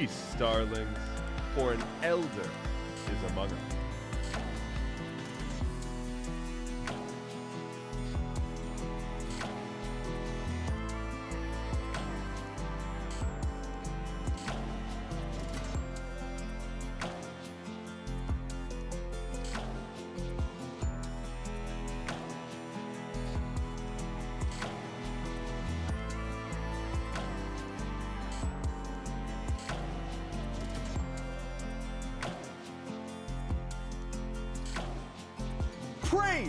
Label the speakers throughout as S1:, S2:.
S1: Peace, starlings, for an elder is among us.
S2: Praise!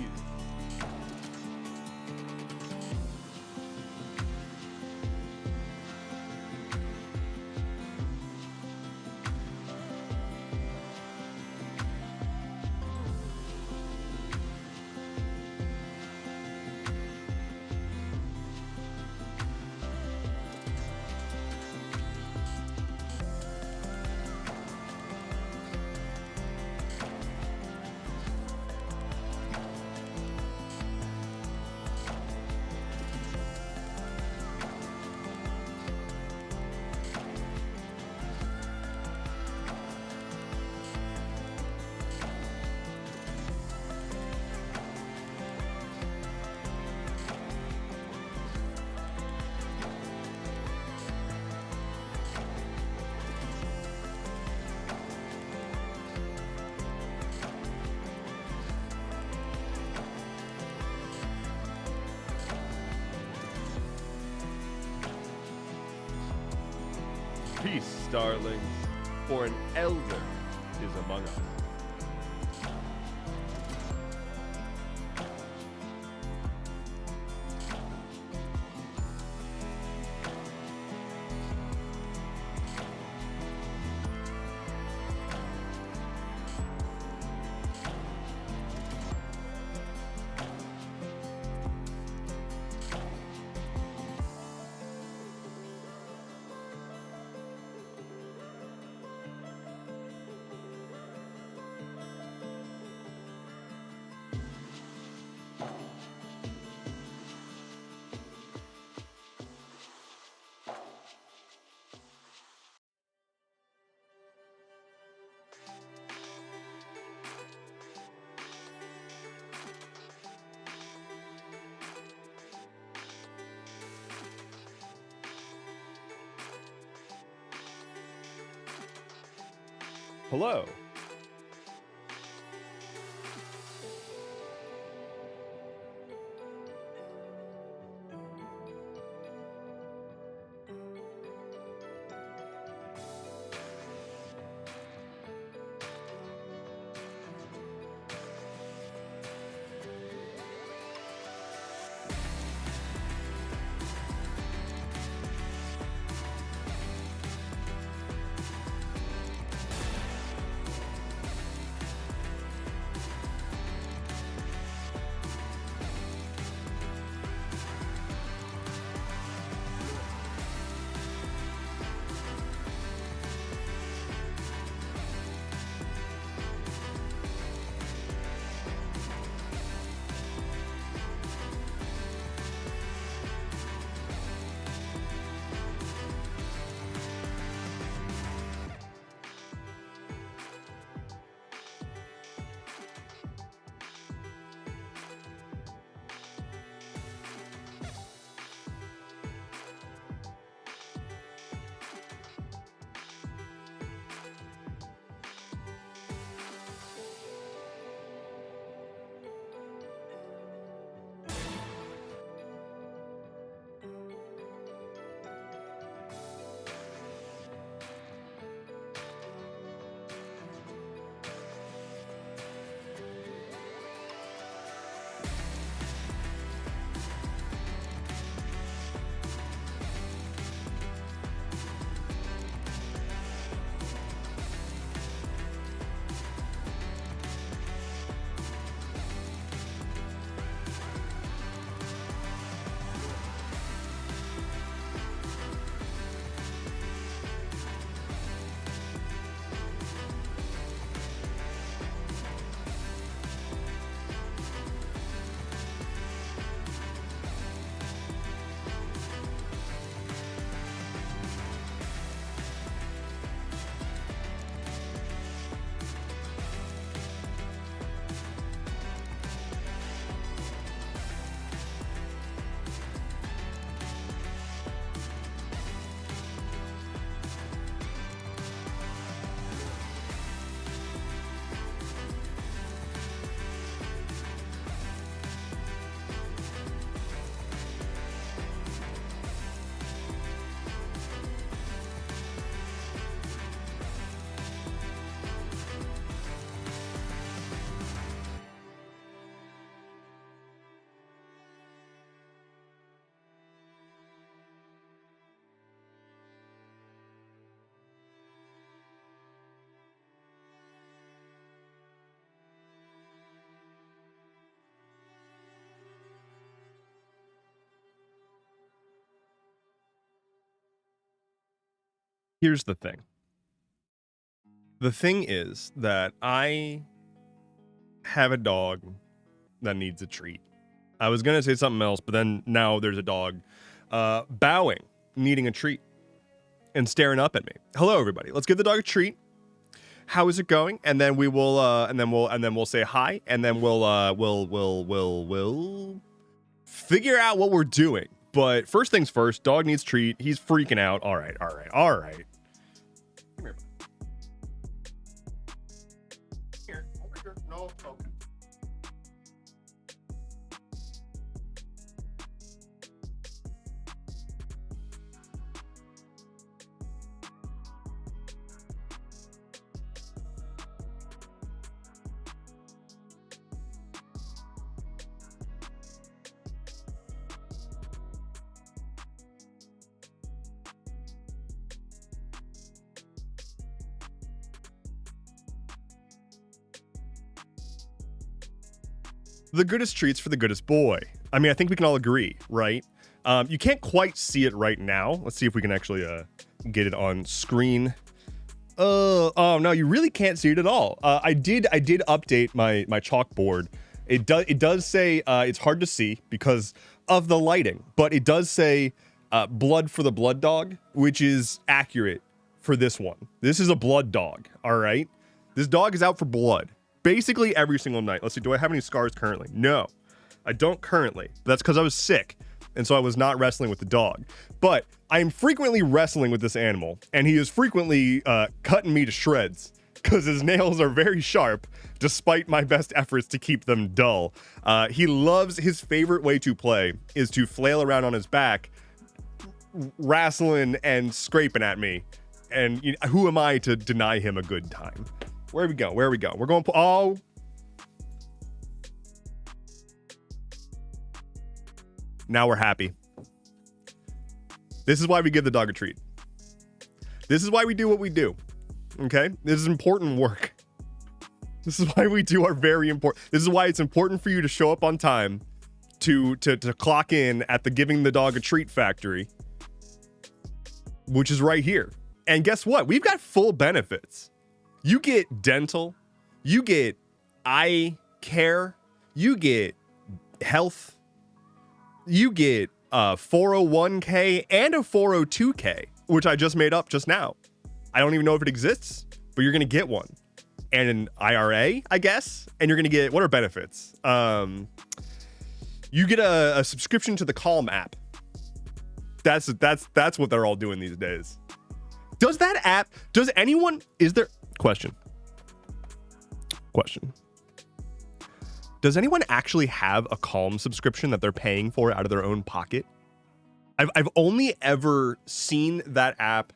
S1: Peace, starlings, for an elder is among us. Hello. Here's the thing. The thing is that I have a dog that needs a treat. I was going to say something else, but then now there's a dog bowing, needing a treat, and staring up at me. Hello, everybody. Let's give the dog a treat. How is it going? And then we will, and then we'll say hi, and then we'll figure out what we're doing. But first things first, dog needs treat. He's freaking out. All right. Come here. Here, over here. No, okay. The goodest treats for the goodest boy. I mean, I think we can all agree, right? You can't quite see it right now. Let's see if we can actually get it on screen. Oh no, you really can't see it at all. I did update my chalkboard. It does say it's hard to see because of the lighting, but it does say blood for the blood dog, which is accurate for this one. This is a blood dog, all right? This dog is out for blood. Basically every single night. Let's see, do I have any scars currently? No, I don't currently. That's because I was sick, and so I was not wrestling with the dog. But I am frequently wrestling with this animal, and he is frequently cutting me to shreds because his nails are very sharp, despite my best efforts to keep them dull. He loves, his favorite way to play is to flail around on his back, wrestling and scraping at me. And you know, who am I to deny him a good time? Where we go? We're going, oh. Now we're happy. This is why we give the dog a treat. This is why we do what we do. Okay? This is important work. This is why we do our very important. This is why it's important for you to show up on time to clock in at the Giving the Dog a Treat factory, which is right here. And guess what? We've got full benefits. You get dental, you get eye care, you get health, you get a 401k and a 402k, which I just made up just now. I don't even know if it exists, but you're gonna get one. And an IRA, I guess, and you're gonna get, what are benefits? You get a subscription to the Calm app. That's what they're all doing these days. Does that app, does anyone, is there, question. Does anyone actually have a Calm subscription that they're paying for out of their own pocket? I've only ever seen that app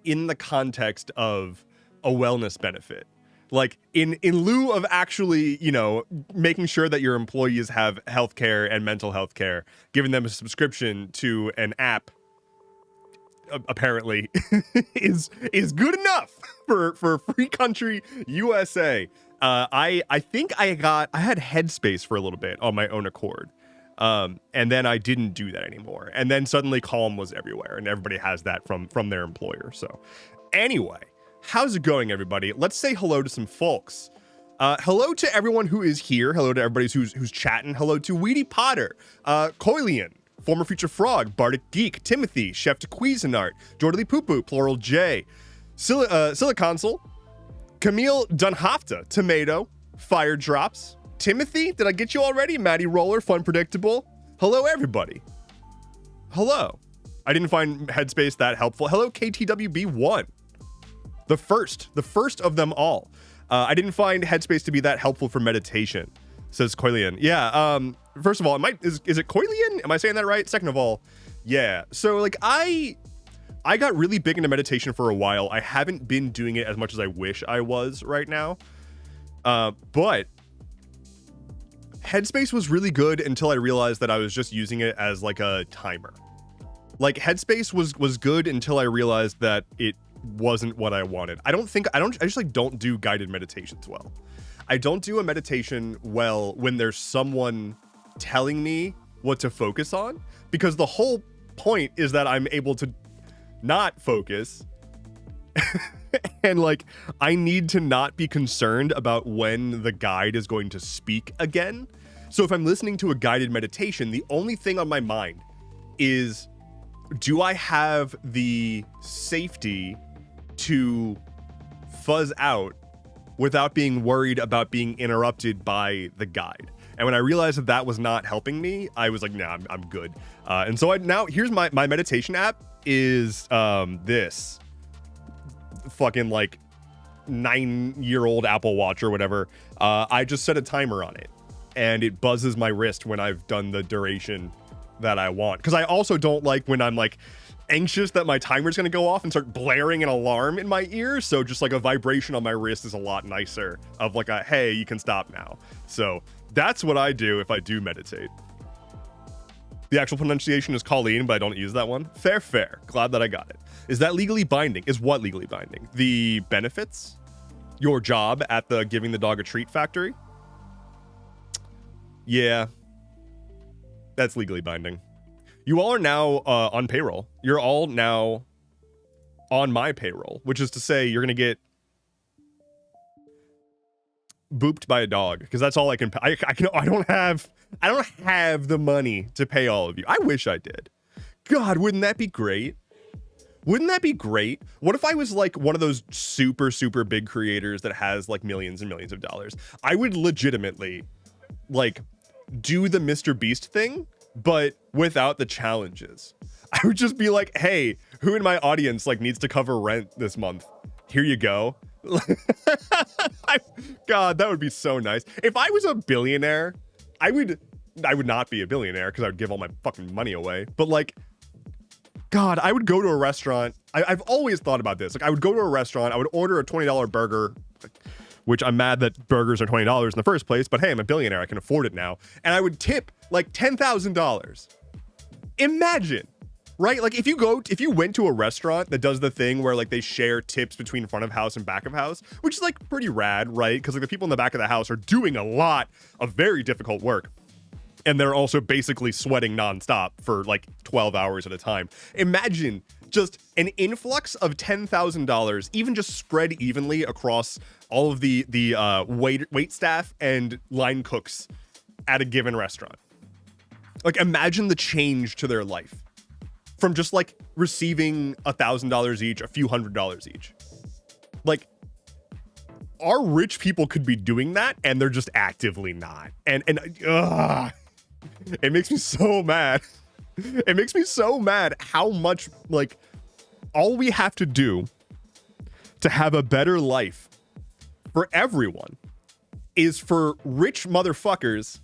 S1: in the context of a wellness benefit. Like in lieu of actually, you know, making sure that your employees have healthcare and mental health care, giving them a subscription to an app apparently is good enough for free country USA. I think I had Headspace for a little bit on my own accord. And then I didn't do that anymore. And then suddenly Calm was everywhere and everybody has that from their employer. So anyway, how's it going, everybody? Let's say hello to some folks. Hello to everyone who is here. Hello to everybody who's chatting. Hello to Weedy Potter, Coilian, Former Future Frog, Bardic Geek, Timothy, Chef to Cuisinart, Jordally Poo Poo, Plural J, Siliconsole, Camille Dunhafta, Tomato, Fire Drops, Timothy, did I get you already? Maddie Roller, Fun Predictable. Hello, everybody. Hello. I didn't find Headspace that helpful. Hello, KTWB1. The first of them all. I didn't find Headspace to be that helpful for meditation, says Coilian. Yeah, first of all, is it Coilian? Am I saying that right? Second of all, yeah. So like I got really big into meditation for a while. I haven't been doing it as much as I wish I was right now. But Headspace was really good until I realized that I was just using it as like a timer. Like Headspace was good until I realized that it wasn't what I wanted. I just like don't do guided meditations well. I don't do a meditation well when there's someone telling me what to focus on, because the whole point is that I'm able to not focus And like, I need to not be concerned about when the guide is going to speak again. So if I'm listening to a guided meditation, the only thing on my mind is, do I have the safety to fuzz out without being worried about being interrupted by the guide? And when I realized that that was not helping me, I was like, nah, I'm good. And so now here's my meditation app is this fucking like 9-year-old Apple Watch or whatever. I just set a timer on it and it buzzes my wrist when I've done the duration that I want. Because I also don't like when I'm like anxious that my timer's gonna go off and start blaring an alarm in my ear. So just like a vibration on my wrist is a lot nicer of like a, hey, you can stop now. So that's what I do if I do meditate. The actual pronunciation is Colleen, but I don't use that one. Fair. Glad that I got it. Is that legally binding? Is what legally binding? The benefits? Your job at the giving the dog a treat factory? Yeah. That's legally binding. You all are now on payroll. You're all now on my payroll, which is to say you're going to get booped by a dog, because that's all I can pay. I don't have the money to pay all of you. I wish I did. God, wouldn't that be great? Wouldn't that be great? What if I was like one of those super big creators that has like millions and millions of dollars? I would legitimately like do the Mr. Beast thing, but without the challenges. I would just be like, hey, who in my audience like needs to cover rent this month? Here you go. God, that would be so nice. If I was a billionaire, I would not be a billionaire because I would give all my fucking money away. But like, God, I would go to a restaurant. I've always thought about this. Like, I would go to a restaurant, I would order a $20 burger, which I'm mad that burgers are $20 in the first place, but hey, I'm a billionaire, I can afford it now. And I would tip like $10,000. Imagine, right? Like if you went to a restaurant that does the thing where like they share tips between front of house and back of house, which is like pretty rad, right? Because like the people in the back of the house are doing a lot of very difficult work. And they're also basically sweating nonstop for like 12 hours at a time. Imagine just an influx of $10,000, even just spread evenly across all of the wait staff and line cooks at a given restaurant. Like imagine the change to their life from just like receiving $1,000 each, a few $100s each. Like our rich people could be doing that and they're just actively not. And it makes me so mad. It makes me so mad how much like all we have to do to have a better life for everyone is for rich motherfuckers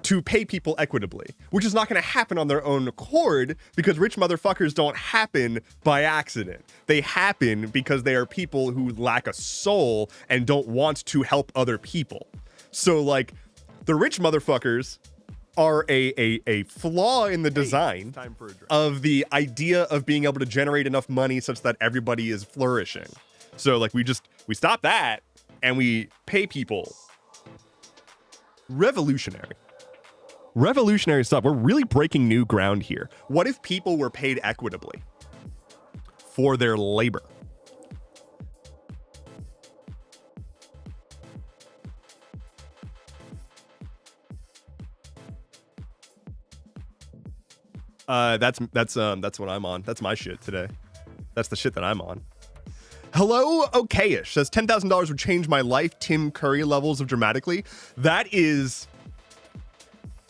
S1: to pay people equitably, which is not going to happen on their own accord because rich motherfuckers don't happen by accident. They happen because they are people who lack a soul and don't want to help other people. So like the rich motherfuckers are a flaw in the design of the idea of being able to generate enough money such that everybody is flourishing. So like we stop that and we pay people. Revolutionary stuff. We're really breaking new ground here. What if people were paid equitably for their labor? That's what I'm on. That's my shit today. That's the shit that I'm on. Hello, okayish says $10,000 would change my life. Tim Curry levels of dramatically. That is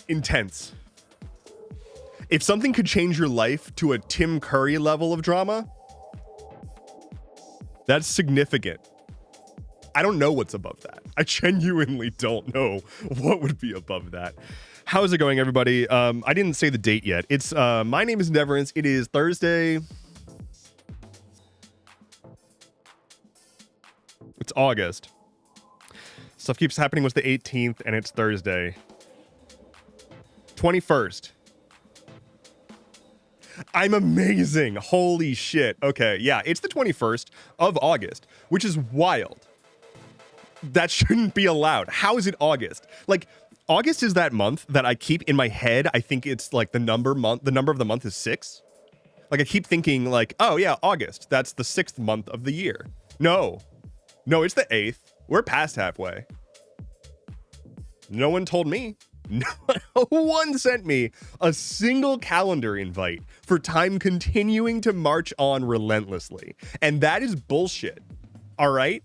S1: intense. If something could change your life to a Tim Curry level of drama, that's significant. I don't know what's above that. I genuinely don't know what would be above that. How's it going, everybody? I didn't say the date yet. It's my name is Endeavorance. It is Thursday. It's August. Stuff keeps happening. Was the 18th, and it's Thursday. 21st. I'm amazing. Holy shit. Okay, yeah, it's the 21st of August, which is wild. That shouldn't be allowed. How is it August? Like, August is that month that I keep in my head. I think it's like the number of the month is 6. Like I keep thinking like, oh yeah, August, that's the 6th month of the year. No, it's the 8th. We're past halfway. No one told me. No one sent me a single calendar invite for time continuing to march on relentlessly. And that is bullshit. All right?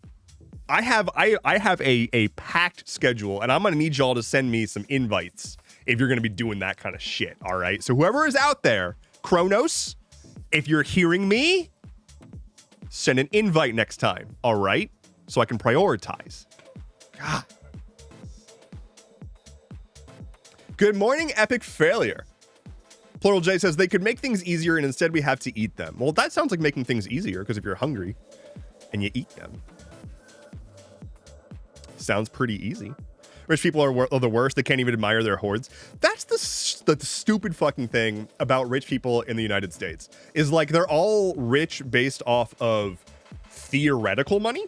S1: I have a packed schedule, and I'm gonna need y'all to send me some invites if you're gonna be doing that kind of shit. All right? So whoever is out there, Kronos, if you're hearing me, send an invite next time. All right? So I can prioritize. God. Good morning, Epic Failure. Plural J says they could make things easier and instead we have to eat them. Well, that sounds like making things easier because if you're hungry and you eat them. Sounds pretty easy. Rich people are the worst. They can't even admire their hoards. That's the stupid fucking thing about rich people in the United States is like they're all rich based off of theoretical money,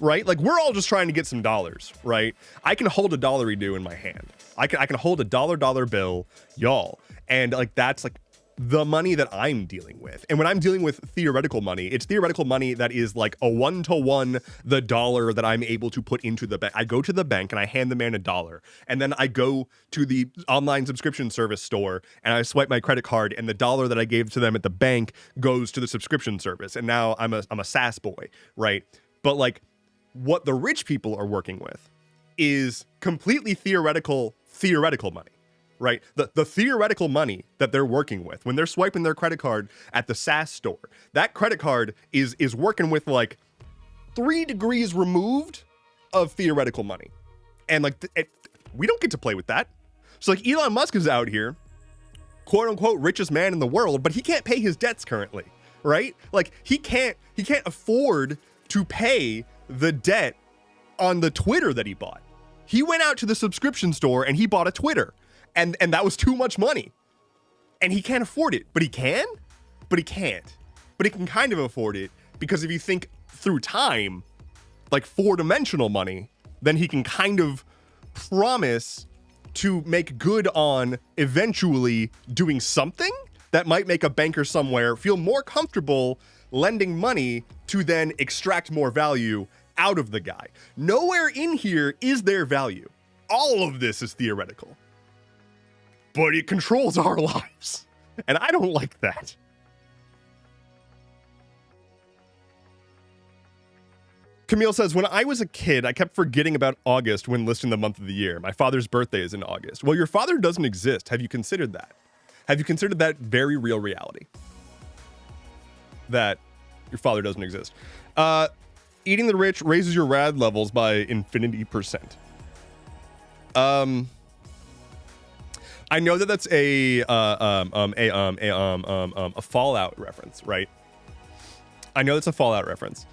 S1: right? Like we're all just trying to get some dollars, right? I can hold a dollary-do in my hand. I can hold a dollar bill, y'all. And like, that's like the money that I'm dealing with. And when I'm dealing with theoretical money, it's theoretical money that is like a 1-to-1 the dollar that I'm able to put into the bank. I go to the bank and I hand the man $1. And then I go to the online subscription service store and I swipe my credit card and the $1 that I gave to them at the bank goes to the subscription service. And now I'm a SaaS boy, right? But like what the rich people are working with is completely theoretical money, right? The theoretical money that they're working with when they're swiping their credit card at the SaaS store, that credit card is working with like 3 degrees removed of theoretical money. And like, we don't get to play with that. So like Elon Musk is out here, quote unquote, richest man in the world, but he can't pay his debts currently, right? Like he can't afford to pay the debt on the Twitter that he bought. He went out to the subscription store and he bought a Twitter and that was too much money and he can't afford it, but he can, but he can't, but he can kind of afford it because if you think through time, like 4-dimensional money, then he can kind of promise to make good on eventually doing something that might make a banker somewhere feel more comfortable lending money to then extract more value out of the guy. Nowhere in here is there value. All of this is theoretical. But it controls our lives. And I don't like that. Camille says, when I was a kid, I kept forgetting about August when listing the month of the year. My father's birthday is in August. Well, your father doesn't exist. Have you considered that? Have you considered that very real reality? That your father doesn't exist. Eating the rich raises your rad levels by infinity%. I know that that's a Fallout reference, right? I know that's a Fallout reference.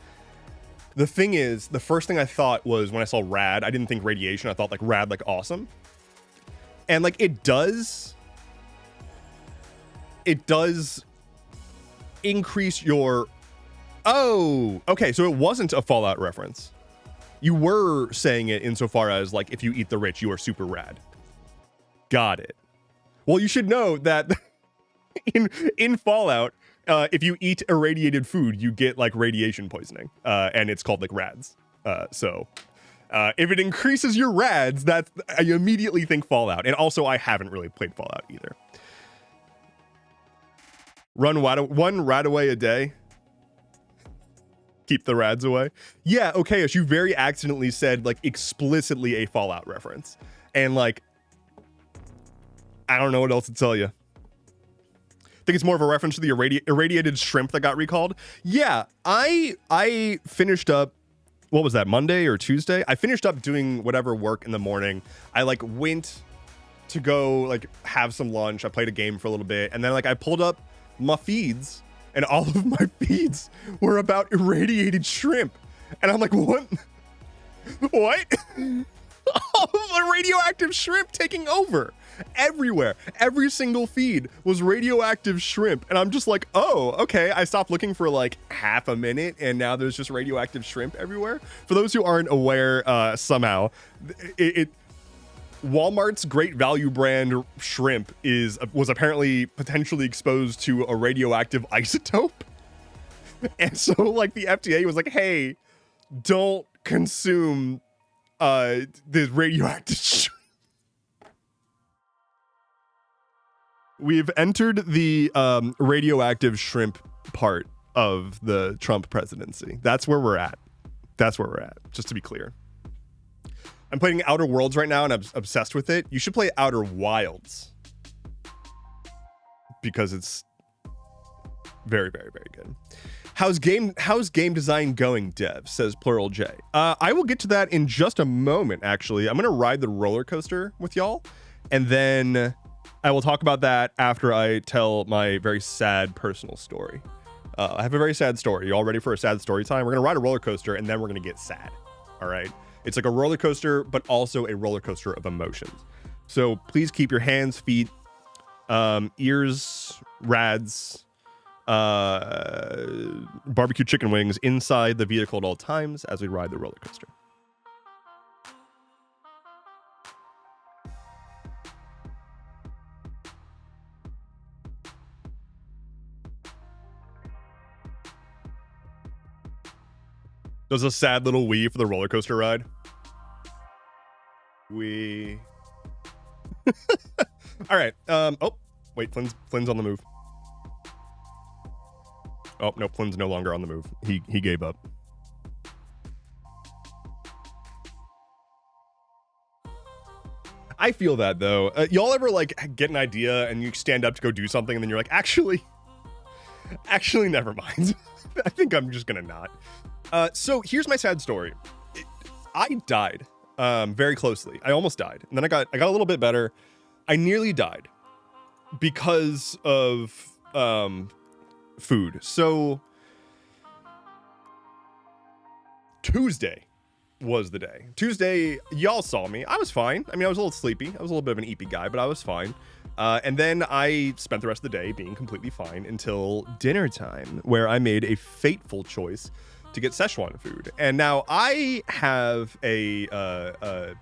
S1: The thing is, the first thing I thought was when I saw rad, I didn't think radiation. I thought like rad, like awesome. And like it does increase your. Oh, okay. So it wasn't a Fallout reference. You were saying it insofar as like, if you eat the rich, you are super rad. Got it. Well, you should know that in Fallout, if you eat irradiated food, you get like radiation poisoning, and it's called like rads. So if it increases your rads, I immediately think Fallout. And also, I haven't really played Fallout either. Run one rad away a day. Keep the rads away. Yeah, okay, you very accidentally said like explicitly a Fallout reference. And like, I don't know what else to tell you. I think it's more of a reference to the irradiated shrimp that got recalled. Yeah, I finished up, what was that, Monday or Tuesday? I finished up doing whatever work in the morning. I like went to go like have some lunch. I played a game for a little bit. And then like I pulled up my feeds and all of my feeds were about irradiated shrimp. And I'm like, what? What? All of the radioactive shrimp taking over everywhere. Every single feed was radioactive shrimp. And I'm just like, oh, okay. I stopped looking for like half a minute and now there's just radioactive shrimp everywhere. For those who aren't aware, somehow, Walmart's Great Value brand shrimp was apparently potentially exposed to a radioactive isotope. And so like the FDA was like, hey, don't consume this radioactive shrimp. We've entered the radioactive shrimp part of the Trump presidency. That's where we're at. That's where we're at, just to be clear. I'm playing Outer Worlds right now, and I'm obsessed with it. You should play Outer Wilds because it's very, very, very good. How's game design going, Dev? Says Plural J. I will get to that in just a moment, actually. I'm going to ride the roller coaster with y'all, and then I will talk about that after I tell my very sad personal story. I have a very sad story. You all ready for a sad story time? We're going to ride a roller coaster, and then we're going to get sad. All right? It's like a roller coaster, but also a roller coaster of emotions. So please keep your hands, feet, ears, rads, barbecue chicken wings inside the vehicle at all times as we ride the roller coaster. Does a sad little wee for the roller coaster ride? Wee. All right. Oh, wait. Flynn's on the move. Oh no, Flynn's no longer on the move. He gave up. I feel that though. Y'all ever like get an idea and you stand up to go do something and then you're like, actually, never mind. I think I'm just gonna not. So here's my sad story. I died very closely. I almost died. And then I got a little bit better. I nearly died because of food. So Tuesday was the day. Tuesday, y'all saw me. I was fine. I mean, I was a little sleepy. I was a little bit of an eepy guy, but I was fine. And then I spent the rest of the day being completely fine until dinner time, where I made a fateful choice to get Szechuan food. And now I have a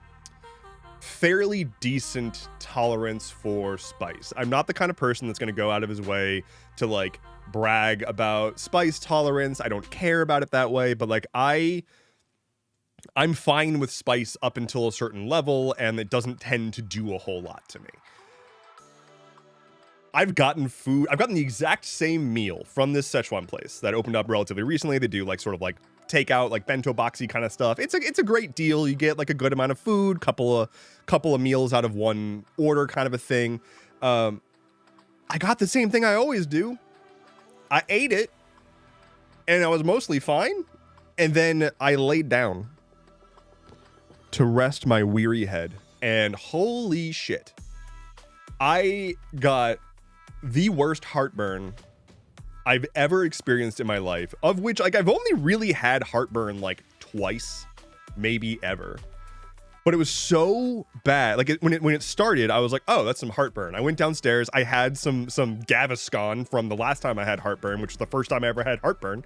S1: fairly decent tolerance for spice. I'm not the kind of person that's going to go out of his way to like brag about spice tolerance. I don't care about it that way, but like I'm fine with spice up until a certain level, and it doesn't tend to do a whole lot to me. I've gotten the exact same meal from this Szechuan place that opened up relatively recently. They do like sort of like takeout, like bento boxy kind of stuff. It's a great deal. You get like a good amount of food, couple of meals out of one order kind of a thing. I got the same thing I always do. I ate it and I was mostly fine. And then I laid down to rest my weary head, and holy shit, I got the worst heartburn I've ever experienced in my life, of which like I've only really had heartburn like twice, maybe ever. But it was so bad. Like when it started, I was like, oh, that's some heartburn. I went downstairs. I had some Gaviscon from the last time I had heartburn, which was the first time I ever had heartburn.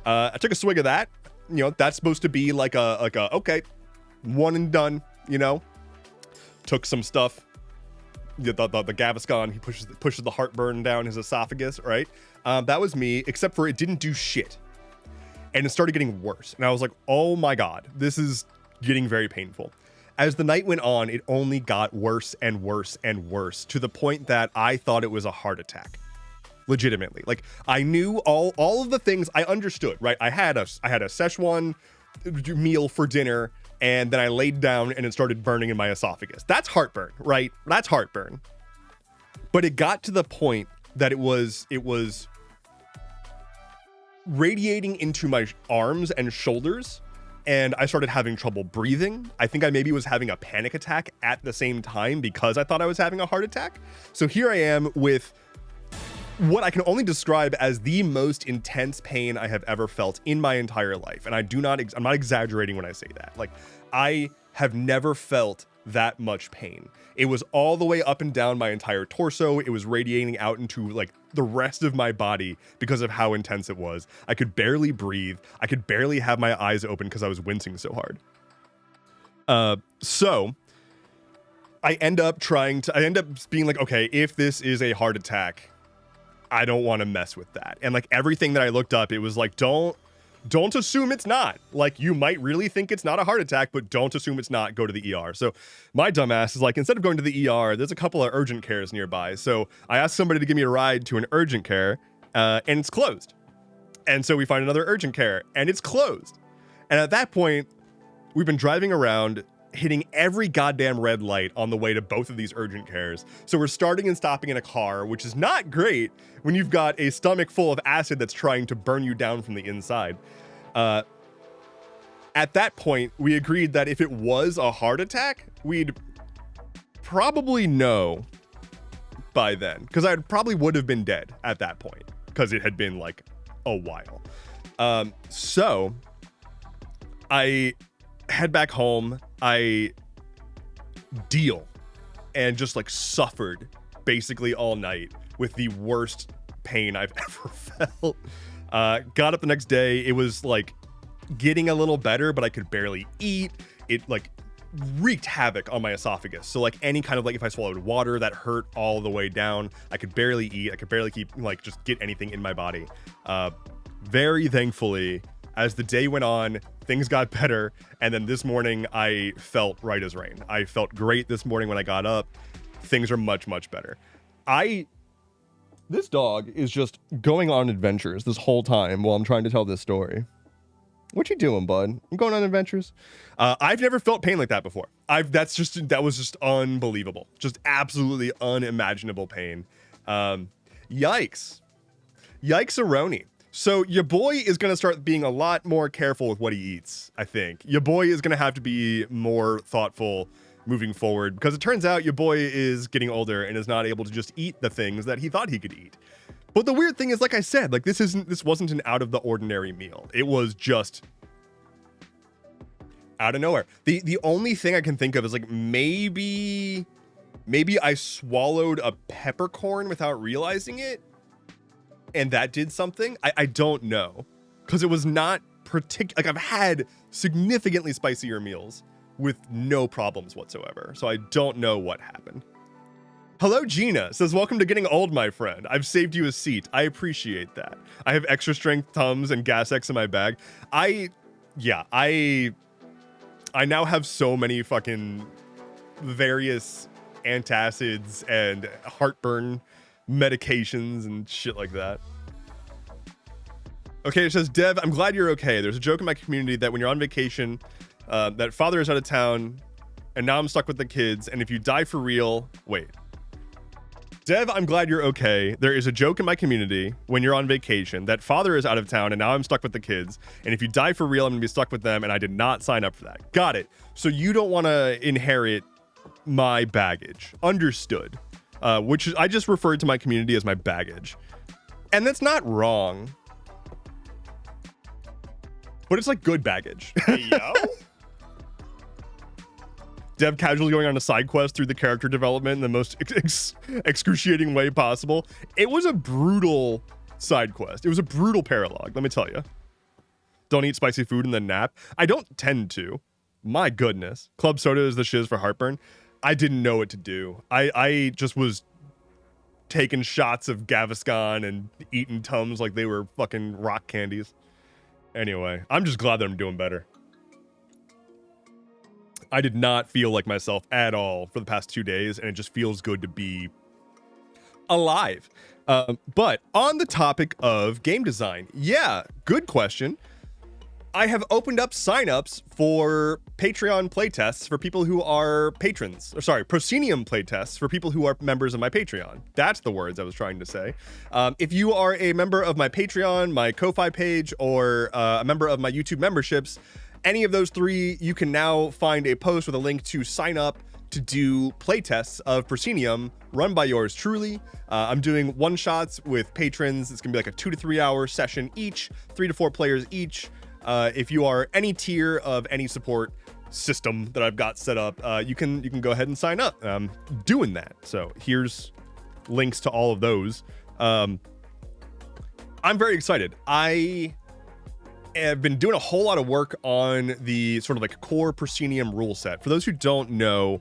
S1: I took a swig of that. You know, that's supposed to be like a okay, one and done. You know, took some stuff. The Gaviscon, he pushes the heartburn down his esophagus, right? That was me, except for it didn't do shit. And it started getting worse. And I was like, oh my God, this is getting very painful. As the night went on, it only got worse and worse and worse, to the point that I thought it was a heart attack. Legitimately. Like, I knew all of the things. I understood, right? I had a Szechuan meal for dinner, and then I laid down and it started burning in my esophagus. That's heartburn, right? That's heartburn. But it got to the point that it was radiating into my arms and shoulders, and I started having trouble breathing. I think I maybe was having a panic attack at the same time because I thought I was having a heart attack. So here I am with what I can only describe as the most intense pain I have ever felt in my entire life. And I'm not exaggerating when I say that. Like, I have never felt that much pain. It was all the way up and down my entire torso. It was radiating out into like the rest of my body because of how intense it was. I could barely breathe. I could barely have my eyes open because I was wincing so hard. So I end up being like, okay, if this is a heart attack, I don't want to mess with that. And like everything that I looked up, it was like, don't assume it's not. Like, you might really think it's not a heart attack, but don't assume it's not. Go to the ER. So my dumbass is like, instead of going to the ER, there's a couple of urgent cares nearby. So I asked somebody to give me a ride to an urgent care, and it's closed. And so we find another urgent care, and it's closed. And at that point, we've been driving around, hitting every goddamn red light on the way to both of these urgent cares. So we're starting and stopping in a car, which is not great when you've got a stomach full of acid that's trying to burn you down from the inside. At that point, we agreed that if it was a heart attack, we'd probably know by then, because I probably would have been dead at that point, because it had been like a while. So I head back home. I deal and just like suffered basically all night with the worst pain I've ever felt. Got up the next day. It was like getting a little better, but I could barely eat. It like wreaked havoc on my esophagus. So like any kind of like, if I swallowed water, that hurt all the way down. I could barely eat. I could barely keep like just get anything in my body. Very thankfully, as the day went on, things got better. And then this morning I felt right as rain. I felt great this morning when I got up. Things are much, much better. This dog is just going on adventures this whole time while I'm trying to tell this story. What you doing, bud? I'm going on adventures. I've never felt pain like that before. That was just unbelievable. Just absolutely unimaginable pain. Yikes. Yikes-a-roni. So your boy is going to start being a lot more careful with what he eats, I think. Your boy is going to have to be more thoughtful moving forward, because it turns out your boy is getting older and is not able to just eat the things that he thought he could eat. But the weird thing is, like I said, like this wasn't an out of the ordinary meal. It was just out of nowhere. The only thing I can think of is like maybe I swallowed a peppercorn without realizing it, and that did something. I don't know, because it was not like I've had significantly spicier meals with no problems whatsoever. So I don't know what happened. Hello, Gina says, welcome to Getting Old, my friend. I've saved you a seat. I appreciate that. I have extra strength Tums and Gas X in my bag. I now have so many fucking various antacids and heartburn medications and shit like that. Okay, it says, Dev, I'm glad you're okay. There's a joke in my community that when you're on vacation, that father is out of town and now I'm stuck with the kids, and if you die for real, wait. Dev, I'm glad you're okay. There is a joke in my community when you're on vacation that father is out of town and now I'm stuck with the kids, and if you die for real, I'm gonna be stuck with them, and I did not sign up for that. Got it. So you don't want to inherit my baggage. Understood. Which I just referred to my community as my baggage. And that's not wrong. But it's like good baggage.
S2: Hey, yo.
S1: Dev casually going on a side quest through the character development in the most excruciating way possible. It was a brutal side quest. It was a brutal paralogue, let me tell you. Don't eat spicy food and then nap. I don't tend to. My goodness. Club soda is the shiz for heartburn. I didn't know what to do. I just was taking shots of Gaviscon and eating Tums like they were fucking rock candies. Anyway, I'm just glad that I'm doing better. I did not feel like myself at all for the past 2 days, and it just feels good to be alive. But on the topic of game design, yeah, good question. I have opened up signups for Patreon playtests for people who are patrons. Or sorry, proscenium playtests for people who are members of my Patreon. That's the words I was trying to say. If you are a member of my Patreon, my Ko-Fi page, or a member of my YouTube memberships, any of those three, you can now find a post with a link to sign up to do playtests of Proscenium run by yours truly. I'm doing one-shots with patrons. It's gonna be like a 2 to 3 hour session each, 3 to 4 players each. If you are any tier of any support system that I've got set up, you can go ahead and sign up. I'm doing that. So here's links to all of those. I'm very excited. I've been doing a whole lot of work on the sort of like core Proscenium rule set. For those who don't know,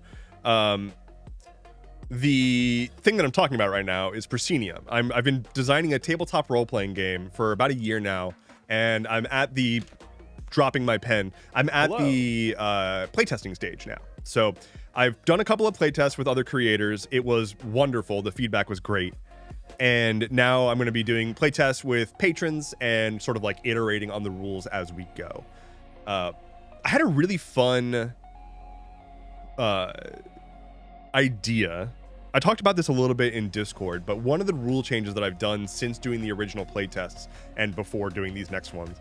S1: the thing that I'm talking about right now is Proscenium. I've been designing a tabletop role-playing game for about a year now, and I'm at the dropping my pen. I'm at the playtesting stage now. So I've done a couple of playtests with other creators. It was wonderful. The feedback was great. And now I'm going to be doing playtests with patrons and sort of like iterating on the rules as we go. I had a really fun idea. I talked about this a little bit in Discord, but one of the rule changes that I've done since doing the original playtests and before doing these next ones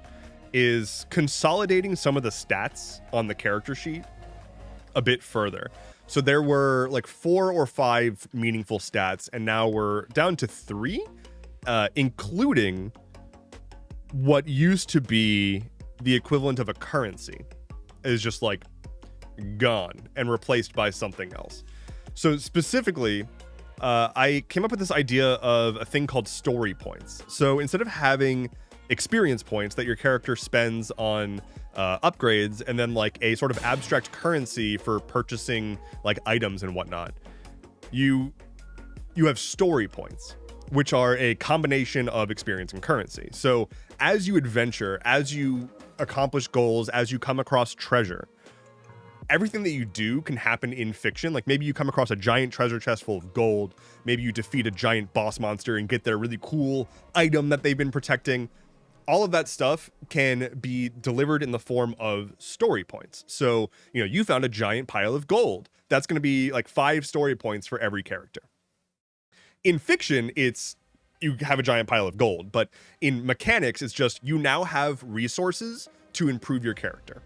S1: is consolidating some of the stats on the character sheet a bit further. So there were like 4 or 5 meaningful stats, and now we're down to 3, including what used to be the equivalent of a currency is just like gone and replaced by something else. So specifically, I came up with this idea of a thing called story points. So instead of having experience points that your character spends on upgrades and then like a sort of abstract currency for purchasing like items and whatnot, you have story points, which are a combination of experience and currency. So as you adventure, as you accomplish goals, as you come across treasure, everything that you do can happen in fiction. Like maybe you come across a giant treasure chest full of gold. Maybe you defeat a giant boss monster and get their really cool item that they've been protecting. All of that stuff can be delivered in the form of story points. So, you know, you found a giant pile of gold. That's going to be like 5 story points for every character. In fiction, it's you have a giant pile of gold, but in mechanics, it's just you now have resources to improve your character.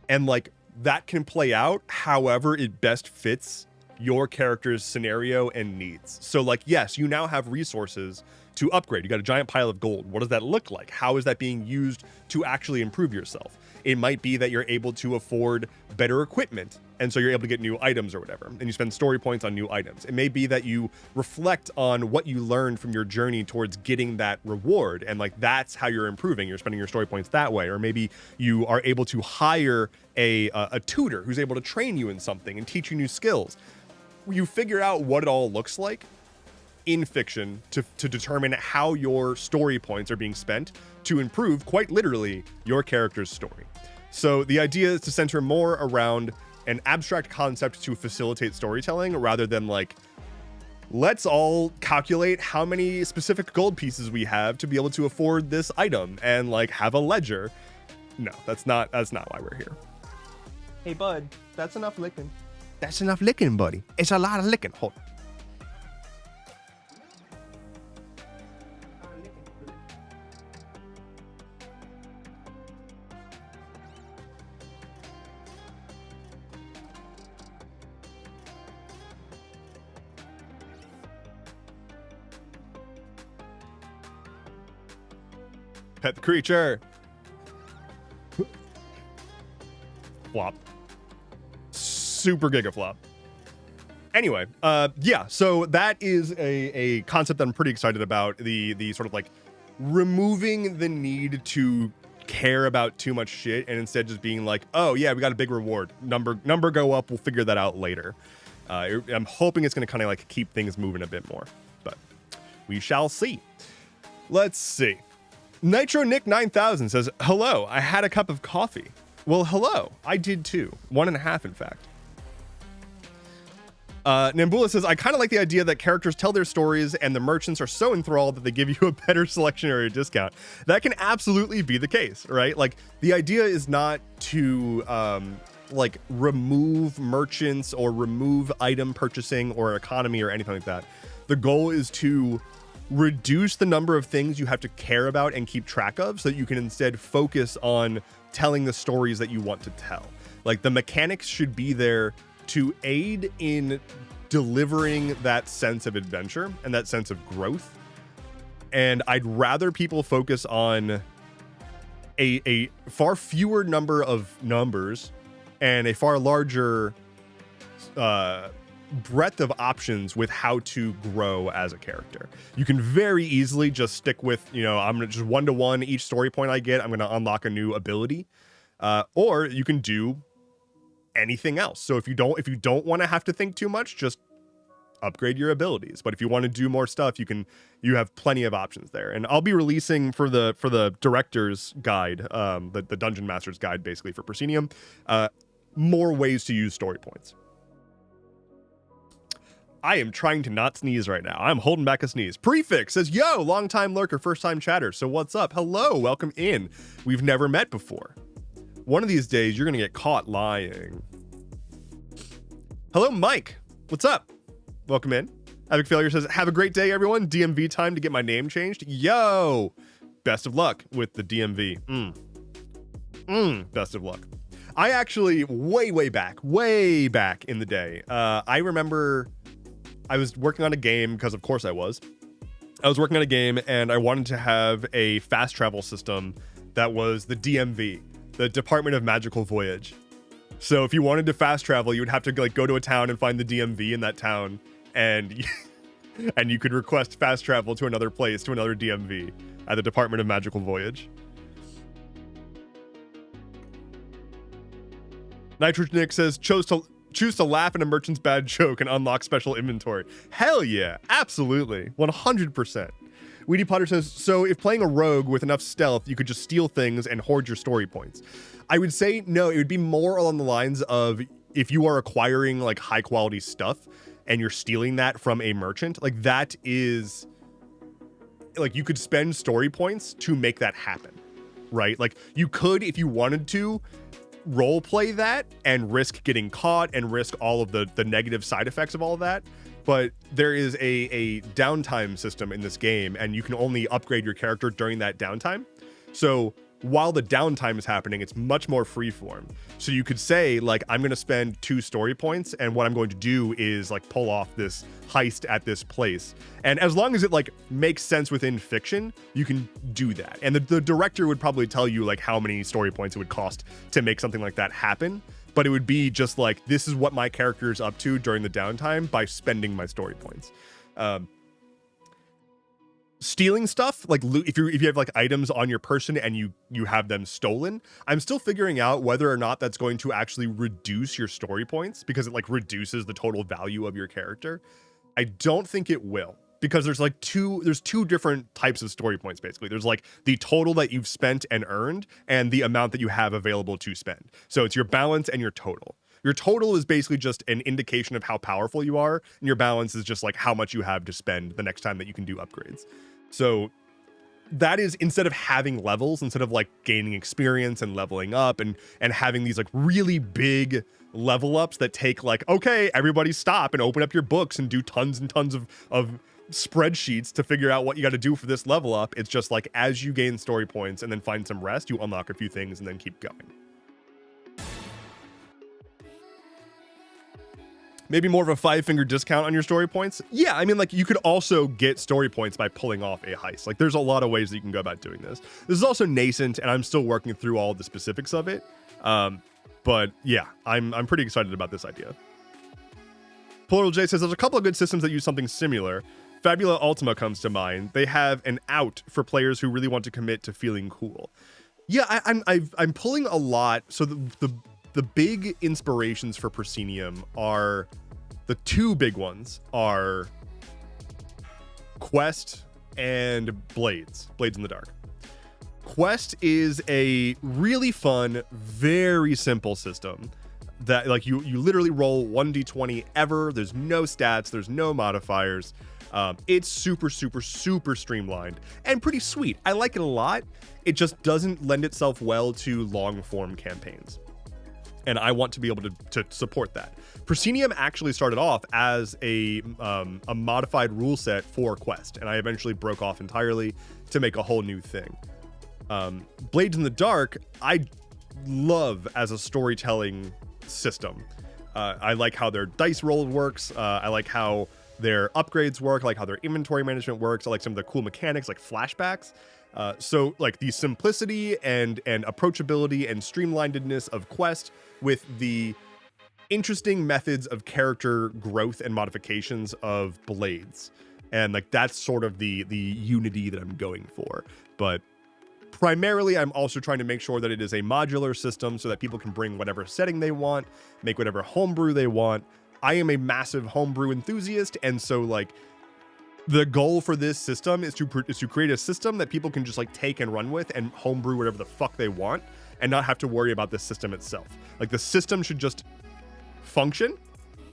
S1: And like that can play out however it best fits your character's scenario and needs. So like, yes, you now have resources to upgrade. You got a giant pile of gold. What does that look like? How is that being used to actually improve yourself? It might be that you're able to afford better equipment, and so you're able to get new items or whatever, and you spend story points on new items. It may be that you reflect on what you learned from your journey towards getting that reward, and like that's how you're improving. You're spending your story points that way. Or maybe you are able to hire a tutor who's able to train you in something and teach you new skills. You figure out what it all looks like in fiction to determine how your story points are being spent to improve, quite literally, your character's story. So the idea is to center more around an abstract concept to facilitate storytelling rather than like, let's all calculate how many specific gold pieces we have to be able to afford this item and like have a ledger. No, that's not why we're here. Hey bud, that's enough licking. That's enough licking, buddy. It's a lot of licking. Hold on. Pet the creature. Flop. Super giga flop. Anyway, yeah, so that is a concept that I'm pretty excited about. The sort of like removing the need to care about too much shit and instead just being like, oh yeah, we got a big reward. Number go up, we'll figure that out later. I'm hoping it's gonna kind of like keep things moving a bit more, but we shall see. Let's see. Nitro Nick 9000 says, hello, I had a cup of coffee. Well, hello, I did too. 1.5, in fact. Nambula says, I kind of like the idea that characters tell their stories and the merchants are so enthralled that they give you a better selection or a discount. That can absolutely be the case, right? Like, the idea is not to, like, remove merchants or remove item purchasing or economy or anything like that. The goal is to reduce the number of things you have to care about and keep track of so that you can instead focus on telling the stories that you want to tell. Like, the mechanics should be there to aid in delivering that sense of adventure and that sense of growth. And I'd rather people focus on a far fewer number of numbers and a far larger breadth of options with how to grow as a character. You can very easily just stick with, you know, I'm gonna just 1-to-1 each story point I get, I'm gonna unlock a new ability, or you can do anything else. So if you don't want to have to think too much, just upgrade your abilities. But if you want to do more stuff, you have plenty of options there. And I'll be releasing for the director's guide, the dungeon master's guide, basically for Proscenium, more ways to use story points. I am trying to not sneeze right now. I'm holding back a sneeze. Prefix says, yo, long time lurker, first time chatter. So what's up? Hello, welcome in. We've never met before. One of these days, you're going to get caught lying. Hello, Mike. What's up? Welcome in. Epic Failure says, have a great day, everyone. DMV time to get my name changed. Yo, best of luck with the DMV. Best of luck. I actually, way back in the day, I remember I was working on a game, because of course I was working on a game, and I wanted to have a fast travel system that was the DMV, the Department of Magical Voyage. So if you wanted to fast travel, you would have to like go to a town and find the DMV in that town, and and you could request fast travel to another place, to another DMV at the Department of Magical Voyage. Nitrogenic says, choose to laugh at a merchant's bad joke and unlock special inventory. Hell yeah, absolutely, 100%. Weedy Potter says, so if playing a rogue with enough stealth, you could just steal things and hoard your story points. I would say no, it would be more along the lines of if you are acquiring like high quality stuff and you're stealing that from a merchant, like that is like you could spend story points to make that happen, right? Like you could, if you wanted to, role play that and risk getting caught and risk all of the negative side effects of all of that. But there is a downtime system in this game, and you can only upgrade your character during that downtime. So while the downtime is happening, it's much more freeform. So you could say, like, I'm going to spend 2 story points, and what I'm going to do is, like, pull off this heist at this place. And as long as it, like, makes sense within fiction, you can do that. And the director would probably tell you, like, how many story points it would cost to make something like that happen. But it would be just like, this is what my character is up to during the downtime by spending my story points. Stealing stuff, like if you have like items on your person and you have them stolen, I'm still figuring out whether or not that's going to actually reduce your story points, because it like reduces the total value of your character. I don't think it will, because there's two different types of story points, basically. There's like the total that you've spent and earned, and the amount that you have available to spend. So it's your balance and your total. Your total is basically just an indication of how powerful you are, and your balance is just like how much you have to spend the next time that you can do upgrades. So that is, instead of having levels, instead of like gaining experience and leveling up and having these like really big level ups that take like, okay, everybody stop and open up your books and do tons and tons of spreadsheets to figure out what you got to do for this level up. It's just like, as you gain story points and then find some rest, you unlock a few things and then keep going. Maybe more of a 5-finger discount on your story points. Yeah, I mean, like, you could also get story points by pulling off a heist. Like, there's a lot of ways that you can go about doing this. This is also nascent, and I'm still working through all the specifics of it. But yeah, I'm pretty excited about this idea. Plural J says, there's a couple of good systems that use something similar. Fabula Ultima comes to mind. They have an out for players who really want to commit to feeling cool. Yeah, I'm pulling a lot. So the big inspirations for Proscenium are, the 2 big ones are Quest and Blades in the Dark. Quest is a really fun, very simple system that like you literally roll 1d20 ever. There's no stats, there's no modifiers. It's super streamlined and pretty sweet. I like it a lot. It just doesn't lend itself well to long form campaigns, and I want to be able to support that. Proscenium actually started off as a modified rule set for Quest, and I eventually broke off entirely to make a whole new thing. Blades in the Dark, I love as a storytelling system. I like how their dice roll works. I like how their upgrades work. I like how their inventory management works. I like some of the cool mechanics like flashbacks. So like the simplicity and approachability and streamlinedness of Quest with the interesting methods of character growth and modifications of Blades. And like that's sort of the unity that I'm going for. But primarily, I'm also trying to make sure that it is a modular system so that people can bring whatever setting they want, make whatever homebrew they want. I am a massive homebrew enthusiast, and so like the goal for this system is to create a system that people can just like take and run with and homebrew whatever the fuck they want and not have to worry about the system itself. Like the system should just function,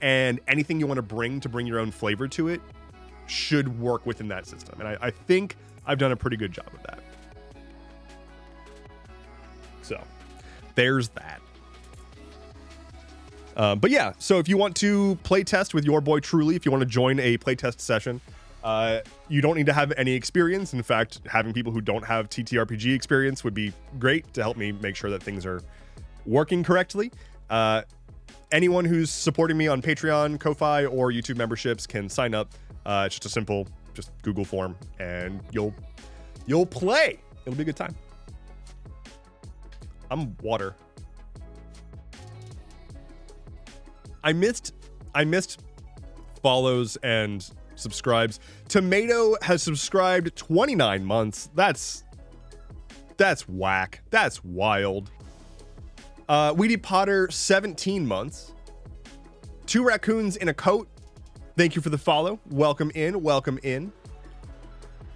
S1: and anything you want to bring your own flavor to it should work within that system. And I think I've done a pretty good job of that. So there's that. But yeah, so if you want to play test with your boy Truly, if you want to join a playtest session, you don't need to have any experience. In fact, having people who don't have TTRPG experience would be great to help me make sure that things are working correctly. Anyone who's supporting me on Patreon, Ko-Fi, or YouTube memberships can sign up. It's just a simple, just Google form, and you'll play. It'll be a good time. I'm water. I missed follows and subscribes. Tomato has subscribed 29 months. That's whack. That's wild. Weedy Potter 17 months. 2 raccoons in a coat. Thank you for the follow. Welcome in. Welcome in.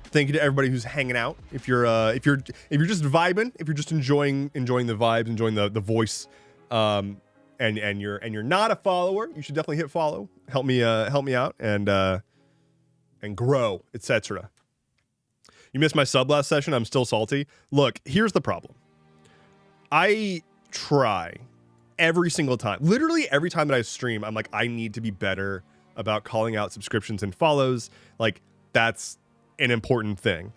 S1: Thank you to everybody who's hanging out. If you're just vibing, if you're just enjoying the vibes, enjoying the voice, and you're not a follower, you should definitely hit follow. Help me out and grow, etc. You missed my sub last session. I'm still salty. Look, here's the problem. I try every single time. Literally every time that I stream, I'm like, I need to be better about calling out subscriptions and follows. Like, that's an important thing.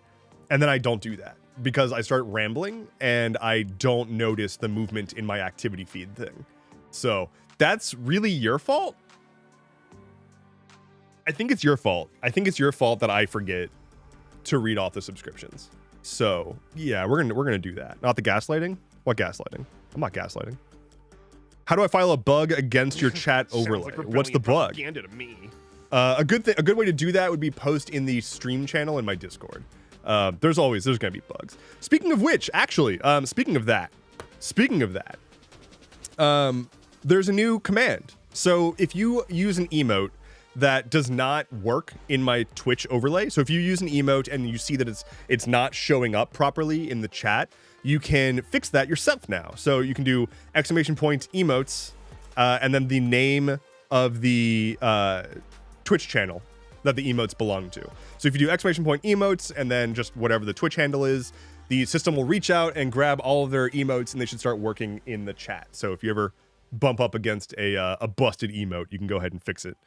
S1: And then I don't do that because I start rambling and I don't notice the movement in my activity feed thing. So that's really your fault. I think it's your fault. I think it's your fault that I forget to read off the subscriptions. So yeah, we're gonna do that. Not the gaslighting. What gaslighting? I'm not gaslighting. How do I file a bug against your chat overlay? Like what's the bug? To me. A good way to do that would be post in the stream channel in my Discord. There's gonna be bugs. Speaking of which, actually, speaking of that, there's a new command. So if you use an emote that does not work in my Twitch overlay, so if you use an emote and you see that it's not showing up properly in the chat, you can fix that yourself now. So you can do exclamation point emotes, and then the name of the Twitch channel that the emotes belong to. So if you do exclamation point emotes and then just whatever the Twitch handle is, the system will reach out and grab all of their emotes and they should start working in the chat. So if you ever bump up against a busted emote, you can go ahead and fix it.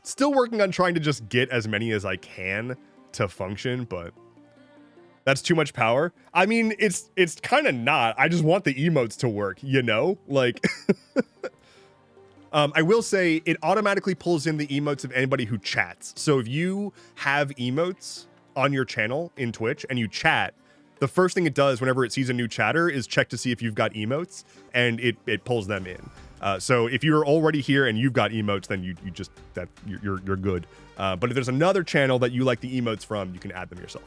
S1: Still working on trying to just get as many as I can to function, but that's too much power. I mean, it's kind of not. I just want the emotes to work, you know? Like, I will say it automatically pulls in the emotes of anybody who chats. So if you have emotes on your channel in Twitch and you chat, the first thing it does whenever it sees a new chatter is check to see if you've got emotes, and it pulls them in. So if you're already here and you've got emotes, then you're good. But if there's another channel that you like the emotes from, you can add them yourself.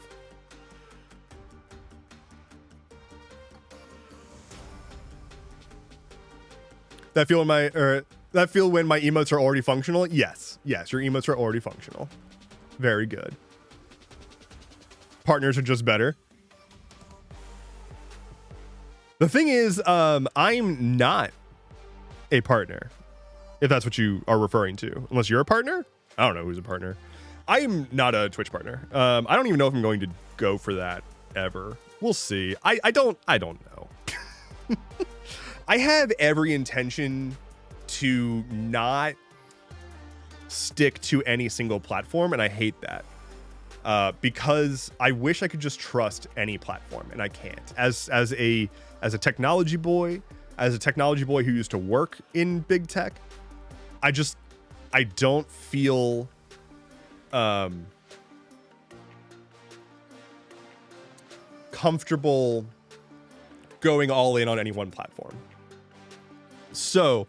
S1: That feel when my emotes are already functional? Yes, your emotes are already functional. Very good. Partners are just better. The thing is, I'm not a partner, if that's what you are referring to. Unless you're a partner? I don't know who's a partner. I am not a Twitch partner. I don't even know if I'm going to go for that ever. We'll see. I don't know. I have every intention to not stick to any single platform, and I hate that. Because I wish I could just trust any platform, and I can't. As a technology boy, who used to work in big tech, I don't feel comfortable going all in on any one platform. So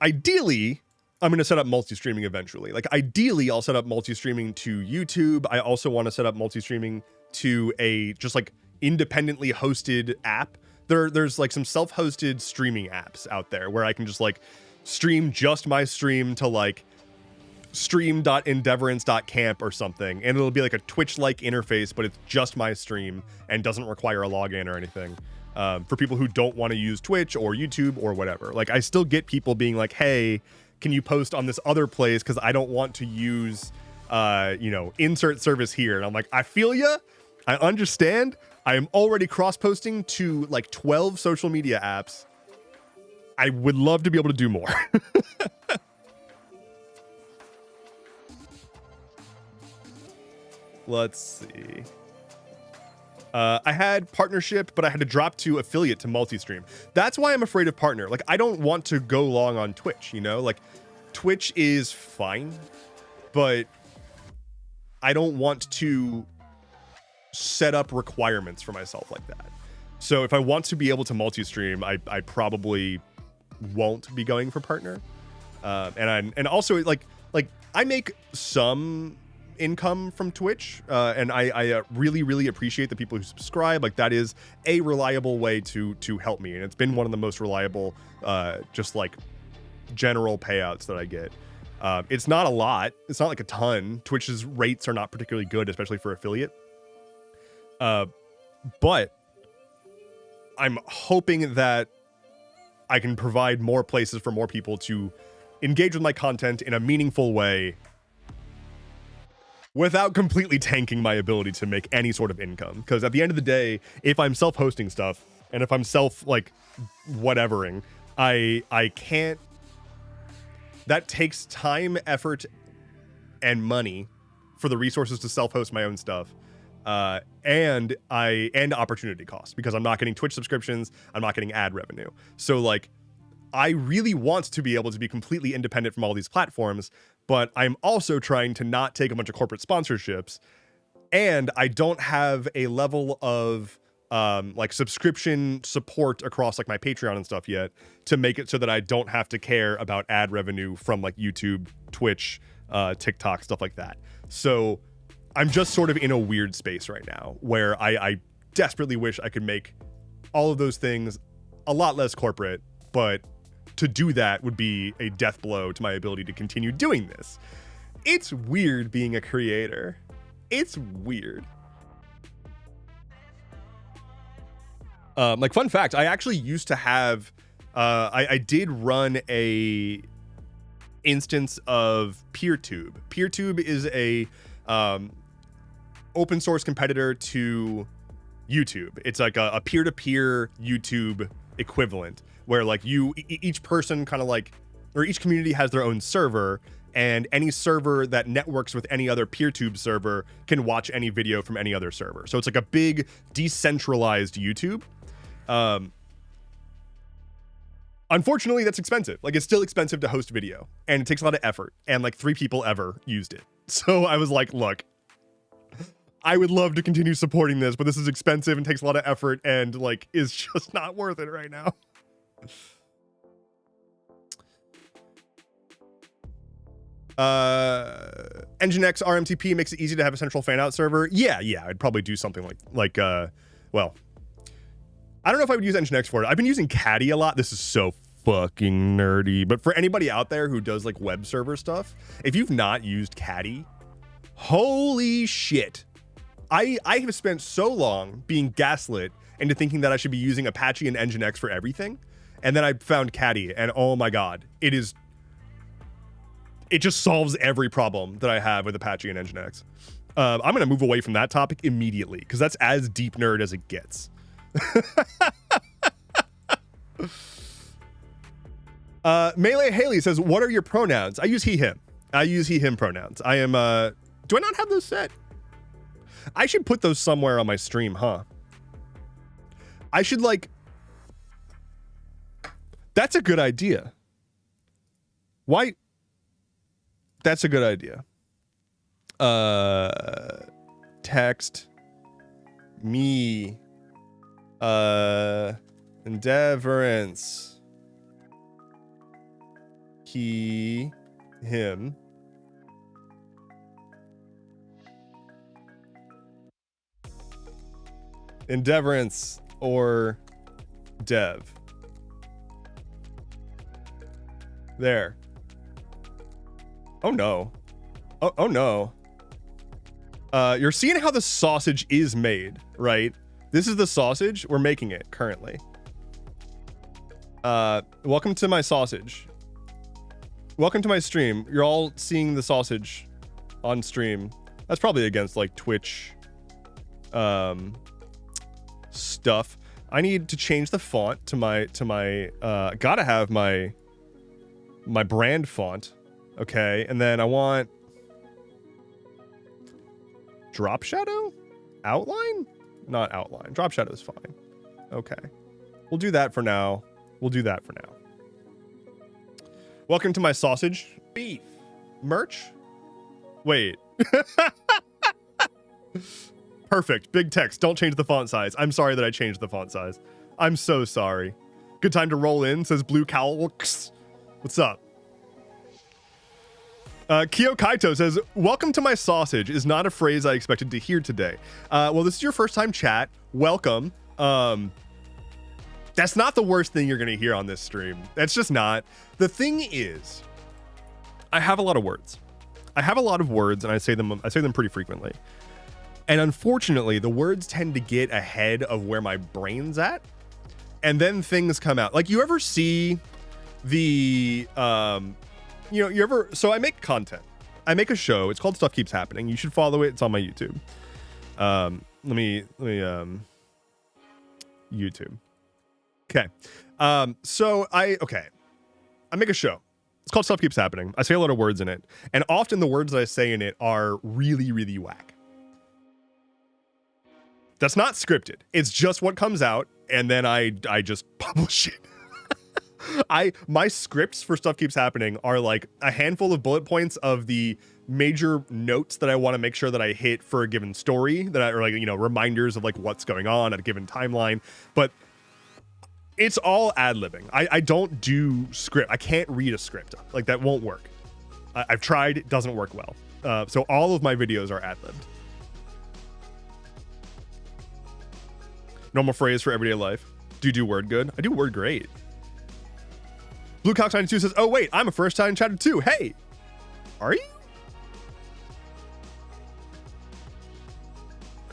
S1: ideally, I'm going to set up multi-streaming eventually. Like ideally, I'll set up multi-streaming to YouTube. I also want to set up multi-streaming to a just like independently hosted app. There's like some self-hosted streaming apps out there where I can just like stream just my stream to like stream.endeavorance.camp or something, and it'll be like a Twitch-like interface, but it's just my stream and doesn't require a login or anything. For people who don't want to use Twitch or YouTube or whatever. Like, I still get people being like, hey, can you post on this other place? Because I don't want to use, insert service here. And I'm like, I feel ya. I understand. I am already cross-posting to like 12 social media apps. I would love to be able to do more. Let's see. I had partnership, but I had to drop to affiliate to multi-stream. That's why I'm afraid of partner. Like, I don't want to go long on Twitch, Like, Twitch is fine, but I don't want to set up requirements for myself like that. So if I want to be able to multi-stream, I probably won't be going for partner. And also like I make some income from Twitch, and I really, really appreciate the people who subscribe. Like, that is a reliable way to help me, and it's been one of the most reliable just like general payouts that I get. It's not a lot, it's not like a ton. Twitch's rates are not particularly good, especially for affiliate, but I'm hoping that I can provide more places for more people to engage with my content in a meaningful way without completely tanking my ability to make any sort of income. Because at the end of the day, if I'm self-hosting stuff and if I'm whatevering, I can't. That takes time, effort, and money for the resources to self-host my own stuff, and opportunity cost, because I'm not getting Twitch subscriptions, I'm not getting ad revenue. So like, I really want to be able to be completely independent from all these platforms, but I'm also trying to not take a bunch of corporate sponsorships, and I don't have a level of like subscription support across like my Patreon and stuff yet to make it so that I don't have to care about ad revenue from like YouTube, Twitch, TikTok, stuff like that. So I'm just sort of in a weird space right now where I desperately wish I could make all of those things a lot less corporate, but to do that would be a death blow to my ability to continue doing this. It's weird being a creator. It's weird. Like, fun fact, I actually used to have, I did run a instance of PeerTube. PeerTube is a open source competitor to YouTube. It's like a peer-to-peer YouTube equivalent, where like each person kind of like, or each community has their own server, and any server that networks with any other PeerTube server can watch any video from any other server. So it's like a big decentralized YouTube. Unfortunately, that's expensive. Like, it's still expensive to host video, and it takes a lot of effort, and like 3 people ever used it. So I was like, look, I would love to continue supporting this, but this is expensive and takes a lot of effort, and like is just not worth it right now. Nginx RMTP makes it easy to have a central fan out server. Yeah, I'd probably do something like well, I don't know if I would use Nginx for it. I've been using Caddy a lot. This is so fucking nerdy, but for anybody out there who does like web server stuff, if you've not used Caddy, holy shit. I have spent so long being gaslit into thinking that I should be using Apache and Nginx for everything, and then I found Caddy, and oh my god, it just solves every problem that I have with Apache and Nginx. I'm gonna move away from that topic immediately, because that's as deep nerd as it gets. Melee Haley says, what are your pronouns? I use he, him. I use he, him pronouns. I am, do I not have those set? I should put those somewhere on my stream, huh? I should like, that's a good idea. Why? That's a good idea. Text me, Endeavorance, he, him. Endeavorance or Dev. There. Oh no. Oh no. You're seeing how the sausage is made, right? This is the sausage. We're making it currently. Welcome to my sausage. Welcome to my stream. You're all seeing the sausage on stream. That's probably against like Twitch stuff. I need to change the font to my gotta have my brand font. Okay, and then I want drop shadow? Outline? Not outline. Drop shadow is fine. Okay. We'll do that for now. We'll do that for now. Welcome to my sausage. Beef. Merch? Wait. Perfect. Big text. Don't change the font size. I'm sorry that I changed the font size. I'm so sorry. Good time to roll in, says Blue Cowl. What's up? Kyo Kaito says, welcome to my sausage is not a phrase I expected to hear today. Well, this is your first time chat. Welcome. That's not the worst thing you're going to hear on this stream. That's just not. The thing is, I have a lot of words. I have a lot of words, and I say them pretty frequently. And unfortunately, the words tend to get ahead of where my brain's at. And then things come out. Like, you ever see the you ever, so I make content. I make a show. It's called Stuff Keeps Happening. You should follow it. It's on my YouTube. Let me YouTube. Okay. So I make a show. It's called Stuff Keeps Happening. I say a lot of words in it. And often the words that I say in it are really, really whack. That's not scripted. It's just what comes out. And then I just publish it. My scripts for Stuff Keeps Happening are like a handful of bullet points of the major notes that I want to make sure that I hit for a given story, that are like, reminders of like what's going on at a given timeline. But it's all ad-libbing. I don't do script. I can't read a script. Like, that won't work. I've tried. It doesn't work well. So all of my videos are ad-libbed. Normal phrase for everyday life. Do you do word good? I do word great. Blue Cox 92 says, oh wait, I'm a first time chatter too. Hey, are you?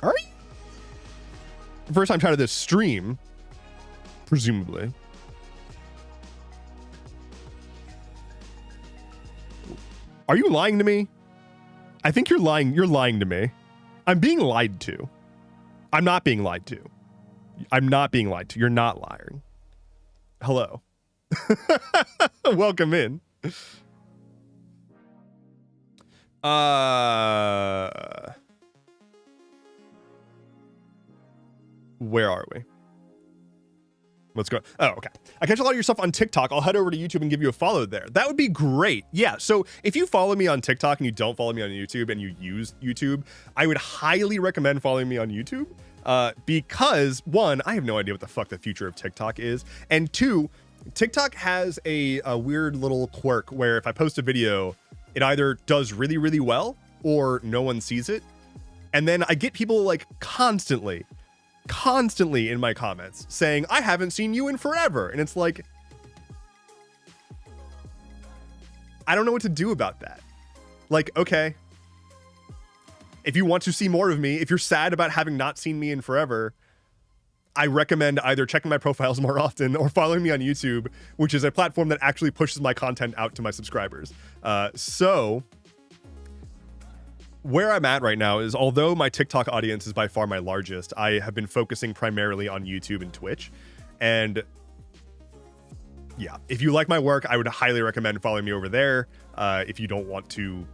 S1: Are you? First time chatter this stream, presumably. Are you lying to me? I think you're lying. You're lying to me. I'm being lied to. I'm not being lied to. I'm not being lied to. You're not lying. Hello. Welcome in. Where are we? What's going on? Oh, okay. I catch a lot of your stuff on TikTok. I'll head over to YouTube and give you a follow there. That would be great. Yeah, so if you follow me on TikTok and you don't follow me on YouTube and you use YouTube, I would highly recommend following me on YouTube. Because one, I have no idea what the fuck the future of TikTok is. And two, TikTok has a weird little quirk where if I post a video, it either does really, really well or no one sees it. And then I get people like constantly in my comments saying, I haven't seen you in forever. And it's like, I don't know what to do about that. Like, okay, if you want to see more of me, if you're sad about having not seen me in forever, I recommend either checking my profiles more often or following me on YouTube, which is a platform that actually pushes my content out to my subscribers. So where I'm at right now is, although my TikTok audience is by far my largest, I have been focusing primarily on YouTube and Twitch. And yeah, if you like my work, I would highly recommend following me over there. If you don't want to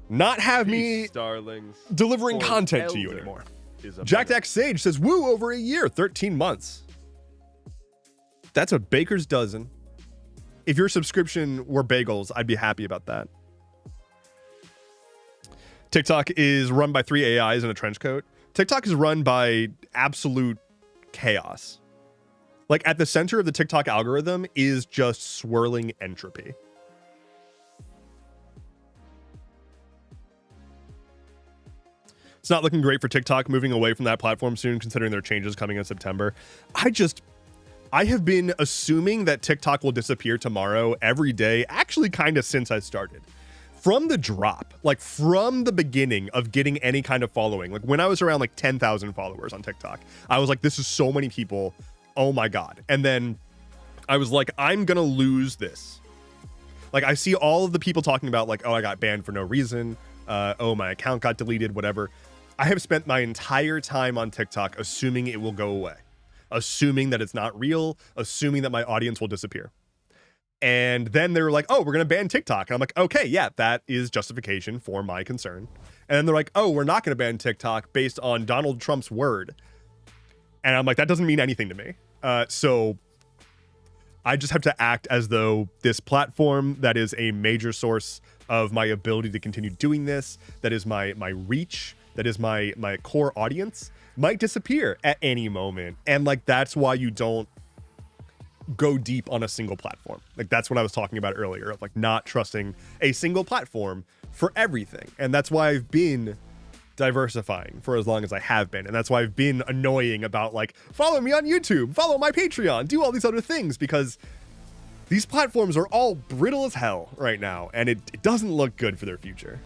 S1: not have me delivering content to you anymore. Jack Dax Sage says, woo, over a year, 13 months. That's a baker's dozen. If your subscription were bagels, I'd be happy about that. TikTok is run by 3 AIs in a trench coat. TikTok is run by absolute chaos. Like, at the center of the TikTok algorithm is just swirling entropy. It's not looking great for TikTok moving away from that platform soon, considering there are changes coming in September. I have been assuming that TikTok will disappear tomorrow every day, actually kind of since I started. From the drop, like from the beginning of getting any kind of following, like when I was around like 10,000 followers on TikTok, I was like, this is so many people. Oh my God. And then I was like, I'm going to lose this. Like I see all of the people talking about like, oh, I got banned for no reason. Oh, my account got deleted, whatever. I have spent my entire time on TikTok assuming it will go away, assuming that it's not real, assuming that my audience will disappear. And then they were like, oh, we're going to ban TikTok. And I'm like, okay, yeah, that is justification for my concern. And then they're like, oh, we're not going to ban TikTok based on Donald Trump's word. And I'm like, that doesn't mean anything to me. So I just have to act as though this platform that is a major source of my ability to continue doing this, that is my reach, that is my core audience, might disappear at any moment. And like, that's why you don't go deep on a single platform. Like that's what I was talking about earlier, of like not trusting a single platform for everything. And that's why I've been diversifying for as long as I have been. And that's why I've been annoying about like, follow me on YouTube, follow my Patreon, do all these other things, because these platforms are all brittle as hell right now. And it doesn't look good for their future.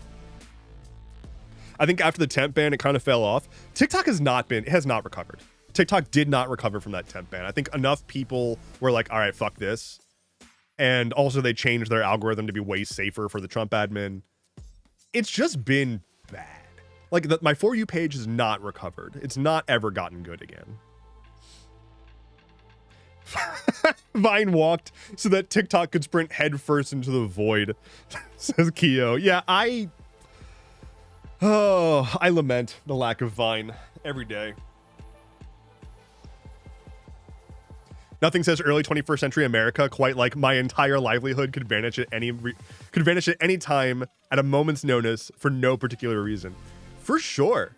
S1: I think after the temp ban, it kind of fell off. TikTok has not recovered. TikTok did not recover from that temp ban. I think enough people were like, all right, fuck this. And also they changed their algorithm to be way safer for the Trump admin. It's just been bad. Like my For You page has not recovered. It's not ever gotten good again. Vine walked so that TikTok could sprint headfirst into the void, says Keo. Yeah, I lament the lack of Vine every day. Nothing says early 21st century America quite like my entire livelihood could vanish at any time at a moment's notice for no particular reason. For sure.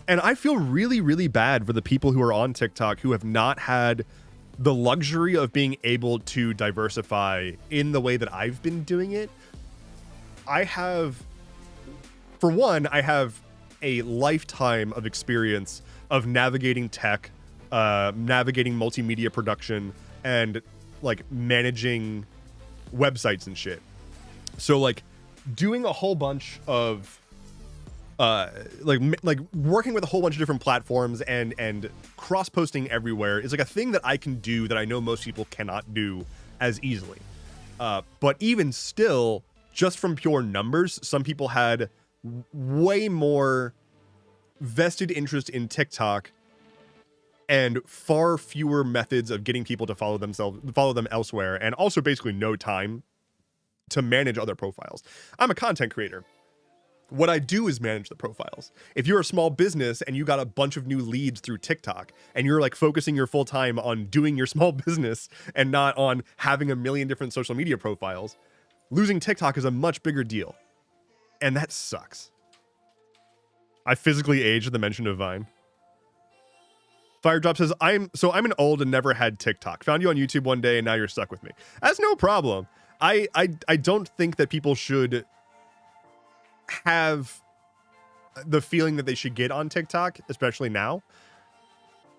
S1: And I feel really, really bad for the people who are on TikTok who have not had the luxury of being able to diversify in the way that I've been doing it. I have a lifetime of experience of navigating tech, navigating multimedia production, and like managing websites and shit. So like doing a whole bunch of like working with a whole bunch of different platforms and cross-posting everywhere is like a thing that I can do that I know most people cannot do as easily. But even still, just from pure numbers, some people had way more vested interest in TikTok and far fewer methods of getting people to follow them elsewhere, and also basically no time to manage other profiles. I'm a content creator. What I do is manage the profiles. If you're a small business and you got a bunch of new leads through TikTok and you're like focusing your full time on doing your small business and not on having a million different social media profiles, losing TikTok is a much bigger deal. And that sucks. I physically aged at the mention of Vine. Firedrop says, I'm an old and never had TikTok. Found you on YouTube one day and now you're stuck with me. That's no problem. I don't think that people should have the feeling that they should get on TikTok, especially now.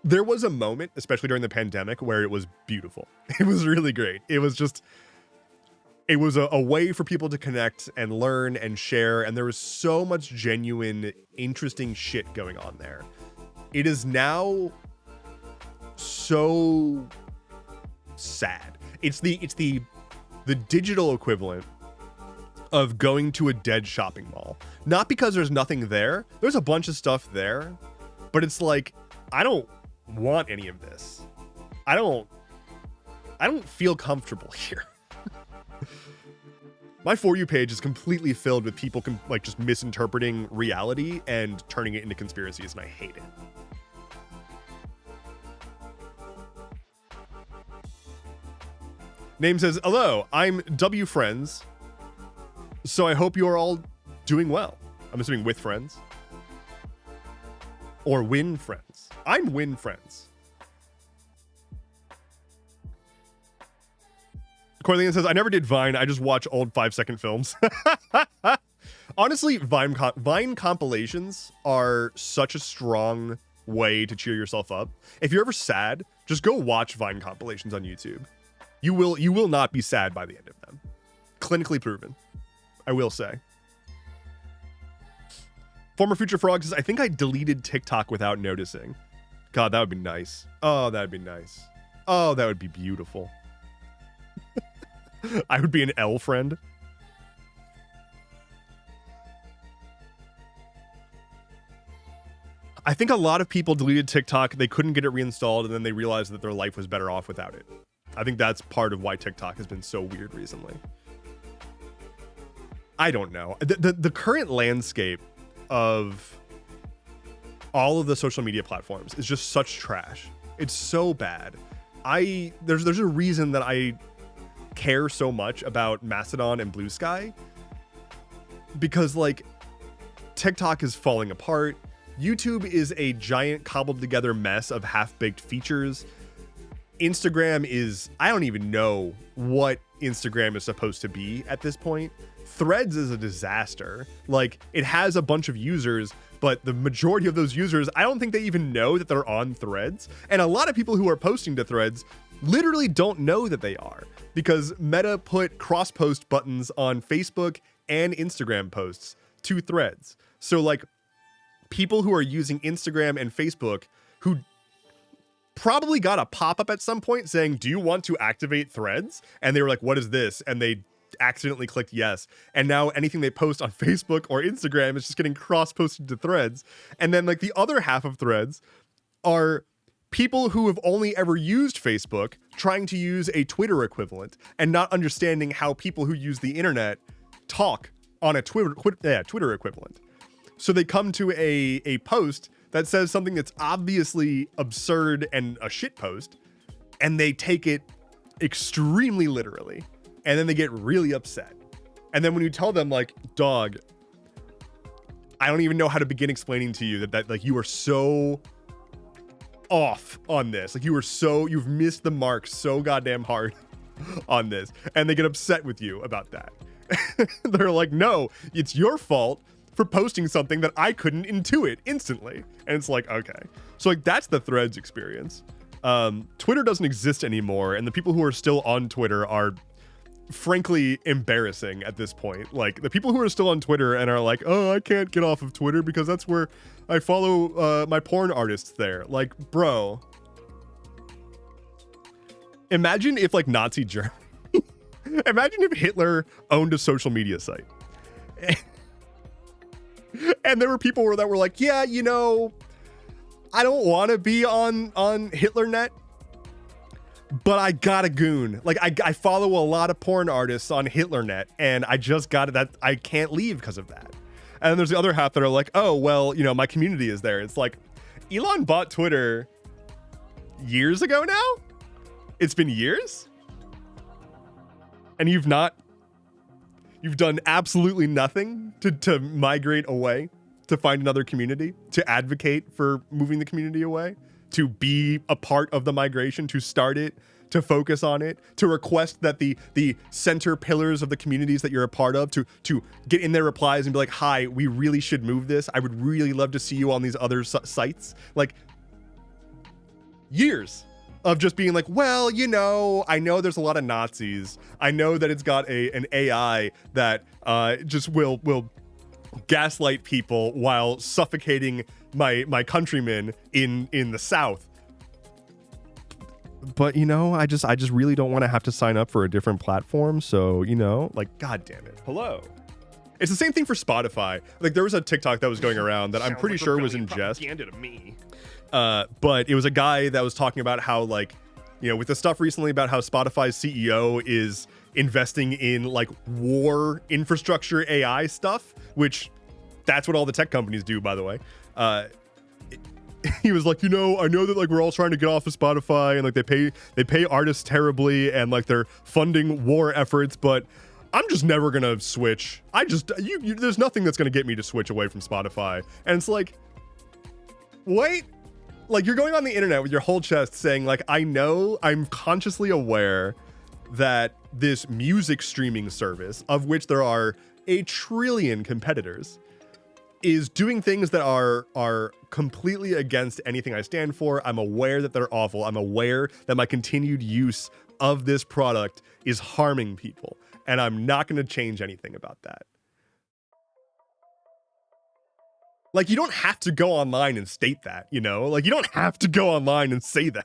S1: There was a moment, especially during the pandemic, where it was beautiful. It was really great. It was a way for people to connect and learn and share, and there was so much genuine, interesting shit going on there. It is now so sad. It's the digital equivalent of going to a dead shopping mall. Not because there's nothing there. There's a bunch of stuff there, but it's like, I don't want any of this. I don't feel comfortable here. My For You page is completely filled with people like just misinterpreting reality and turning it into conspiracies, and I hate it. Name says, hello, I'm W Friends. So I hope you're all doing well. I'm assuming with friends. Or win friends. I'm win friends. Corleone says, I never did Vine. I just watch old 5-second films. Honestly, Vine compilations are such a strong way to cheer yourself up. If you're ever sad, Just go watch Vine compilations on YouTube. You will not be sad by the end of them. Clinically proven, I will say. Former Future Frog says, I think I deleted TikTok without noticing. God, that would be nice. Oh, that would be nice. Oh, that would be beautiful. I would be an L friend. I think a lot of people deleted TikTok. They couldn't get it reinstalled, and then they realized that their life was better off without it. I think that's part of why TikTok has been so weird recently. I don't know. The current landscape of all of the social media platforms is just such trash. It's so bad. There's a reason that I care so much about Mastodon and Blue Sky, because like TikTok is falling apart. YouTube is a giant cobbled together mess of half-baked features. Instagram is, I don't even know what Instagram is supposed to be at this point. Threads is a disaster. Like, it has a bunch of users, but the majority of those users, I don't think they even know that they're on Threads. And a lot of people who are posting to Threads literally don't know that they are, because Meta put cross-post buttons on Facebook and Instagram posts to Threads. So like, people who are using Instagram and Facebook who probably got a pop-up at some point saying, do you want to activate Threads? And they were like, what is this? And they accidentally clicked yes. And now anything they post on Facebook or Instagram is just getting cross-posted to Threads. And then like the other half of Threads are people who have only ever used Facebook trying to use a Twitter equivalent and not understanding how people who use the internet talk on a Twitter equivalent. So they come to a post that says something that's obviously absurd and a shit post, and they take it extremely literally, and then they get really upset. And then when you tell them like, dog, I don't even know how to begin explaining to you that like you are so off on this. Like you've missed the mark so goddamn hard on this. And they get upset with you about that. They're like, no, it's your fault for posting something that I couldn't intuit instantly. And it's like, okay. So like that's the Threads experience. Twitter doesn't exist anymore, and the people who are still on Twitter are frankly embarrassing at this point. Like the people who are still on Twitter and are like, oh, I can't get off of Twitter because that's where I follow my porn artists there. Like, bro. Imagine if like Nazi Germany, imagine if Hitler owned a social media site. And there were people that were like, yeah, you know, I don't want to be on HitlerNet, but I got a goon. Like I follow a lot of porn artists on HitlerNet, and I just got it that I can't leave because of that. And then there's the other half that are like, oh, well, you know, my community is there. It's like, Elon bought Twitter years ago now? It's been years? And you've done absolutely nothing to migrate away, to find another community, to advocate for moving the community away, to be a part of the migration, to start it, to focus on it, to request that the center pillars of the communities that you're a part of, to get in their replies and be like, hi, we really should move this. I would really love to see you on these other sites. Like, years of just being like, well, you know, I know there's a lot of Nazis. I know that it's got an AI that just will gaslight people while suffocating my countrymen in the South. But, you know, I just really don't want to have to sign up for a different platform. So, you know, like, God damn it. Hello. It's the same thing for Spotify. Like, there was a TikTok that was going around that I'm pretty sure was in jest. To me. But it was a guy that was talking about how, like, you know, with the stuff recently about how Spotify's CEO is investing in like war infrastructure AI stuff, which that's what all the tech companies do, by the way. He was like, you know, I know that like we're all trying to get off of Spotify and like they pay artists terribly and like they're funding war efforts, but I'm just never gonna switch. There's nothing that's gonna get me to switch away from Spotify. And it's like, wait. Like, you're going on the internet with your whole chest saying, like, I know, I'm consciously aware that this music streaming service, of which there are a trillion competitors, is doing things that are completely against anything I stand for. I'm aware that they're awful. I'm aware that my continued use of this product is harming people, and I'm not going to change anything about that. Like, you don't have to go online and state that, you know? Like, you don't have to go online and say that.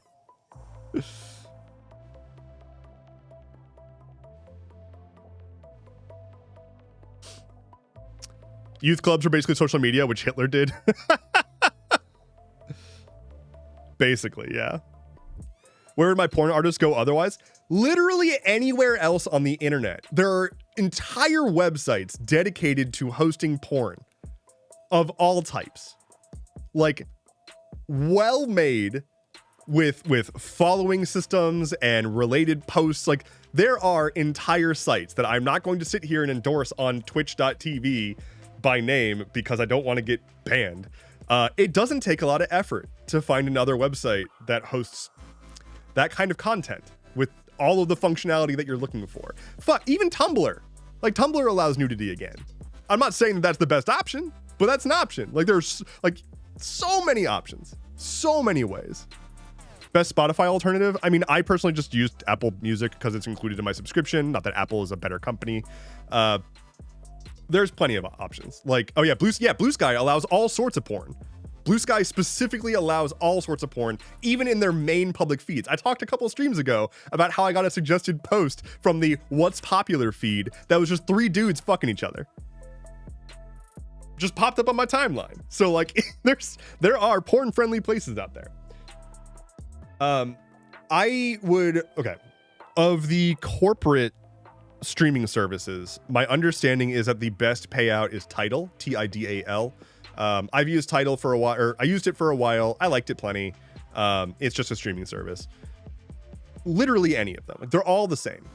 S1: Youth clubs are basically social media, which Hitler did. Basically, yeah. Where would my porn artists go otherwise? Literally anywhere else on the internet. There are entire websites dedicated to hosting porn of all types. Like, well made, with following systems and related posts. Like, there are entire sites that I'm not going to sit here and endorse on twitch.tv by name because I don't want to get banned. It doesn't take a lot of effort to find another website that hosts that kind of content with all of the functionality that you're looking for. Fuck, even Tumblr. Like, Tumblr allows nudity again. I'm not saying that that's the best option, but that's an option. Like, there's like so many options, so many ways. Best Spotify alternative? I mean, I personally just used Apple Music because it's included in my subscription. Not that Apple is a better company. There's plenty of options. Like, oh yeah, Blue Sky allows all sorts of porn. Blue Sky specifically allows all sorts of porn, even in their main public feeds. I talked a couple of streams ago about how I got a suggested post from the What's Popular feed that was just 3 dudes fucking each other. Just popped up on my timeline. So like, there are porn-friendly places out there. Okay. Of the corporate streaming services, my understanding is that the best payout is Tidal, Tidal. I've used Tidal for a while, or I used it for a while. I liked it plenty. It's just a streaming service. Literally any of them. They're all the same,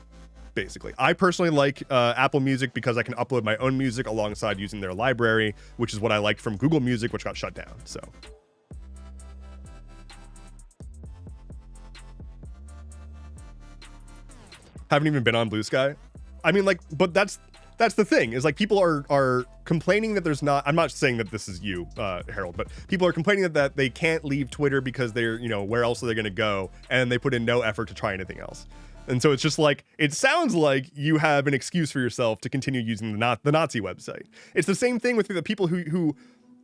S1: basically. I personally like Apple Music because I can upload my own music alongside using their library, which is what I liked from Google Music, which got shut down. So. Haven't even been on Blue Sky. I mean, like, but that's the thing, is like, people are complaining that there's not, I'm not saying that this is you, Harold, but people are complaining that they can't leave Twitter because they're, you know, where else are they going to go? And they put in no effort to try anything else. And so it's just like, it sounds like you have an excuse for yourself to continue using the Nazi website. It's the same thing with the people who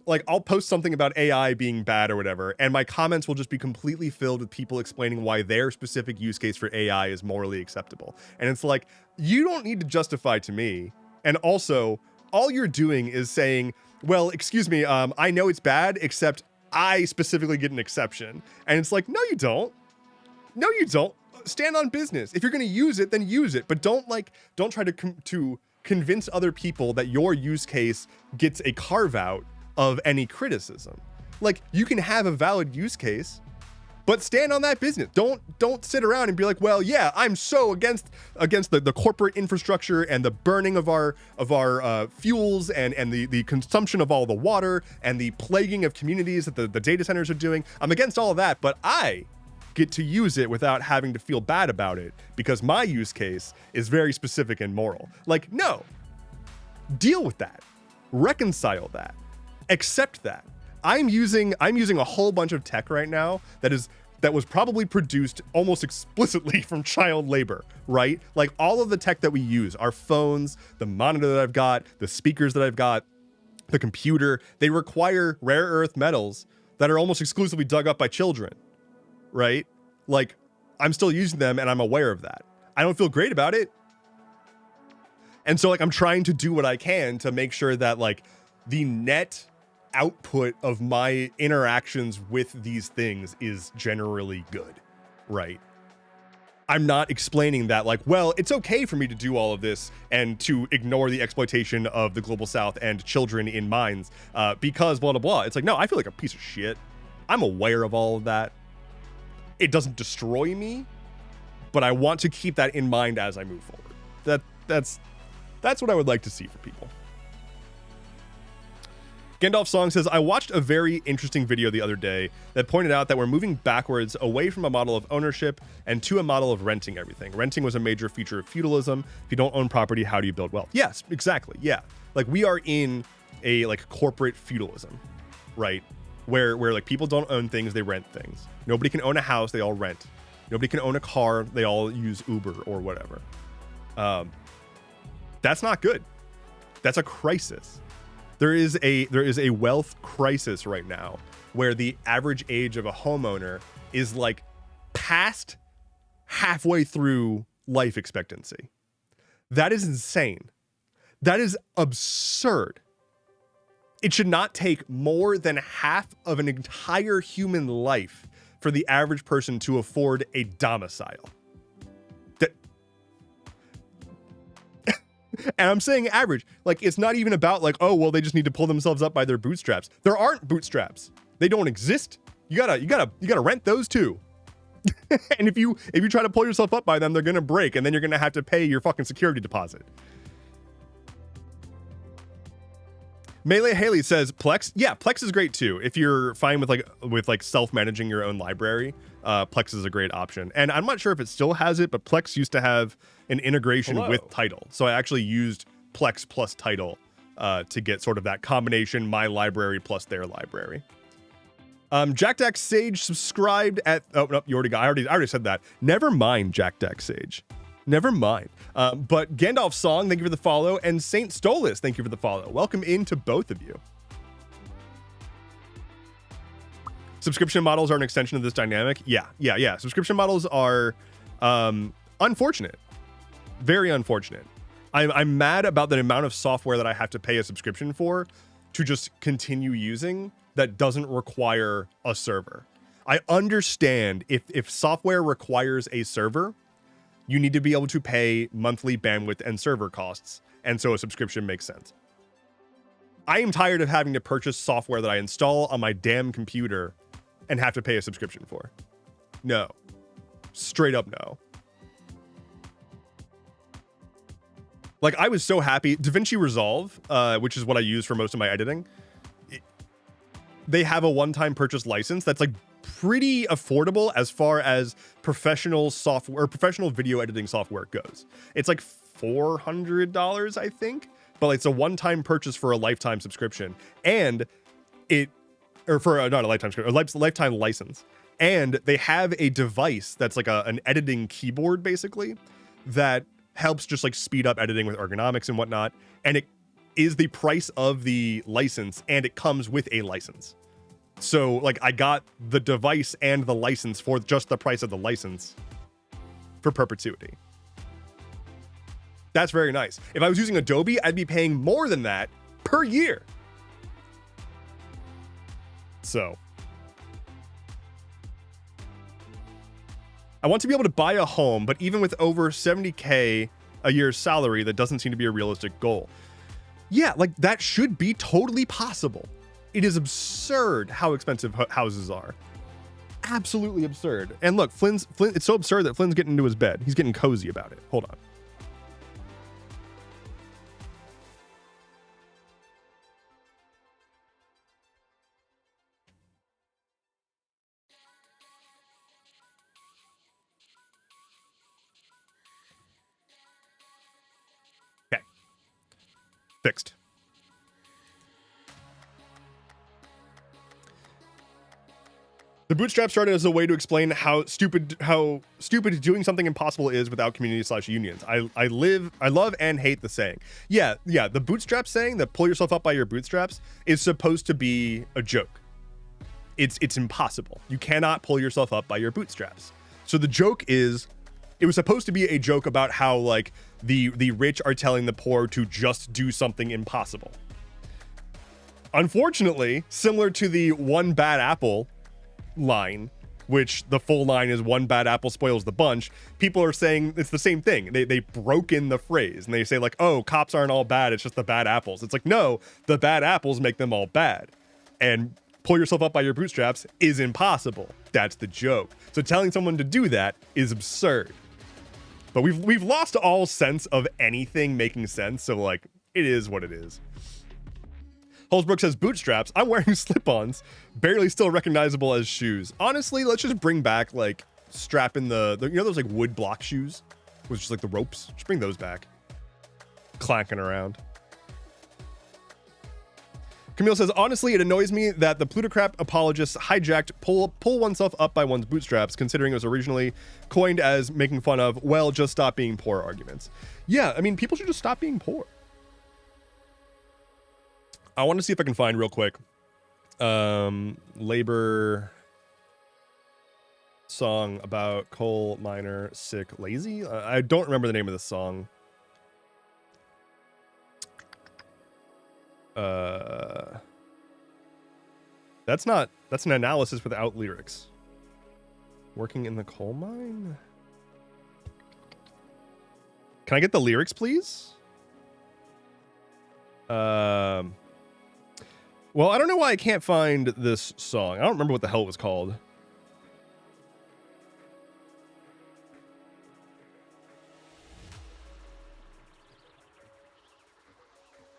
S1: like, I'll post something about AI being bad or whatever, and my comments will just be completely filled with people explaining why their specific use case for AI is morally acceptable. And it's like, you don't need to justify to me. And also, all you're doing is saying, well, excuse me, I know it's bad, except I specifically get an exception. And it's like, no, you don't. No, you don't. Stand on business. If you're going to use it, then use it. But don't try to convince other people that your use case gets a carve out of any criticism. Like, you can have a valid use case, but stand on that business. Don't sit around and be like, well, yeah, I'm so against the corporate infrastructure and the burning of our fuels and the consumption of all the water and the plaguing of communities that the data centers are doing. I'm against all of that, but I get to use it without having to feel bad about it because my use case is very specific and moral. Like, no, deal with that, reconcile that, accept that. I'm using a whole bunch of tech right now that was probably produced almost explicitly from child labor, right? Like, all of the tech that we use, our phones, the monitor that I've got, the speakers that I've got, the computer, they require rare earth metals that are almost exclusively dug up by children, right? Like, I'm still using them and I'm aware of that. I don't feel great about it. And so, like, I'm trying to do what I can to make sure that, like, the net output of my interactions with these things is generally good, right? I'm not explaining that, like, well, it's okay for me to do all of this and to ignore the exploitation of the global south and children in mines because blah, blah, blah. It's like, no, I feel like a piece of shit. I'm aware of all of that. It doesn't destroy me, but I want to keep that in mind as I move forward. That's what I would like to see for people. Gandalf Song says, I watched a very interesting video the other day that pointed out that we're moving backwards away from a model of ownership and to a model of renting everything. Renting was a major feature of feudalism. If you don't own property, how do you build wealth? Yes, exactly. Yeah. Like, we are in a like corporate feudalism, right? Where like people don't own things, they rent things. Nobody can own a house, they all rent. Nobody can own a car, they all use Uber or whatever. That's not good. That's a crisis. There is a wealth crisis right now where the average age of a homeowner is like past halfway through life expectancy. That is insane. That is absurd. It should not take more than half of an entire human life for the average person to afford a domicile. And I'm saying average, like it's not even about like, oh, well, they just need to pull themselves up by their bootstraps. There aren't bootstraps. They don't exist. You gotta rent those too. And if you try to pull yourself up by them, they're gonna break, and then you're gonna have to pay your fucking security deposit. Melee Haley says Plex. Yeah, Plex is great too. If you're fine with like self-managing your own library, Plex is a great option. And I'm not sure if it still has it, but Plex used to have an integration with Tidal. So I actually used Plex plus Tidal to get sort of that combination, my library plus their library. Jack Dax Sage subscribed at, oh no, you already got, I already said that. Never mind, Jack Dax Sage. Never mind. But Gandalf Song, thank you for the follow, and Saint Stolas, thank you for the follow. Welcome into both of you. Subscription models are an extension of this dynamic. Yeah. Subscription models are unfortunate. Very unfortunate. I'm mad about the amount of software that I have to pay a subscription for to just continue using that doesn't require a server. I understand if software requires a server, you need to be able to pay monthly bandwidth and server costs, and so a subscription makes sense. I am tired of having to purchase software that I install on my damn computer and have to pay a subscription for. No. Straight up no. Like, I was so happy. DaVinci Resolve, which is what I use for most of my editing, they have a one-time purchase license that's like pretty affordable as far as professional software, professional video editing software goes. It's like $400, I think, but it's a one-time purchase for a lifetime subscription, and not a lifetime subscription, a lifetime license. And they have a device that's like an editing keyboard, basically, that helps just like speed up editing with ergonomics and whatnot. And it is the price of the license, and it comes with a license. So like I got the device and the license for just the price of the license for perpetuity. That's very nice. If I was using Adobe, I'd be paying more than that per year. So I want to be able to buy a home, but even with over 70K a year's salary, that doesn't seem to be a realistic goal. Yeah, like that should be totally possible. It is absurd how expensive houses are. Absolutely absurd. And look, Flynn, it's so absurd that Flynn's getting into his bed. He's getting cozy about it. Hold on. Okay. Fixed. The bootstrap started as a way to explain how stupid doing something impossible is without community/unions. I love and hate the saying. Yeah, the bootstrap saying, that pull yourself up by your bootstraps, is supposed to be a joke. It's impossible. You cannot pull yourself up by your bootstraps. So the joke is, it was supposed to be a joke about how like the rich are telling the poor to just do something impossible. Unfortunately, similar to the one bad apple line, which the full line is one bad apple spoils the bunch, people are saying it's the same thing. They broke in the phrase and they say like, oh, cops aren't all bad, it's just the bad apples. It's like, no, the bad apples make them all bad. And pull yourself up by your bootstraps is impossible. That's the joke. So telling someone to do that is absurd. But we've lost all sense of anything making sense, so like it is what it is. Holzbrook says bootstraps. I'm wearing slip-ons, barely still recognizable as shoes. Honestly, let's just bring back like strapping the you know those like wood block shoes with just like the ropes. Just bring those back. Clanking around. Camille says, honestly, it annoys me that the plutocrat apologists hijacked pull oneself up by one's bootstraps, considering it was originally coined as making fun of, well, just stop being poor arguments. Yeah, I mean, people should just stop being poor. I want to see if I can find real quick labor song about coal miner sick lazy. I don't remember the name of the song. That's an analysis without lyrics. Working in the coal mine? Can I get the lyrics, please? Well, I don't know why I can't find this song. I don't remember what the hell it was called.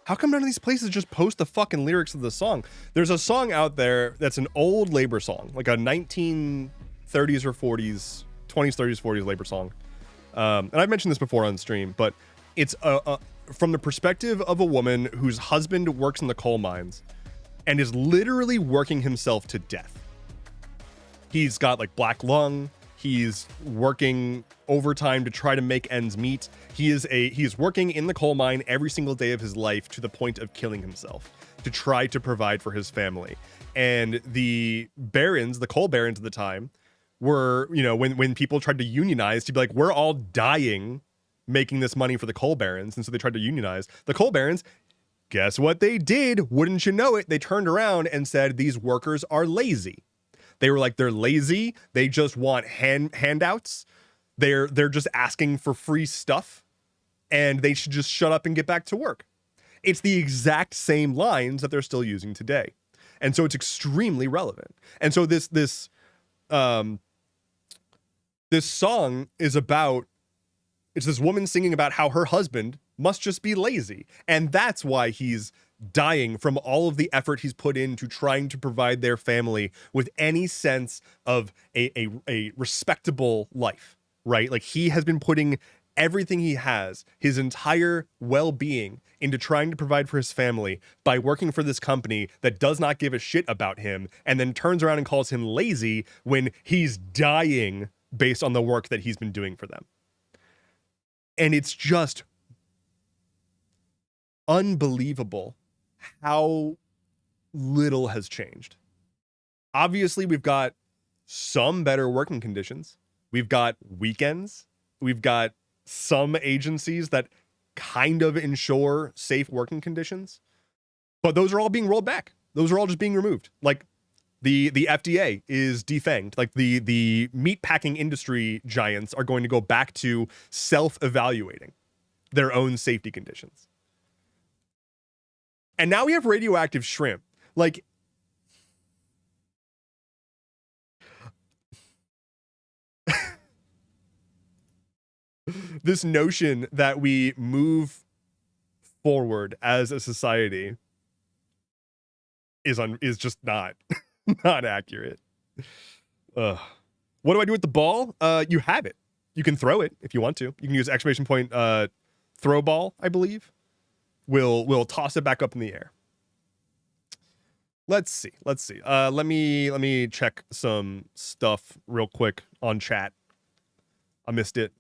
S1: How come none of these places just post the fucking lyrics of the song? There's a song out there that's an old labor song, like a 1930s or 40s, 20s, 30s, 40s labor song. And I've mentioned this before on stream, but it's from the perspective of a woman whose husband works in the coal mines and is literally working himself to death. He's got like black lung. He's working overtime to try to make ends meet. He is working in the coal mine every single day of his life to the point of killing himself to try to provide for his family. And the barons, the coal barons at the time, were, you know, when people tried to unionize, to be like, we're all dying making this money for the coal barons. And so they tried to unionize. The coal barons, guess what they did? Wouldn't you know it? They turned around and said, these workers are lazy. They were like, they're lazy. They just want handouts. They're just asking for free stuff, and they should just shut up and get back to work. It's the exact same lines that they're still using today. And so it's extremely relevant. And so this song is about, it's this woman singing about how her husband must just be lazy. And that's why he's dying from all of the effort he's put into trying to provide their family with any sense of a respectable life, right? Like, he has been putting everything he has, his entire well-being, into trying to provide for his family by working for this company that does not give a shit about him, and then turns around and calls him lazy when he's dying based on the work that he's been doing for them. And it's just unbelievable how little has changed. Obviously, we've got some better working conditions. We've got weekends. We've got some agencies that kind of ensure safe working conditions. But those are all being rolled back. Those are all just being removed. Like, the FDA is defanged. Like, the meat packing industry giants are going to go back to self-evaluating their own safety conditions. And now we have radioactive shrimp. Like, this notion that we move forward as a society is just not accurate. What do I do with the ball? You have it. You can throw it if you want to. You can use exclamation point throw ball, I believe. We'll toss it back up in the air. Let's see. Let me check some stuff real quick on chat. I missed it.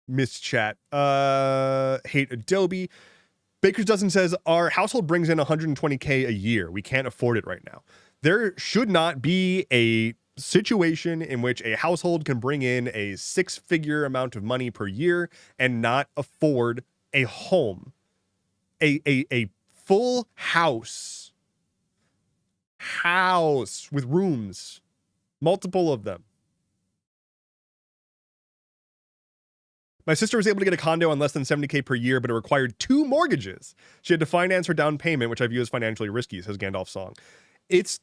S1: Missed chat. Hate Adobe. Baker's Dozen says, our household brings in 120K a year. We can't afford it right now. There should not be a situation in which a household can bring in a 6-figure amount of money per year and not afford a home. A full house with rooms, multiple of them. My sister was able to get a condo on less than 70K per year, but it required 2 mortgages. She had to finance her down payment, which I view as financially risky, says Gandalf's song. It's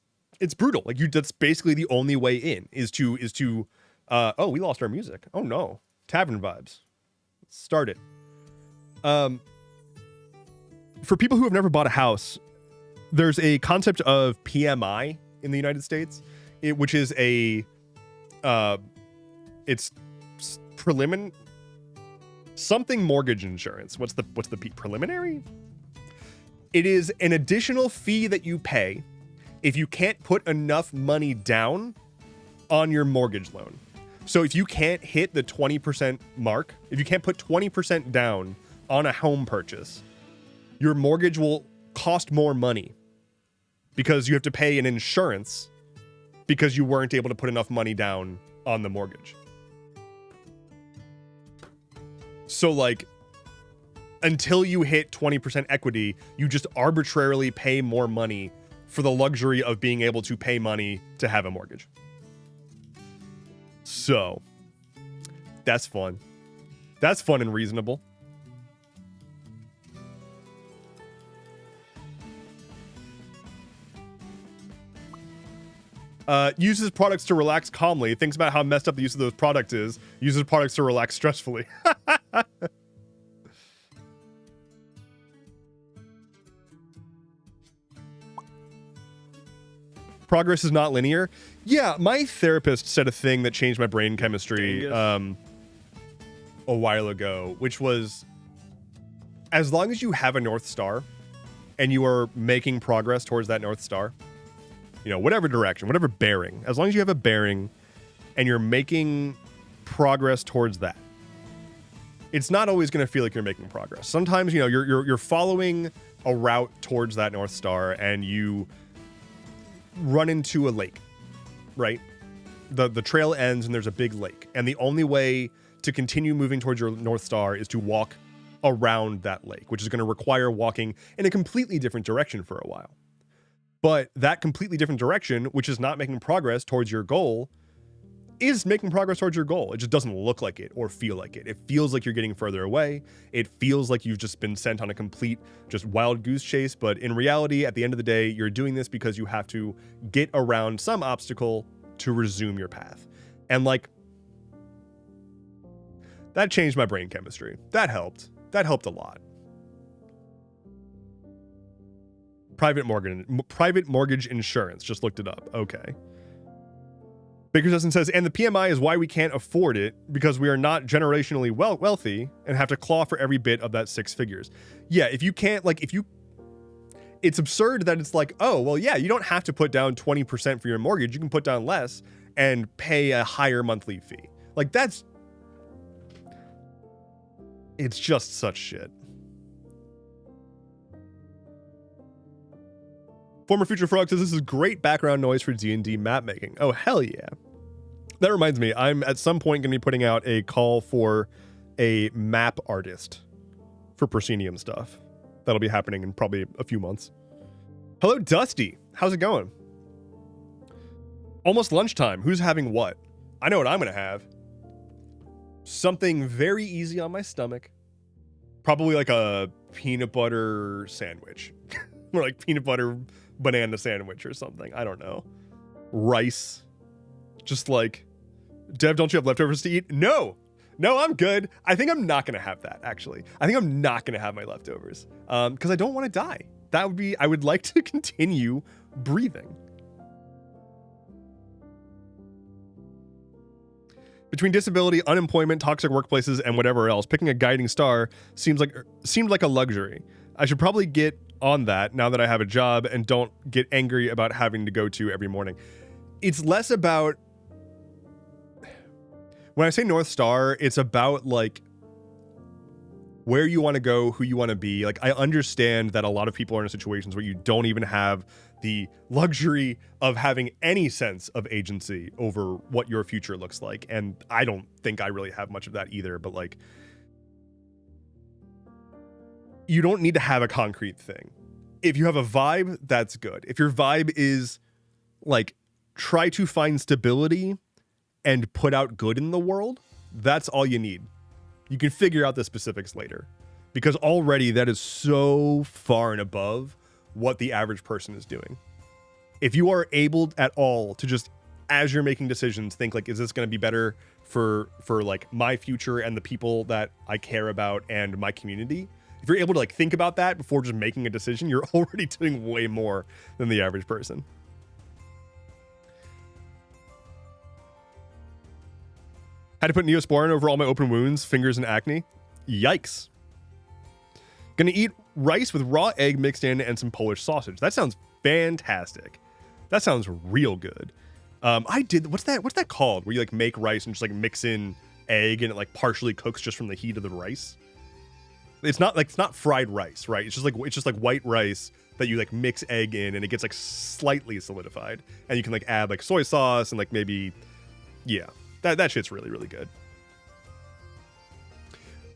S1: brutal. Like, that's basically the only way in is to oh, we lost our music. Oh no. Tavern vibes. Let's start it. For people who have never bought a house, there's a concept of PMI in the United States, which is it's preliminary something mortgage insurance. What's the preliminary? It is an additional fee that you pay if you can't put enough money down on your mortgage loan. So if you can't hit the 20% mark, if you can't put 20% down on a home purchase, your mortgage will cost more money because you have to pay an insurance because you weren't able to put enough money down on the mortgage. So like, until you hit 20% equity, you just arbitrarily pay more money for the luxury of being able to pay money to have a mortgage. So, that's fun. That's fun and reasonable. Uses products to relax calmly. Thinks about how messed up the use of those products is. Uses products to relax stressfully. Progress is not linear. Yeah, my therapist said a thing that changed my brain chemistry a while ago, which was, as long as you have a North Star and you are making progress towards that North Star, you know, whatever direction, whatever bearing, as long as you have a bearing and you're making progress towards that, it's not always going to feel like you're making progress. Sometimes, you know, you're following a route towards that North Star and you run into a lake, right? The trail ends and there's a big lake, and the only way to continue moving towards your North Star is to walk around that lake, which is going to require walking in a completely different direction for a while. But that completely different direction, which is not making progress towards your goal, is making progress towards your goal. It just doesn't look like it or feel like it. It feels like you're getting further away. It feels like you've just been sent on a complete, just wild goose chase. But in reality, at the end of the day, you're doing this because you have to get around some obstacle to resume your path. And like, that changed my brain chemistry. That helped. That helped a lot. Private mortgage insurance. Just looked it up. Okay. Baker's Dozen says, and the PMI is why we can't afford it, because we are not generationally wealthy and have to claw for every bit of that 6 figures. Yeah, if you can't, like, it's absurd that it's like, oh, well, yeah, you don't have to put down 20% for your mortgage. You can put down less and pay a higher monthly fee. Like, it's just such shit. Former Future Frog says, this is great background noise for D&D map making. Oh, hell yeah. That reminds me, I'm at some point going to be putting out a call for a map artist for Proscenium stuff. That'll be happening in probably a few months. Hello, Dusty. How's it going? Almost lunchtime. Who's having what? I know what I'm going to have. Something very easy on my stomach. Probably like a peanut butter sandwich. Or like peanut butter banana sandwich or something. I don't know. Rice. Just like, Dev, don't you have leftovers to eat? No, I'm good. I think I'm not going to have that, actually. I think I'm not going to have my leftovers because I don't want to die. I would like to continue breathing. Between disability, unemployment, toxic workplaces, and whatever else, picking a guiding star seemed like a luxury. I should probably get on that now that I have a job and don't get angry about having to go to every morning. It's less about, when I say North Star, it's about like where you want to go, who you want to be. Like, I understand that a lot of people are in situations where you don't even have the luxury of having any sense of agency over what your future looks like. And I don't think I really have much of that either, but like, you don't need to have a concrete thing. If you have a vibe, that's good. If your vibe is like, try to find stability and put out good in the world, that's all you need. You can figure out the specifics later, because already that is so far and above what the average person is doing. If you are able at all to just, as you're making decisions, think like, is this going to be better for like my future and the people that I care about and my community? If you're able to like think about that before just making a decision, you're already doing way more than the average person. Had to put Neosporin over all my open wounds, fingers, and acne. Yikes. Gonna eat rice with raw egg mixed in and some Polish sausage. That sounds fantastic. That sounds real good. I did, what's that called? Where you like make rice and just like mix in egg and it like partially cooks just from the heat of the rice. It's not fried rice, right? It's just like white rice that you like mix egg in and it gets like slightly solidified. And you can like add like soy sauce and like maybe, yeah, that shit's really, really good.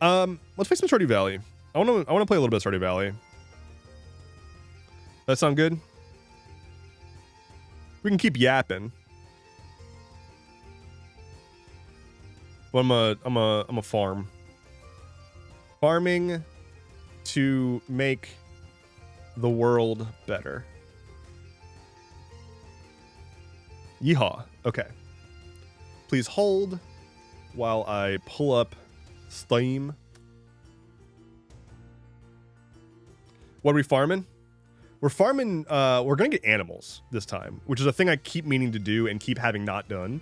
S1: Let's play some Stardew Valley. I want to play a little bit of Stardew Valley. That sound good? We can keep yapping. Well, I'm a farm. Farming to make the world better. Yeehaw. Okay. Please hold while I pull up Steam. What are we farming? We're farming, we're gonna get animals this time, which is a thing I keep meaning to do and keep having not done.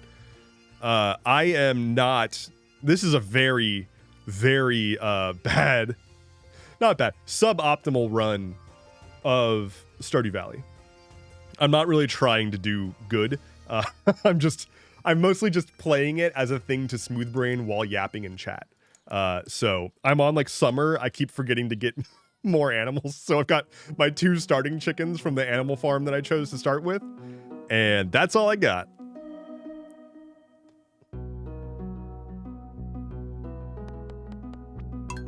S1: I am not, this is a very, very bad, not bad, suboptimal run of Stardew Valley. I'm not really trying to do good. I'm mostly just playing it as a thing to smooth brain while yapping in chat. So I'm on like summer. I keep forgetting to get more animals. So I've got my 2 starting chickens from the animal farm that I chose to start with. And that's all I got.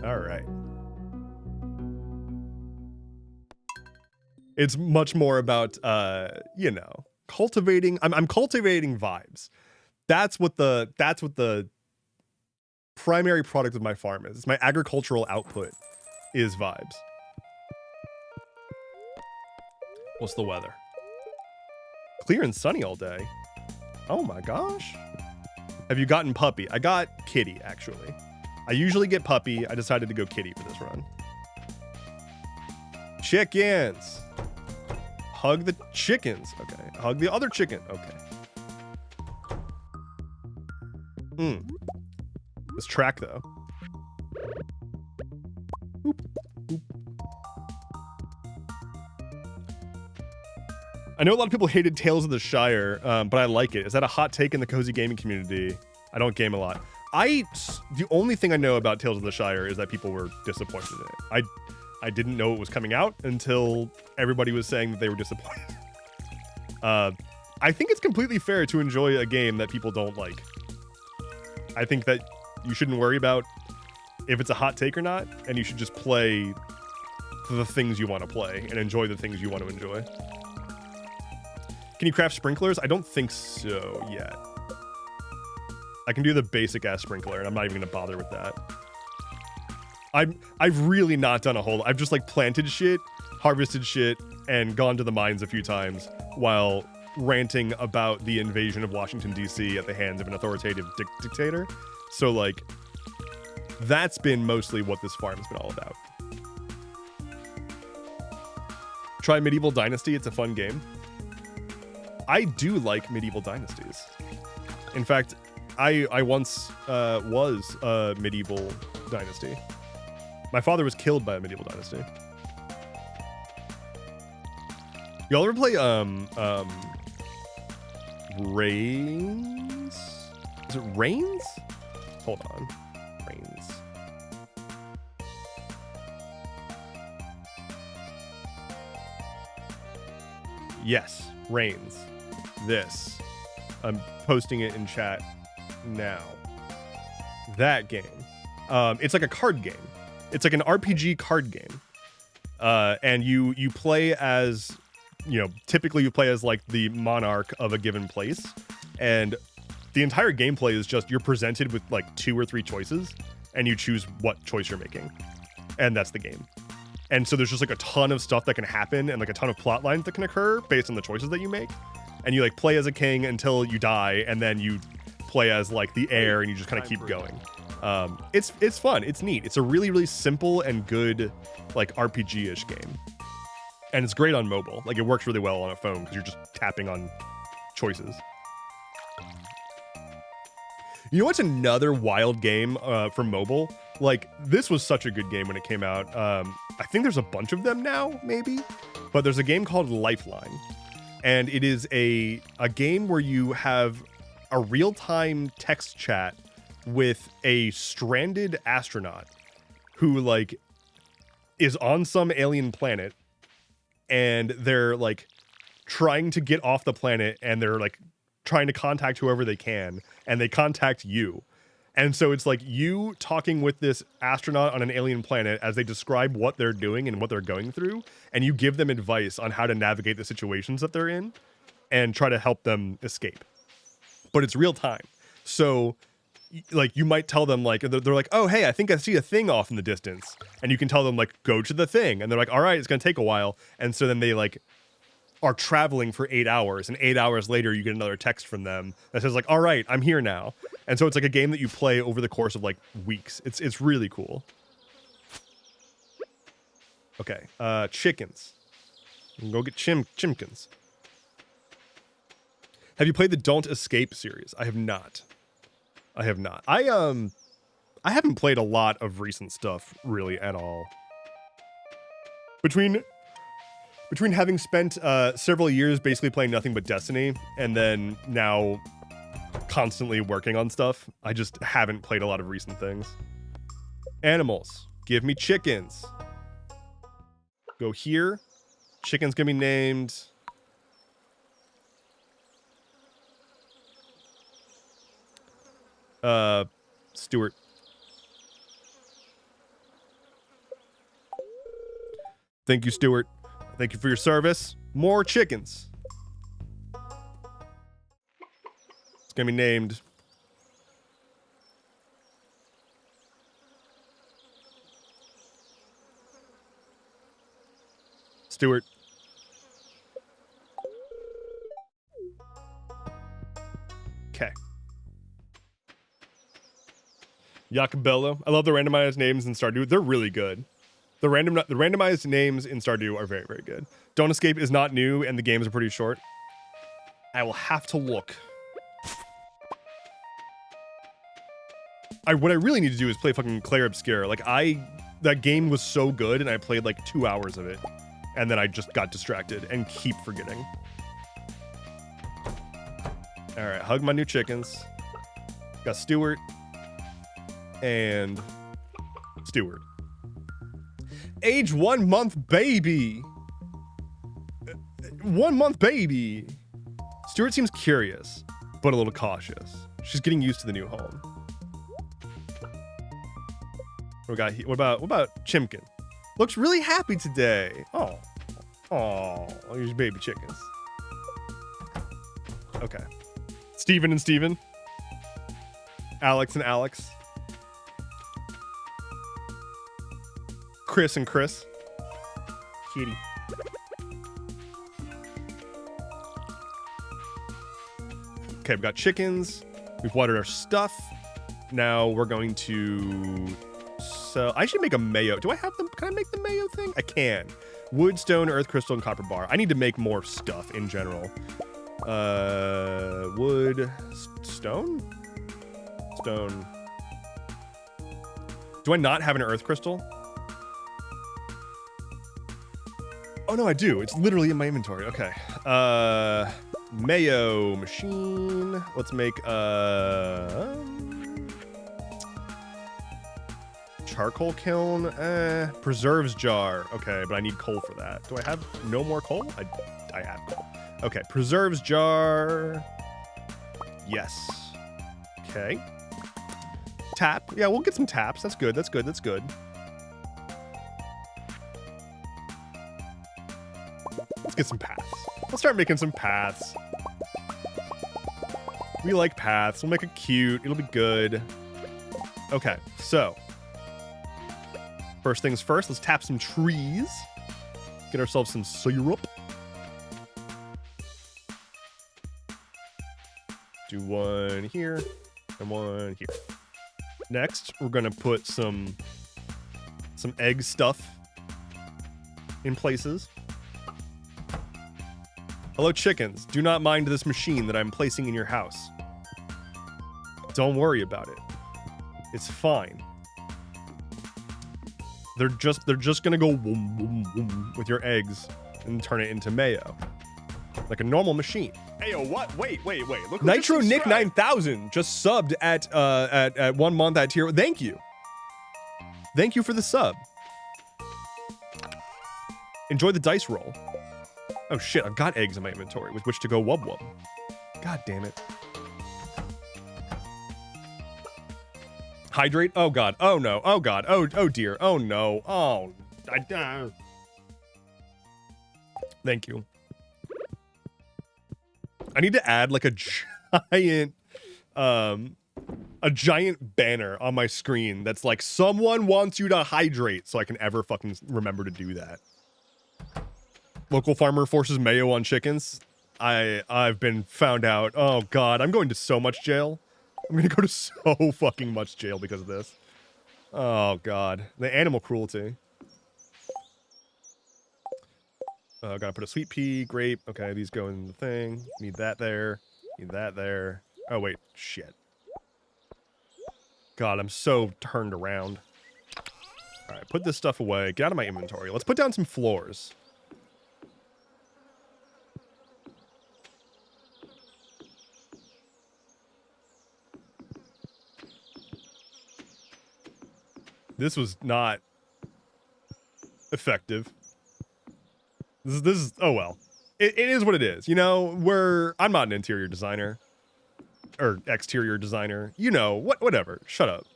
S1: All right. It's much more about, you know, cultivating. I'm cultivating vibes. That's what the primary product of my farm is. It's my agricultural output is vibes. What's the weather? Clear and sunny all day. Oh my gosh. Have you gotten puppy? I got kitty, actually. I usually get puppy. I decided to go kitty for this run. Chickens. Hug the chickens. Okay. Hug the other chicken. Okay. This track, though. Boop, boop. I know a lot of people hated Tales of the Shire, but I like it. Is that a hot take in the cozy gaming community? I don't game a lot. The only thing I know about Tales of the Shire is that people were disappointed in it. I didn't know it was coming out until everybody was saying that they were disappointed. I think it's completely fair to enjoy a game that people don't like. I think that you shouldn't worry about if it's a hot take or not, and you should just play the things you want to play and enjoy the things you want to enjoy. Can you craft sprinklers? I don't think so yet. I can do the basic ass sprinkler, and I'm not even gonna bother with that. I've really not done a whole. I've just like planted shit, harvested shit, and gone to the mines a few times while ranting about the invasion of Washington D.C. at the hands of an authoritative dictator. So like, that's been mostly what this farm has been all about. Try Medieval Dynasty. It's a fun game. I do like Medieval Dynasties. In fact, I once was a Medieval Dynasty. My father was killed by a Medieval Dynasty. Y'all ever play Reigns? Is it Reigns? Hold on. Reigns. Yes, Reigns. This. I'm posting it in chat now. That game. It's like a card game. It's like an RPG card game. And you play as, you know, typically you play as like the monarch of a given place. And the entire gameplay is just you're presented with like 2 or 3 choices and you choose what choice you're making. And that's the game. And so there's just like a ton of stuff that can happen and like a ton of plot lines that can occur based on the choices that you make. And you like play as a king until you die, and then you play as like the heir and you just kind of keep going. It's fun. It's neat. It's a really, really simple and good like RPG-ish game. And it's great on mobile. Like it works really well on a phone because you're just tapping on choices. You know what's another wild game for mobile? Like this was such a good game when it came out. I think there's a bunch of them now, maybe, but there's a game called Lifeline, and it is a game where you have a real-time text chat with a stranded astronaut who like is on some alien planet, and they're like trying to get off the planet, and they're like trying to contact whoever they can, and they contact you. And so it's like you talking with this astronaut on an alien planet as they describe what they're doing and what they're going through, and you give them advice on how to navigate the situations that they're in and try to help them escape. But it's real time. So like you might tell them like, they're like, oh, hey, I think I see a thing off in the distance. And you can tell them like, go to the thing. And they're like, all right, it's going to take a while. And so then they like are traveling for 8 hours, and 8 hours later you get another text from them that says like, all right, I'm here now. And so it's like a game that you play over the course of like weeks. It's really cool. Okay, chickens. You can go get chimkins. Have you played the Don't Escape series? I have not. I haven't played a lot of recent stuff really at all. Between having spent several years basically playing nothing but Destiny, and then now constantly working on stuff, I just haven't played a lot of recent things. Animals. Give me chickens. Go here. Chicken's gonna be named... Stuart. Thank you, Stuart. Thank you for your service. More chickens. It's gonna be named... Stuart. Okay. Yakabello. I love the randomized names in Stardew. They're really good. The randomized names in Stardew are very, very good. Don't Escape is not new, and the games are pretty short. I will have to look. What I really need to do is play fucking Claire Obscure. Like, that game was so good, and I played like 2 hours of it. And then I just got distracted and keep forgetting. All right, hug my new chickens. Got Stuart and Stuart. Age 1 month baby. 1 month baby. Stuart seems curious, but a little cautious. She's getting used to the new home. What about Chimkin? Looks really happy today. Oh, here's baby chickens. Okay. Steven and Steven. Alex and Alex. Chris and Chris. Kitty. Okay, we've got chickens. We've watered our stuff. Now we're going to... So I should make a mayo. Do I have them? Can I make the mayo thing? I can. Wood, stone, earth crystal, and copper bar. I need to make more stuff in general. Wood, stone? Stone. Do I not have an earth crystal? Oh no, I do. It's literally in my inventory. Okay. Mayo machine. Let's make charcoal kiln. Preserves jar. Okay, but I need coal for that. Do I have no more coal? I have coal. Okay, preserves jar. Yes. Okay. Tap. Yeah, we'll get some taps. That's good. That's good. That's good. Let's get some paths. Let's start making some paths. We like paths. We'll make it cute. It'll be good. Okay, so first things first, let's tap some trees. Get ourselves some syrup. Do one here and one here. Next, we're gonna put some egg stuff in places. Hello, chickens. Do not mind this machine that I'm placing in your house. Don't worry about it. It's fine. They're just gonna go boom, boom, boom with your eggs and turn it into mayo. Like a normal machine.
S2: Hey, yo, what? Wait. Look who
S1: Nitro
S2: just
S1: Nick
S2: subscribed.
S1: 9000 just subbed at 1 month at tier. Thank you. Thank you for the sub. Enjoy the dice roll. Oh shit, I've got eggs in my inventory with which to go wub wub. God damn it. Hydrate? Oh god. Oh no. Oh god. Oh dear. Oh no. Oh. Thank you. I need to add like a giant banner on my screen that's like, someone wants you to hydrate, so I can ever fucking remember to do that. Local farmer forces mayo on chickens. I've been found out. Oh god, I'm going to so much jail. I'm gonna go to so fucking much jail because of this. Oh god, the animal cruelty. Gotta put a sweet pea, grape. Okay, these go in the thing. Need that there. Need that there. Oh wait, shit. God, I'm so turned around. All right, put this stuff away. Get out of my inventory. Let's put down some floors. This was not effective. This is oh well. It is what it is. You know, I'm not an interior designer or exterior designer. You know, whatever. Shut up.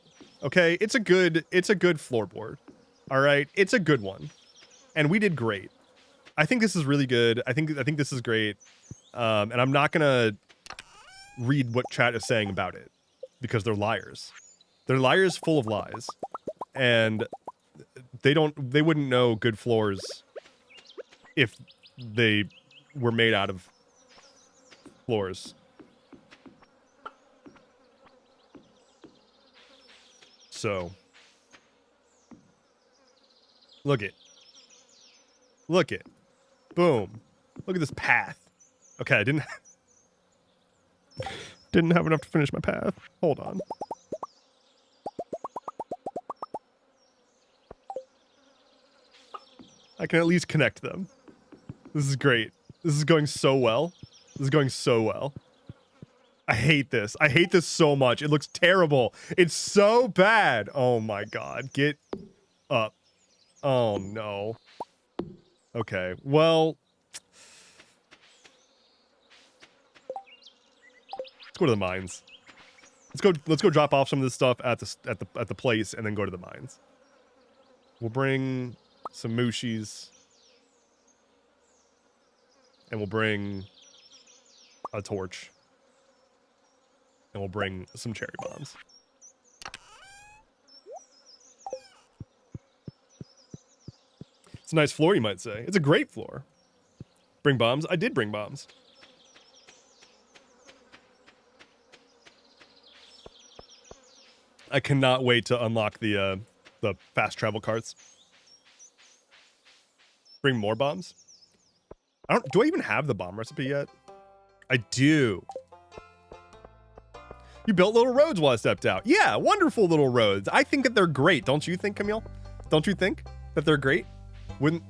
S1: Okay? It's a good floorboard. All right? It's a good one. And we did great. I think this is really good. I think this is great. And I'm not going to read what chat is saying about it because they're liars. They're liars full of lies. And they wouldn't know good floors if they were made out of floors. So, look it. Boom. Look at this path. Okay, I didn't have enough to finish my path. Hold on. I can at least connect them. This is great. This is going so well. I hate this. I hate this so much. It looks terrible. It's so bad. Oh my god. Get up. Oh no. Okay. Well, let's go to the mines. Let's go drop off some of this stuff at the place and then go to the mines. We'll bring some mushies. And we'll bring a torch. And we'll bring some cherry bombs. It's a nice floor, you might say. It's a great floor. Bring bombs? I did bring bombs. I cannot wait to unlock the fast travel carts. Bring more bombs? Do I even have the bomb recipe yet? I do. You built little roads while I stepped out. Yeah, wonderful little roads. I think that they're great. Don't you think, Camille? Don't you think that they're great? Would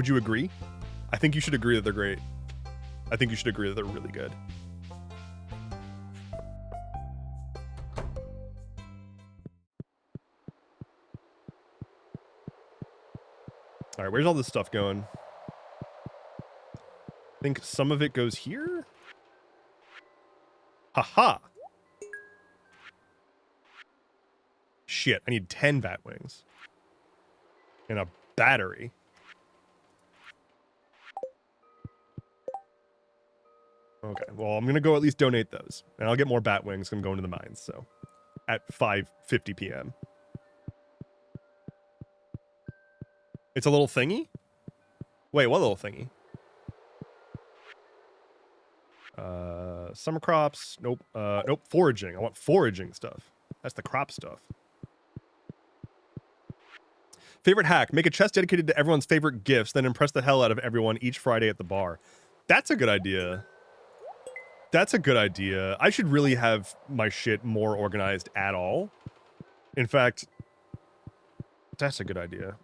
S1: you agree? I think you should agree that they're great. I think you should agree that they're really good. All right, where's all this stuff going? I think some of it goes here. Haha. Shit, I need 10 bat wings. And a battery. Okay, well, I'm gonna go at least donate those. And I'll get more bat wings. I'm going to the mines, so. At 5:50 p.m. It's a little thingy? Wait, what little thingy? Summer crops. Nope. Nope. Foraging. I want foraging stuff. That's the crop stuff. Favorite hack. Make a chest dedicated to everyone's favorite gifts, then impress the hell out of everyone each Friday at the bar. That's a good idea. That's a good idea. I should really have my shit more organized at all. In fact, That's a good idea.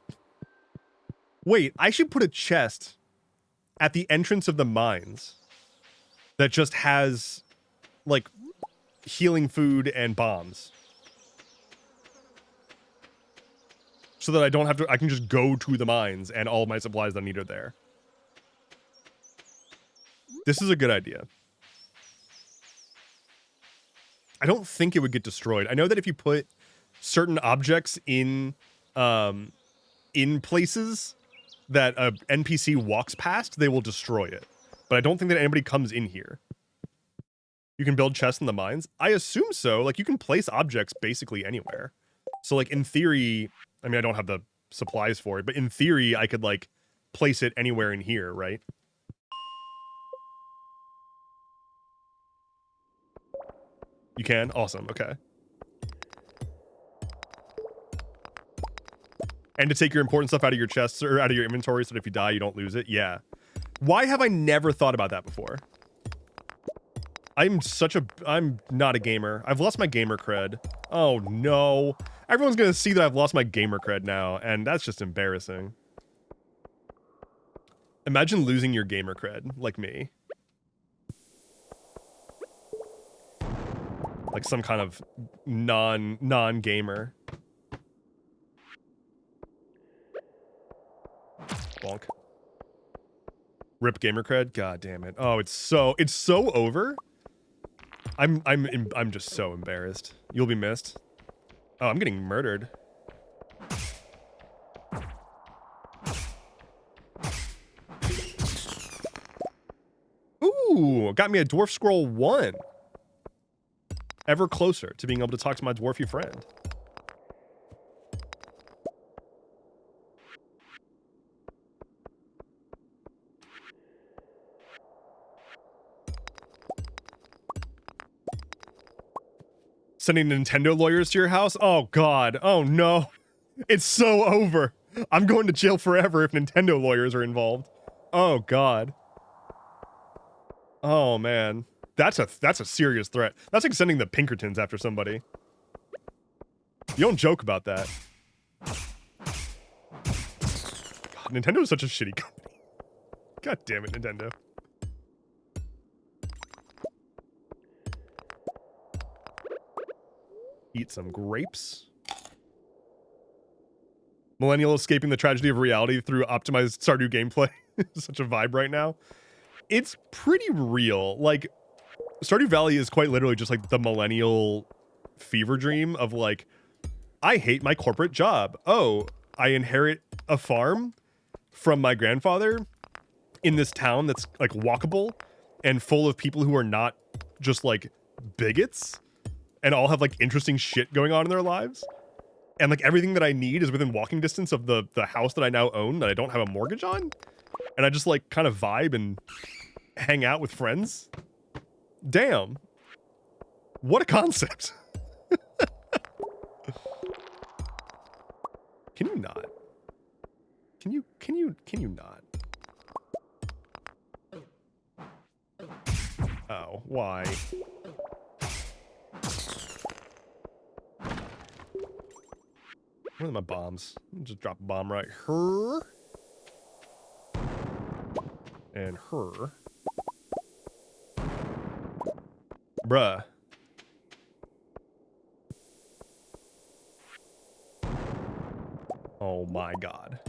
S1: Wait, I should put a chest at the entrance of the mines that just has, like, healing food and bombs. So that I don't have to, I can just go to the mines and all my supplies that I need are there. This is a good idea. I don't think it would get destroyed. I know that if you put certain objects in places that a NPC walks past, they will destroy it. But I don't think that anybody comes in here. You can build chests in the mines? I assume so. Like, you can place objects basically anywhere. So, like, in theory, I mean, I don't have the supplies for it, but in theory, I could, like, place it anywhere in here, right? You can? Awesome, okay. And to take your important stuff out of your chests or out of your inventory so that if you die, you don't lose it? Yeah. Why have I never thought about that before? I'm not a gamer. I've lost my gamer cred. Oh no. Everyone's gonna see that I've lost my gamer cred now, and that's just embarrassing. Imagine losing your gamer cred, like me. Like some kind of non-gamer. Bonk. Rip gamer cred? God damn it. Oh, it's so over. I'm just so embarrassed. You'll be missed. Oh, I'm getting murdered. Ooh, got me a dwarf scroll 1. Ever closer to being able to talk to my dwarfy friend. Sending Nintendo lawyers to your house? Oh god. Oh no. It's so over. I'm going to jail forever if Nintendo lawyers are involved. Oh god. Oh man. That's a serious threat. That's like sending the Pinkertons after somebody. You don't joke about that. God, Nintendo is such a shitty company. God damn it, Nintendo. Eat some grapes. Millennial escaping the tragedy of reality through optimized Stardew gameplay. Such a vibe right now. It's pretty real. Like, Stardew Valley is quite literally just like the millennial fever dream of like, I hate my corporate job. Oh, I inherit a farm from my grandfather in this town that's like walkable and full of people who are not just like bigots and all have like interesting shit going on in their lives. And like everything that I need is within walking distance of the house that I now own that I don't have a mortgage on. And I just like kind of vibe and hang out with friends. Damn. What a concept. Can you not? Can you not? Oh, why? Where are my bombs? Just drop a bomb right here. And her. Bruh. Oh my god.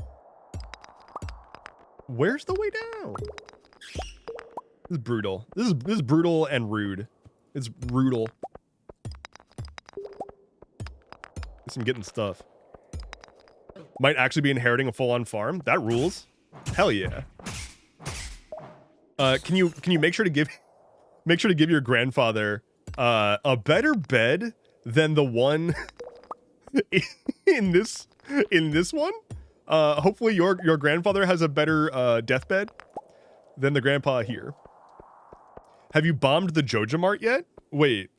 S1: Where's the way down? This is brutal. This is brutal and rude. It's brutal. Guess I'm getting stuff. Might actually be inheriting a full-on farm. That rules. Hell yeah. Can you make sure to give your grandfather a better bed than the one in this one? Hopefully your grandfather has a better deathbed than the grandpa here. Have you bombed the Joja Mart yet? Wait,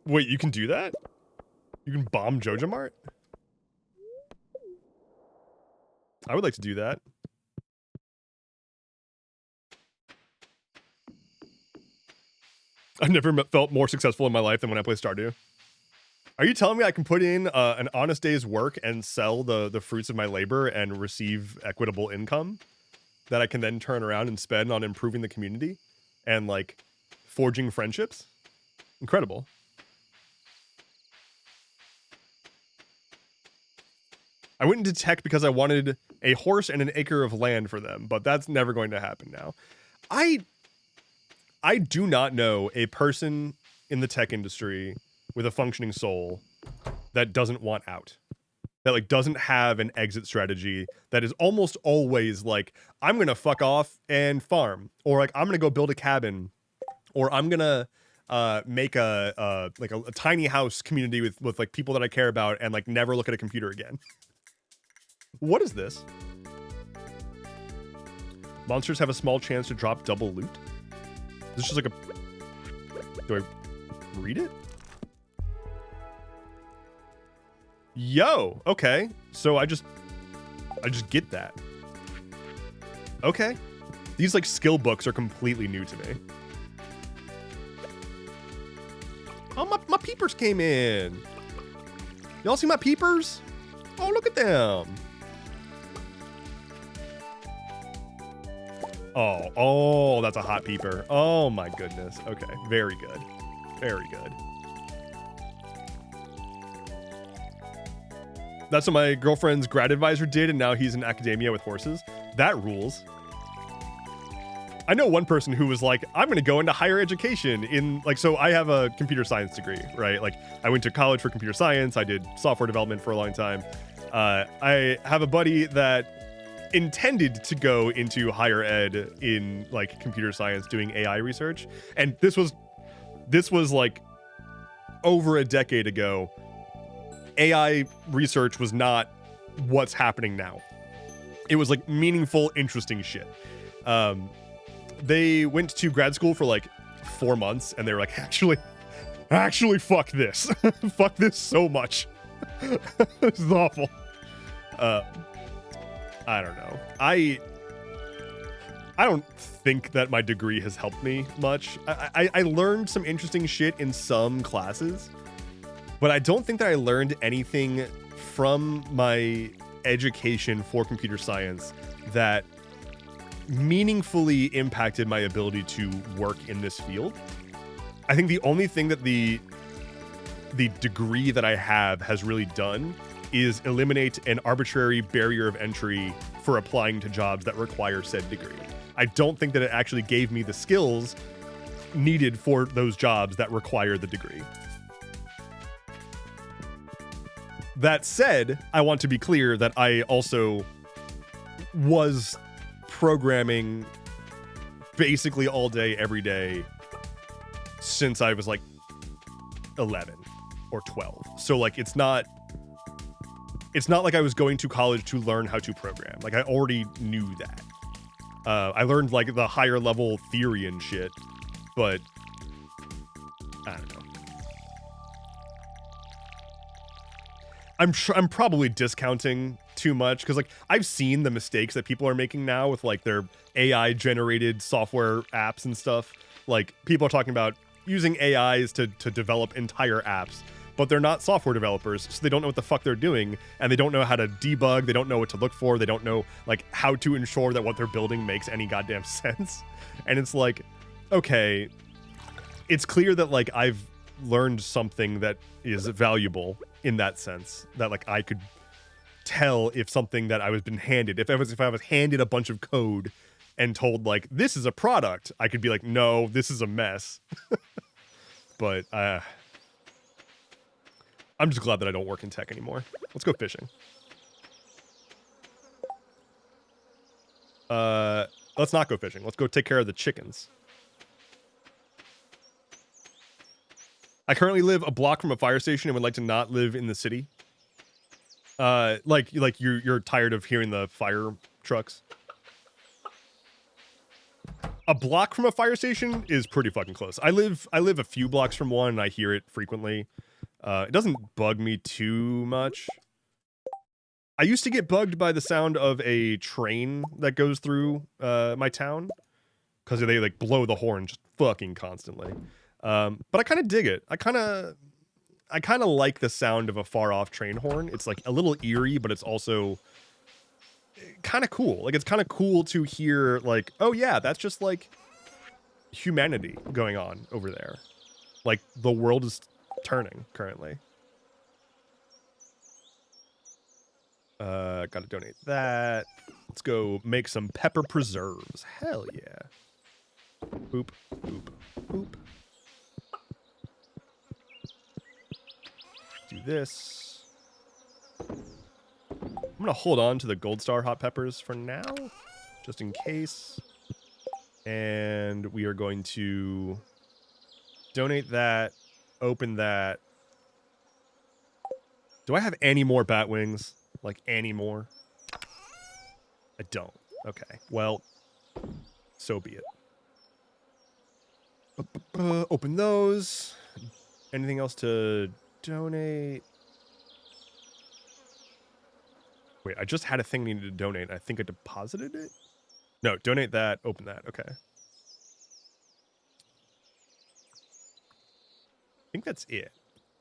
S1: you can do that? You can bomb Joja Mart? I would like to do that. I've never felt more successful in my life than when I play Stardew. Are you telling me I can put in an honest day's work and sell the fruits of my labor and receive equitable income that I can then turn around and spend on improving the community and like forging friendships? Incredible. I went into tech because I wanted a horse and an acre of land for them, but that's never going to happen now. I do not know a person in the tech industry with a functioning soul that doesn't want out. That like doesn't have an exit strategy that is almost always like, I'm gonna fuck off and farm, or like I'm gonna go build a cabin, or I'm gonna make a tiny house community with like people that I care about and like never look at a computer again. What is this? Monsters have a small chance to drop double loot. This is just like a... Do I read it? Yo, okay. So I just get that. Okay. These like skill books are completely new to me. Oh, my peepers came in. Y'all see my peepers? Oh, look at them. Oh, that's a hot peeper. Oh my goodness. Okay, very good. Very good. That's what my girlfriend's grad advisor did, and now he's in academia with horses. That rules. I know one person who was like, I'm going to go into higher education in like, so I have a computer science degree, right? Like I went to college for computer science. I did software development for a long time. I have a buddy that intended to go into higher ed in like computer science doing AI research. And this was like over a decade ago. AI research was not what's happening now. It was like meaningful, interesting shit. They went to grad school for like 4 months and they were like, actually fuck this. Fuck this so much. This is awful. I don't know. I don't think that my degree has helped me much. I learned some interesting shit in some classes, but I don't think that I learned anything from my education for computer science that meaningfully impacted my ability to work in this field. I think the only thing that the degree that I have has really done is eliminate an arbitrary barrier of entry for applying to jobs that require said degree. I don't think that it actually gave me the skills needed for those jobs that require the degree. That said, I want to be clear that I also was programming basically all day, every day since I was like 11 or 12. So like, it's not like I was going to college to learn how to program. Like I already knew that. I learned like the higher level theory and shit, but I don't know. I'm probably discounting too much because like I've seen the mistakes that people are making now with like their AI generated software apps and stuff. Like people are talking about using AIs to develop entire apps, but they're not software developers, so they don't know what the fuck they're doing, and they don't know how to debug, they don't know what to look for, they don't know like how to ensure that what they're building makes any goddamn sense. And it's like, okay, it's clear that like I've learned something that is valuable in that sense, that like I could tell if something that I was been handed, if I was handed a bunch of code and told like this is a product, I could be like, no, this is a mess. But I'm just glad that I don't work in tech anymore. Let's go fishing. Let's not go fishing. Let's go take care of the chickens. I currently live a block from a fire station and would like to not live in the city. Like you're tired of hearing the fire trucks. A block from a fire station is pretty fucking close. I live a few blocks from one and I hear it frequently. It doesn't bug me too much. I used to get bugged by the sound of a train that goes through my town because they like blow the horn just fucking constantly. But I kind of dig it. I kind of I kind of like the sound of a far off train horn. It's like a little eerie, but it's also kind of cool. Like it's kind of cool to hear like, oh yeah, that's just like humanity going on over there. Like the world is turning currently. Gotta donate that. Let's go make some pepper preserves. Hell yeah. Boop, boop, boop. Do this. I'm gonna hold on to the gold star hot peppers for now, just in case. And we are going to donate that, open that. Do I have any more bat wings? Like any more? I don't. Okay. Well, so be it. Open those. Anything else to donate? Wait, I just had a thing I needed to donate. I think I deposited it? No, donate that, open that. Okay. I think that's it.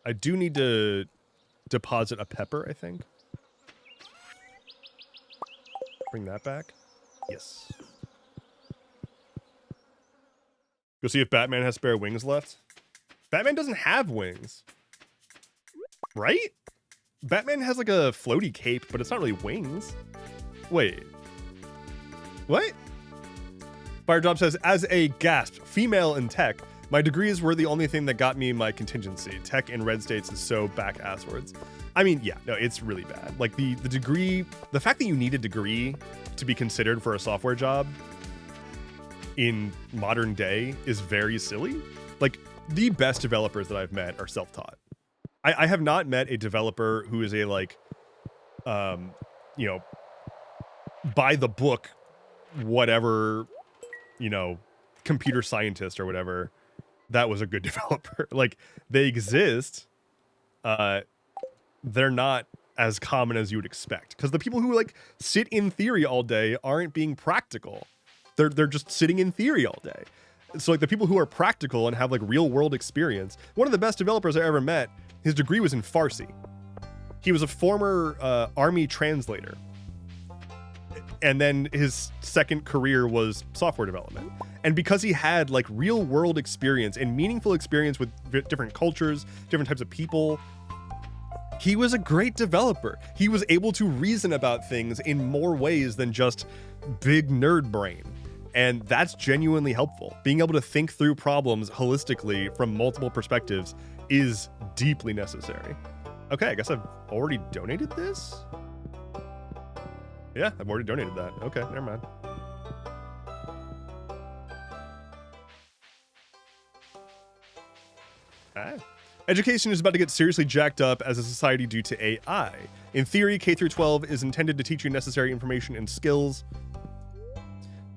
S1: I do need to deposit a pepper, I think. Bring that back. Yes. Go see if Batman has spare wings left. Batman doesn't have wings. Right? Batman has like a floaty cape, but it's not really wings. Wait. What? Firedrop says, as a gasp, female in tech, my degrees were the only thing that got me my contingency. Tech in red states is so back-asswards. I mean, yeah, no, it's really bad. Like the degree, the fact that you need a degree to be considered for a software job in modern day is very silly. Like the best developers that I've met are self-taught. I have not met a developer who is a like, you know, by the book, whatever, you know, computer scientist or whatever, that was a good developer. Like they exist. They're not as common as you would expect because the people who like sit in theory all day aren't being practical. They're just sitting in theory all day. So like the people who are practical and have like real world experience. One of the best developers I ever met, his degree was in Farsi. He was a former army translator. And then his second career was software development. And because he had like real world experience and meaningful experience with different cultures, different types of people, he was a great developer. He was able to reason about things in more ways than just big nerd brain. And that's genuinely helpful. Being able to think through problems holistically from multiple perspectives is deeply necessary. Okay, I guess I've already donated this? Yeah, I've already donated that. Okay, never mind. Ah. Education is about to get seriously jacked up as a society due to AI. In theory, K through 12 is intended to teach you necessary information and skills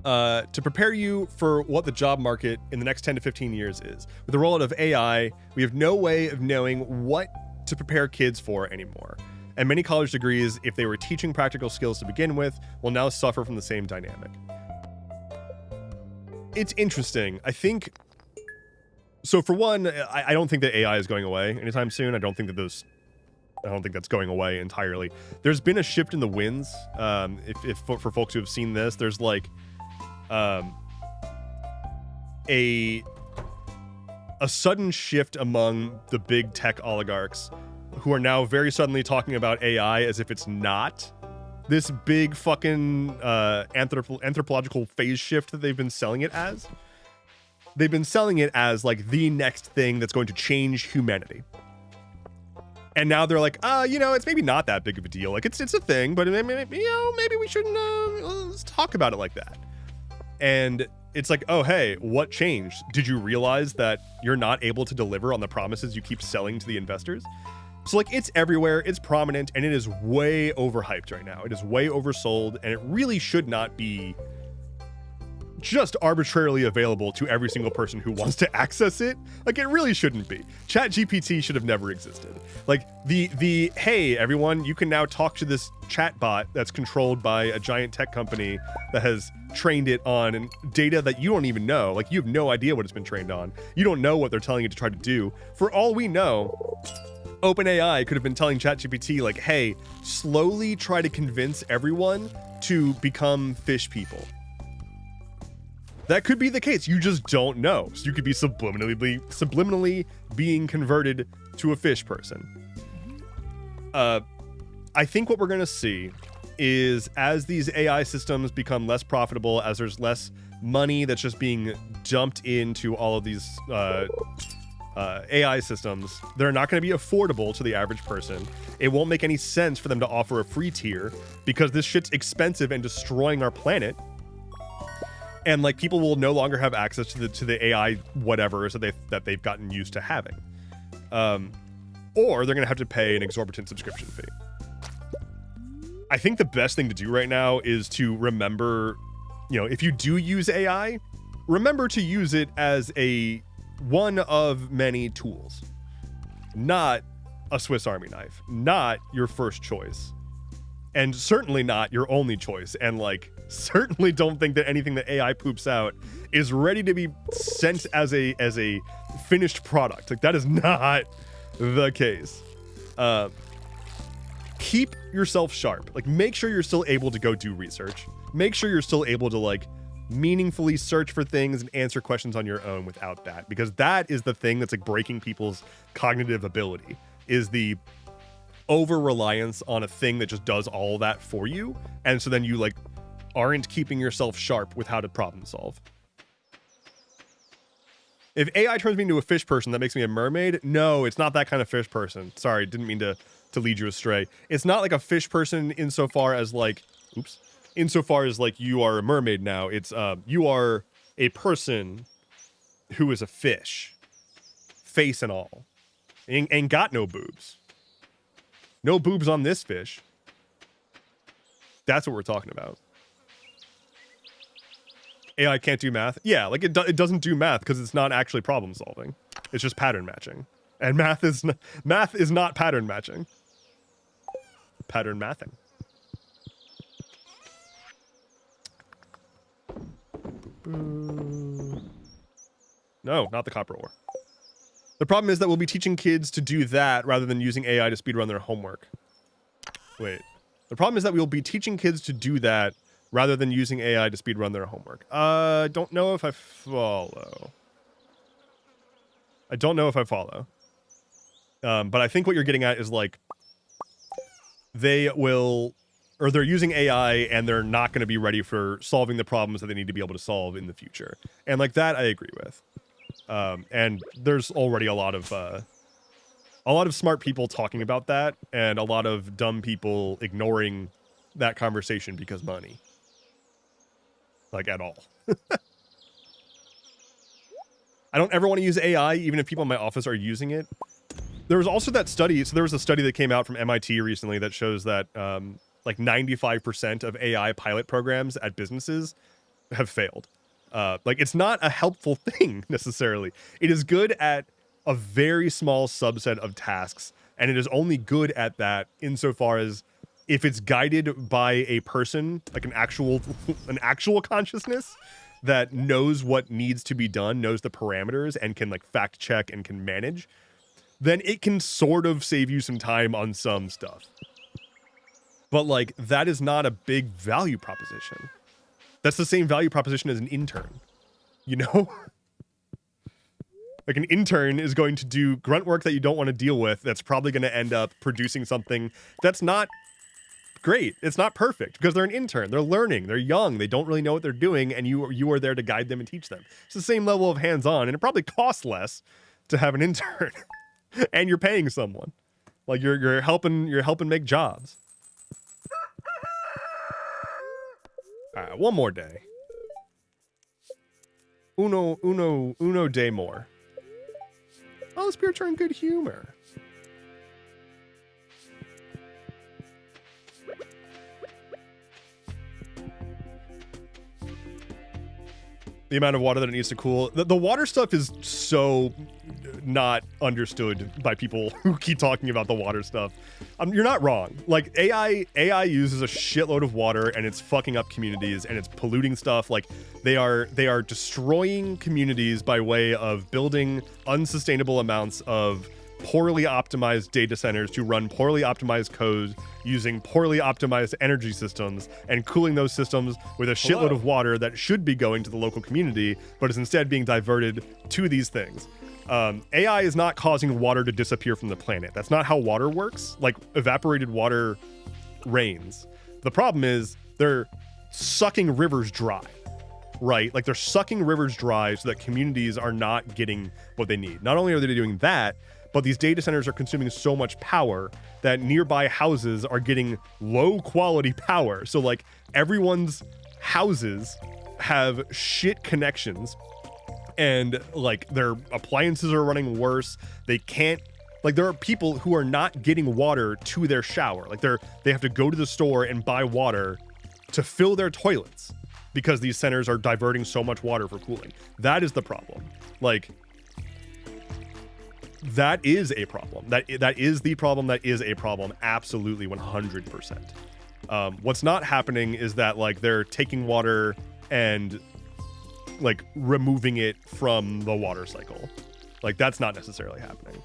S1: to prepare you for what the job market in the next 10 to 15 years is. With the rollout of AI, we have no way of knowing what to prepare kids for anymore. And many college degrees, if they were teaching practical skills to begin with, will now suffer from the same dynamic. It's interesting. I think... So for one, I don't think that AI is going away anytime soon. I don't think that's going away entirely. There's been a shift in the winds. If for folks who have seen this, there's like a sudden shift among the big tech oligarchs who are now very suddenly talking about AI as if it's not this big fucking anthropological phase shift that they've been selling it as. They've been selling it as like the next thing that's going to change humanity. And now they're like, you know, it's maybe not that big of a deal. Like it's a thing, but maybe, you know, maybe we shouldn't let's talk about it like that. And it's like, oh, hey, what changed? Did you realize that you're not able to deliver on the promises you keep selling to the investors? So like it's everywhere, it's prominent, and it is way overhyped right now. It is way oversold, and it really should not be just arbitrarily available to every single person who wants to access it. Like it really shouldn't be. ChatGPT should have never existed. Like the hey everyone, you can now talk to this chat bot that's controlled by a giant tech company that has trained it on data that you don't even know. Like you have no idea what it's been trained on. You don't know what they're telling you to try to do. For all we know, OpenAI could have been telling ChatGPT, like, hey, slowly try to convince everyone to become fish people. That could be the case. You just don't know. So you could be subliminally being converted to a fish person. I think what we're going to see is as these AI systems become less profitable, as there's less money that's just being dumped into all of these AI systems, they're not going to be affordable to the average person. It won't make any sense for them to offer a free tier because this shit's expensive and destroying our planet. And like people will no longer have access to the AI whatever that they've gotten used to having, or they're gonna have to pay an exorbitant subscription fee. I think the best thing to do right now is to remember, you know, if you do use AI, remember to use it as one of many tools, not a Swiss Army knife, not your first choice, and certainly not your only choice. And like, certainly don't think that anything that AI poops out is ready to be sent as a finished product. Like, that is not the case. Keep yourself sharp. Like, make sure you're still able to go do research. Make sure you're still able to like meaningfully search for things and answer questions on your own without that, because that is the thing that's like breaking people's cognitive ability, is the over reliance on a thing that just does all that for you. And so then you like aren't keeping yourself sharp with how to problem solve. If AI turns me into a fish person, that makes me a mermaid. No, it's not that kind of fish person. Sorry, didn't mean to lead you astray. It's not like a fish person insofar as like, insofar as like you are a mermaid now. It's you are a person who is a fish, face and all, and got no boobs. No boobs on this fish. That's what we're talking about. AI can't do math. Yeah, like it doesn't do math because it's not actually problem solving. It's just pattern matching. And math is not pattern matching. Pattern mathing. No, not the copper ore. The problem is that we'll be teaching kids to do that rather than using AI to speedrun their homework. Wait. The problem is that we'll be teaching kids to do that rather than using AI to speedrun their homework. Don't know if I follow. I don't know if I follow. But I think what you're getting at is like, they're using AI and they're not going to be ready for solving the problems that they need to be able to solve in the future. And like that, I agree with. And there's already a lot of smart people talking about that, and a lot of dumb people ignoring that conversation because money. Like, at all. I don't ever want to use AI, even if people in my office are using it. There was also that study. So there was a study that came out from MIT recently that shows that like 95% of AI pilot programs at businesses have failed. Like, it's not a helpful thing necessarily. It is good at a very small subset of tasks, and it is only good at that insofar as if it's guided by a person, like an actual consciousness that knows what needs to be done, knows the parameters, and can like fact check and can manage, then it can sort of save you some time on some stuff. But like, that is not a big value proposition. That's the same value proposition as an intern, you know? Like, an intern is going to do grunt work that you don't want to deal with. That's probably going to end up producing something that's not great. It's not perfect because they're an intern. They're learning. They're young. They don't really know what they're doing, and you are there to guide them and teach them. It's the same level of hands-on, and it probably costs less to have an intern. And you're paying someone. Like, you're helping make jobs. All right, one more day. Uno day more. Oh, the spirits are in good humor. The amount of water that it needs to cool. The water stuff is so not understood by people who keep talking about the water stuff. You're not wrong. Like, AI uses a shitload of water, and it's fucking up communities, and it's polluting stuff. Like, they are destroying communities by way of building unsustainable amounts of poorly optimized data centers to run poorly optimized code using poorly optimized energy systems and cooling those systems with a shitload of water that should be going to the local community, but is instead being diverted to these things. AI is not causing water to disappear from the planet. That's not how water works. Like, evaporated water rains. The problem is they're sucking rivers dry, right? Like, they're sucking rivers dry so that communities are not getting what they need. Not only are they doing that, but these data centers are consuming so much power that nearby houses are getting low quality power. So like, everyone's houses have shit connections, and like, their appliances are running worse. They can't, like, there are people who are not getting water to their shower. Like, they have to go to the store and buy water to fill their toilets because these centers are diverting so much water for cooling. That is the problem. Like, that is a problem. That is the problem. That is a problem. Absolutely, 100%. What's not happening is that, like, they're taking water and like removing it from the water cycle. Like, that's not necessarily happening.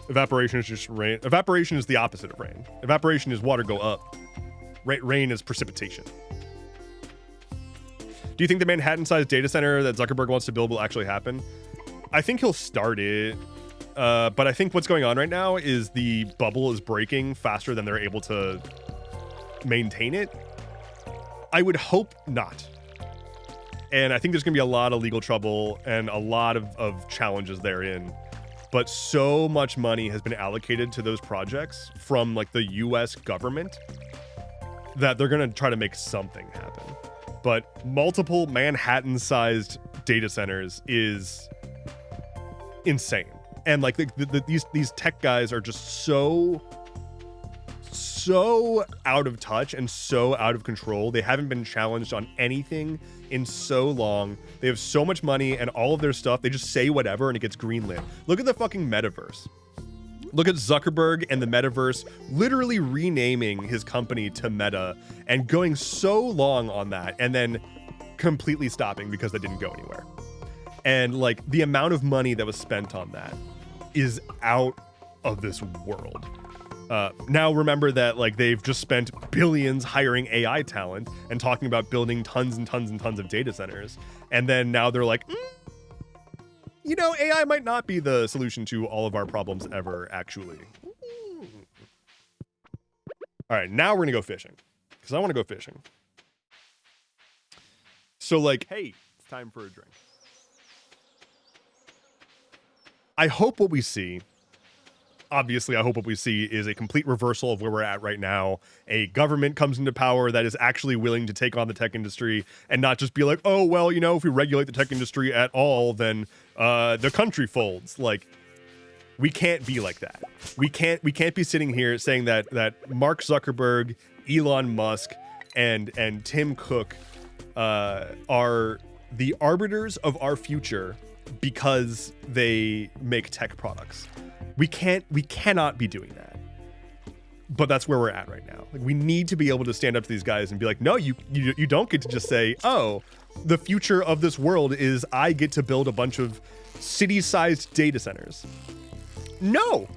S1: Evaporation is just rain. Evaporation is the opposite of rain. Evaporation is water go up. Rain is precipitation. Do you think the Manhattan-sized data center that Zuckerberg wants to build will actually happen? I think he'll start it. But I think what's going on right now is the bubble is breaking faster than they're able to maintain it. I would hope not. And I think there's going to be a lot of legal trouble and a lot of challenges therein. But so much money has been allocated to those projects from like the US government that they're going to try to make something happen. But multiple Manhattan-sized data centers is insane. And like these tech guys are just so out of touch and so out of control. They haven't been challenged on anything in so long. They have so much money and all of their stuff. They just say whatever and it gets greenlit. Look at the fucking metaverse. Look at Zuckerberg and the metaverse literally renaming his company to Meta and going so long on that and then completely stopping because that didn't go anywhere. And like, the amount of money that was spent on that is out of this world. Now remember that like, they've just spent billions hiring AI talent and talking about building tons and tons and tons of data centers. And then now they're like, you know, AI might not be the solution to all of our problems ever, actually. All right, now we're gonna go fishing because I want to go fishing. So like, hey, it's time for a drink. I hope what we see, obviously, I hope what we see is a complete reversal of where we're at right now. A government comes into power that is actually willing to take on the tech industry and not just be like, oh, well, you know, if we regulate the tech industry at all, then the country folds. Like, we can't be like that. We can't be sitting here saying that Mark Zuckerberg, Elon Musk, and Tim Cook are the arbiters of our future because they make tech products. We cannot be doing that. But that's where we're at right now. Like, we need to be able to stand up to these guys and be like, no, you don't get to just say, oh, the future of this world is I get to build a bunch of city-sized data centers. No.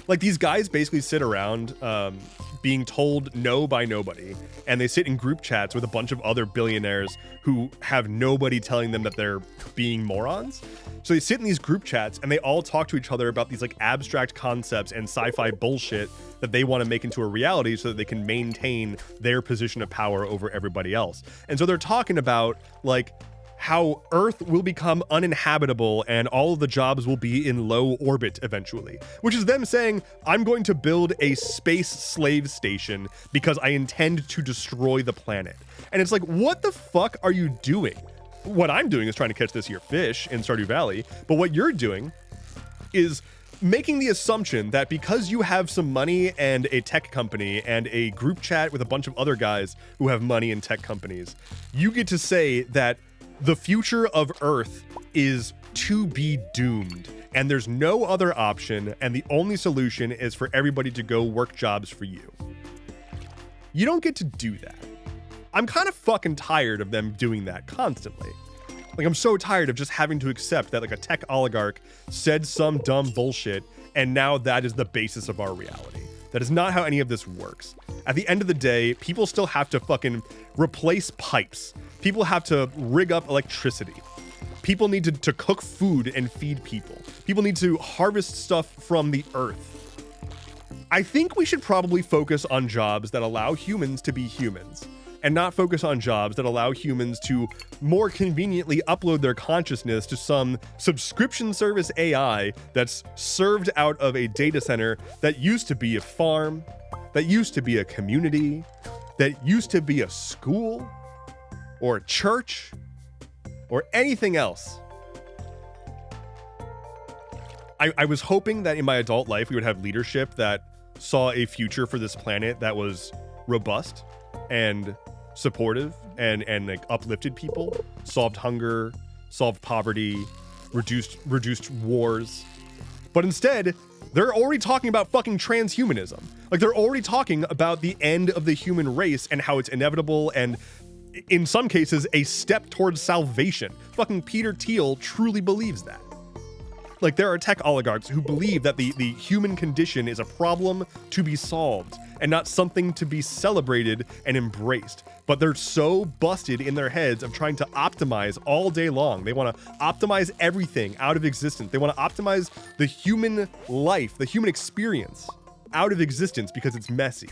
S1: Like, these guys basically sit around being told no by nobody, and they sit in group chats with a bunch of other billionaires who have nobody telling them that they're being morons. So they sit in these group chats and they all talk to each other about these like abstract concepts and sci-fi bullshit that they want to make into a reality so that they can maintain their position of power over everybody else. And so they're talking about like how Earth will become uninhabitable and all of the jobs will be in low orbit eventually, which is them saying, I'm going to build a space slave station because I intend to destroy the planet. And it's like, what the fuck are you doing? What I'm doing is trying to catch this here fish in Stardew Valley, but what you're doing is making the assumption that because you have some money and a tech company and a group chat with a bunch of other guys who have money in tech companies, you get to say that the future of Earth is to be doomed and there's no other option and the only solution is for everybody to go work jobs for you. You don't get to do that. I'm kind of fucking tired of them doing that constantly. Like, I'm so tired of just having to accept that like a tech oligarch said some dumb bullshit, and now that is the basis of our reality. That is not how any of this works. At the end of the day, people still have to fucking replace pipes. People have to rig up electricity. People need to cook food and feed people. People need to harvest stuff from the earth. I think we should probably focus on jobs that allow humans to be humans, and not focus on jobs that allow humans to more conveniently upload their consciousness to some subscription service AI that's served out of a data center that used to be a farm, that used to be a community, that used to be a school, or a church, or anything else. I was hoping that in my adult life we would have leadership that saw a future for this planet that was robust and supportive and like uplifted people, solved hunger, solved poverty, reduced wars. But instead, they're already talking about fucking transhumanism. Like, they're already talking about the end of the human race and how it's inevitable and, in some cases, a step towards salvation. Fucking Peter Thiel truly believes that. Like, there are tech oligarchs who believe that the human condition is a problem to be solved and not something to be celebrated and embraced. But they're so busted in their heads of trying to optimize all day long. They want to optimize everything out of existence. They want to optimize the human life, the human experience out of existence because it's messy.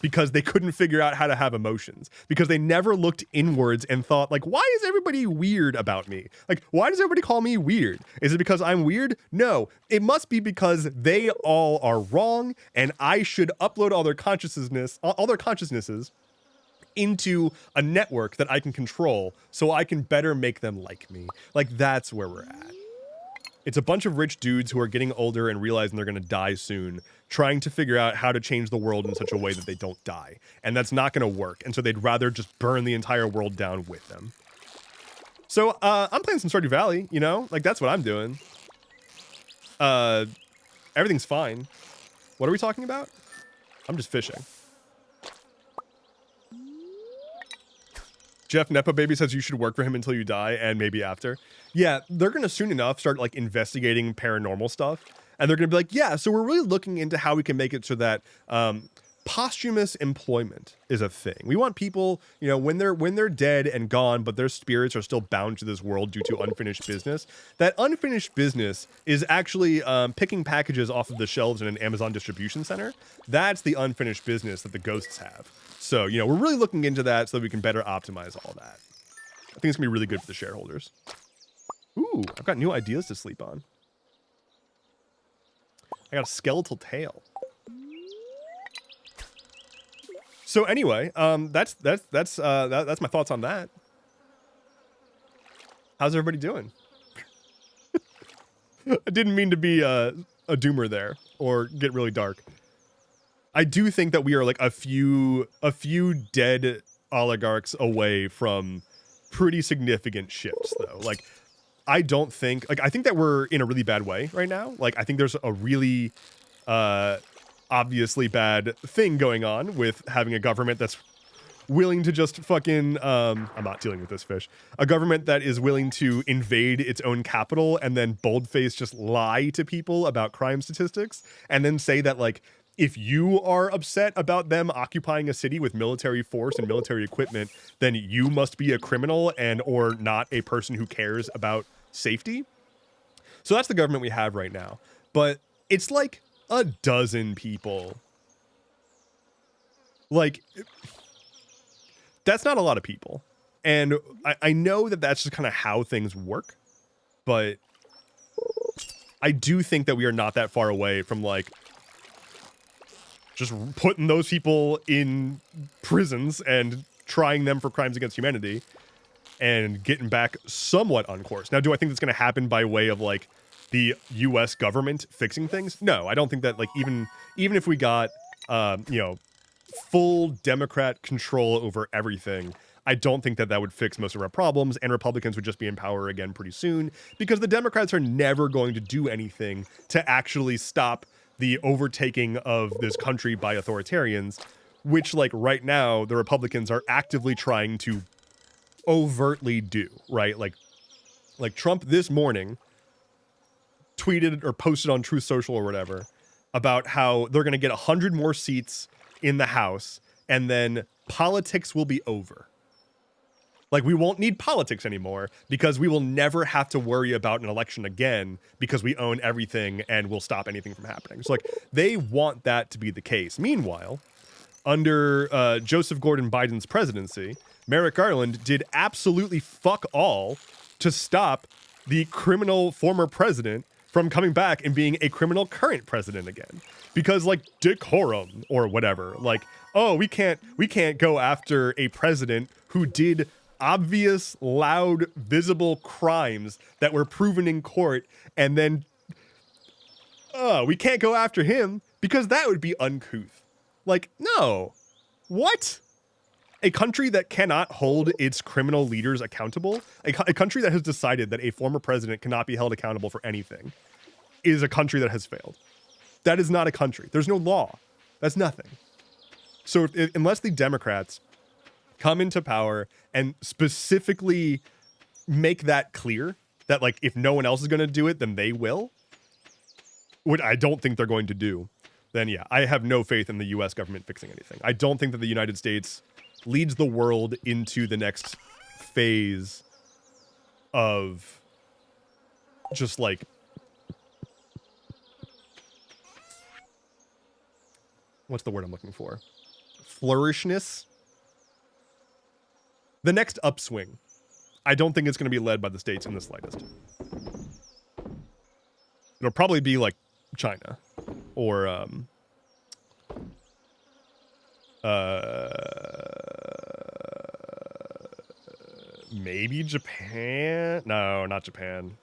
S1: Because they couldn't figure out how to have emotions, because they never looked inwards and thought, like, why is everybody weird about me? Like, why does everybody call me weird? Is it because I'm weird? No, it must be because they all are wrong, and I should upload all their consciousnesses into a network that I can control so I can better make them like me. Like, that's where we're at. It's a bunch of rich dudes who are getting older and realizing they're going to die soon, trying to figure out how to change the world in such a way that they don't die. And that's not going to work. And so they'd rather just burn the entire world down with them. So I'm playing some Stardew Valley, you know? Like, that's what I'm doing. Everything's fine. What are we talking about? I'm just fishing. Jeff Nepo Baby says you should work for him until you die and maybe after. Yeah, they're going to soon enough start like investigating paranormal stuff. And they're going to be like, yeah, so we're really looking into how we can make it so that posthumous employment is a thing. We want people, you know, when they're dead and gone, but their spirits are still bound to this world due to unfinished business. That unfinished business is actually picking packages off of the shelves in an Amazon distribution center. That's the unfinished business that the ghosts have. So, you know, we're really looking into that so that we can better optimize all that. I think it's gonna be really good for the shareholders. Ooh, I've got new ideas to sleep on. I got a skeletal tail. So anyway, that's my thoughts on that. How's everybody doing? I didn't mean to be a doomer there or get really dark. I do think that we are like a few dead oligarchs away from pretty significant shifts, though. Like, I don't think, like, I think that we're in a really bad way right now. Like, I think there's a really obviously bad thing going on with having a government that's willing to just fucking, I'm not dealing with this fish. A government that is willing to invade its own capital and then boldface just lie to people about crime statistics and then say that, like, if you are upset about them occupying a city with military force and military equipment, then you must be a criminal and or not a person who cares about safety. So that's the government we have right now. But it's like a dozen people. Like, that's not a lot of people. And I know that that's just kind of how things work. But I do think that we are not that far away from, like, just putting those people in prisons and trying them for crimes against humanity and getting back somewhat on course. Now, do I think that's going to happen by way of, like, the U.S. government fixing things? No, I don't think that, like, even if we got, you know, full Democrat control over everything, I don't think that that would fix most of our problems, and Republicans would just be in power again pretty soon, because the Democrats are never going to do anything to actually stop the overtaking of this country by authoritarians which like right now the Republicans are actively trying to overtly do, right? Like Trump this morning tweeted or posted on Truth Social or whatever about how they're going to get 100 more seats in the House and then politics will be over. Like, we won't need politics anymore because we will never have to worry about an election again because we own everything and will stop anything from happening. So, like, they want that to be the case. Meanwhile, under Joseph Gordon Biden's presidency, Merrick Garland did absolutely fuck all to stop the criminal former president from coming back and being a criminal current president again. Because, like, decorum or whatever. Like, oh, we can't go after a president who did obvious, loud, visible crimes that were proven in court, and then we can't go after him because that would be uncouth. Like, no. What? A country that cannot hold its criminal leaders accountable, a country that has decided that a former president cannot be held accountable for anything, is a country that has failed. That is not a country. There's no law. That's nothing. So unless the Democrats come into power and specifically make that clear that, like, if no one else is going to do it, then they will, which I don't think they're going to do, then yeah, I have no faith in the U.S. government fixing anything. I don't think that the United States leads the world into the next phase of just, like, what's the word I'm looking for? Flourishness? The next upswing. I don't think it's going to be led by the states in the slightest. It'll probably be like China or maybe Japan. No, not Japan.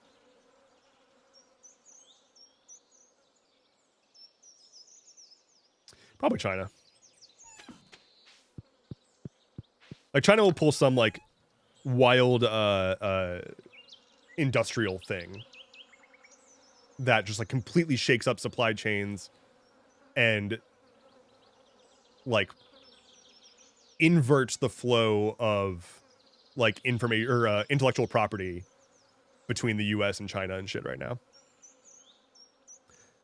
S1: Probably China. Like, China will pull some, like, wild industrial thing that just, like, completely shakes up supply chains and, like, inverts the flow of, like, information or intellectual property between the US and China and shit right now.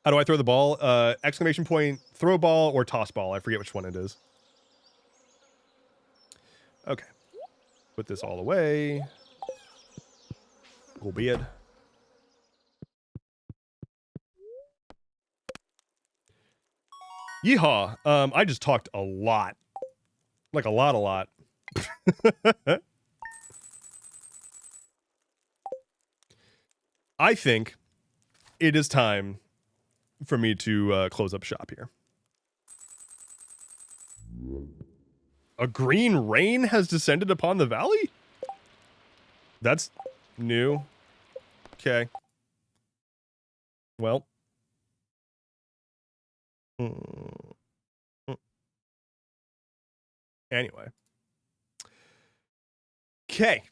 S1: How do I throw the ball? Exclamation point, throw ball or toss ball. I forget which one it is. Okay. Put this all away. Go bed. Yeehaw. I just talked a lot. Like a lot. I think it is time for me to close up shop here. A green rain has descended upon the valley? That's new. Okay. Well. Anyway. Okay.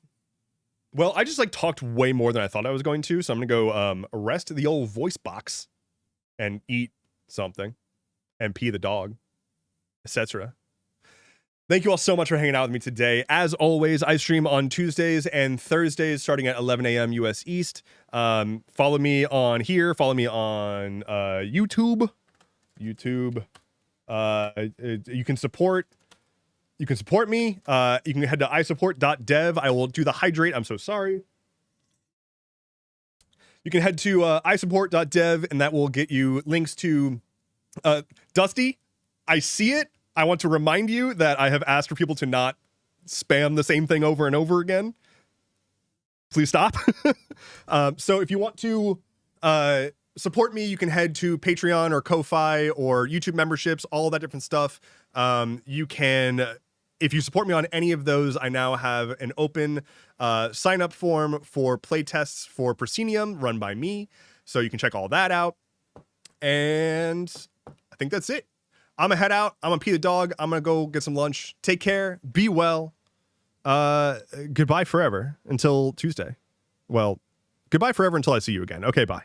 S1: Well, I just, like, talked way more than I thought I was going to, so I'm gonna go arrest the old voice box and eat something and pee the dog, etc. Thank you all so much for hanging out with me today. As always, I stream on Tuesdays and Thursdays starting at 11 a.m. US East. Follow me on here. Follow me on YouTube. You can support me. You can head to isupport.dev. I will do the hydrate. I'm so sorry. You can head to isupport.dev, and that will get you links to Dusty. I see it. I want to remind you that I have asked for people to not spam the same thing over and over again. Please stop. So if you want to support me, you can head to Patreon or Ko-Fi or YouTube memberships, all that different stuff. You can, if you support me on any of those, I now have an open sign-up form for playtests for Proscenium run by me. So you can check all that out. And I think that's it. I'm gonna head out. I'm gonna pee the dog. I'm gonna go get some lunch. Take care. Be well. Goodbye forever until Tuesday. Well, goodbye forever until I see you again. Okay, bye.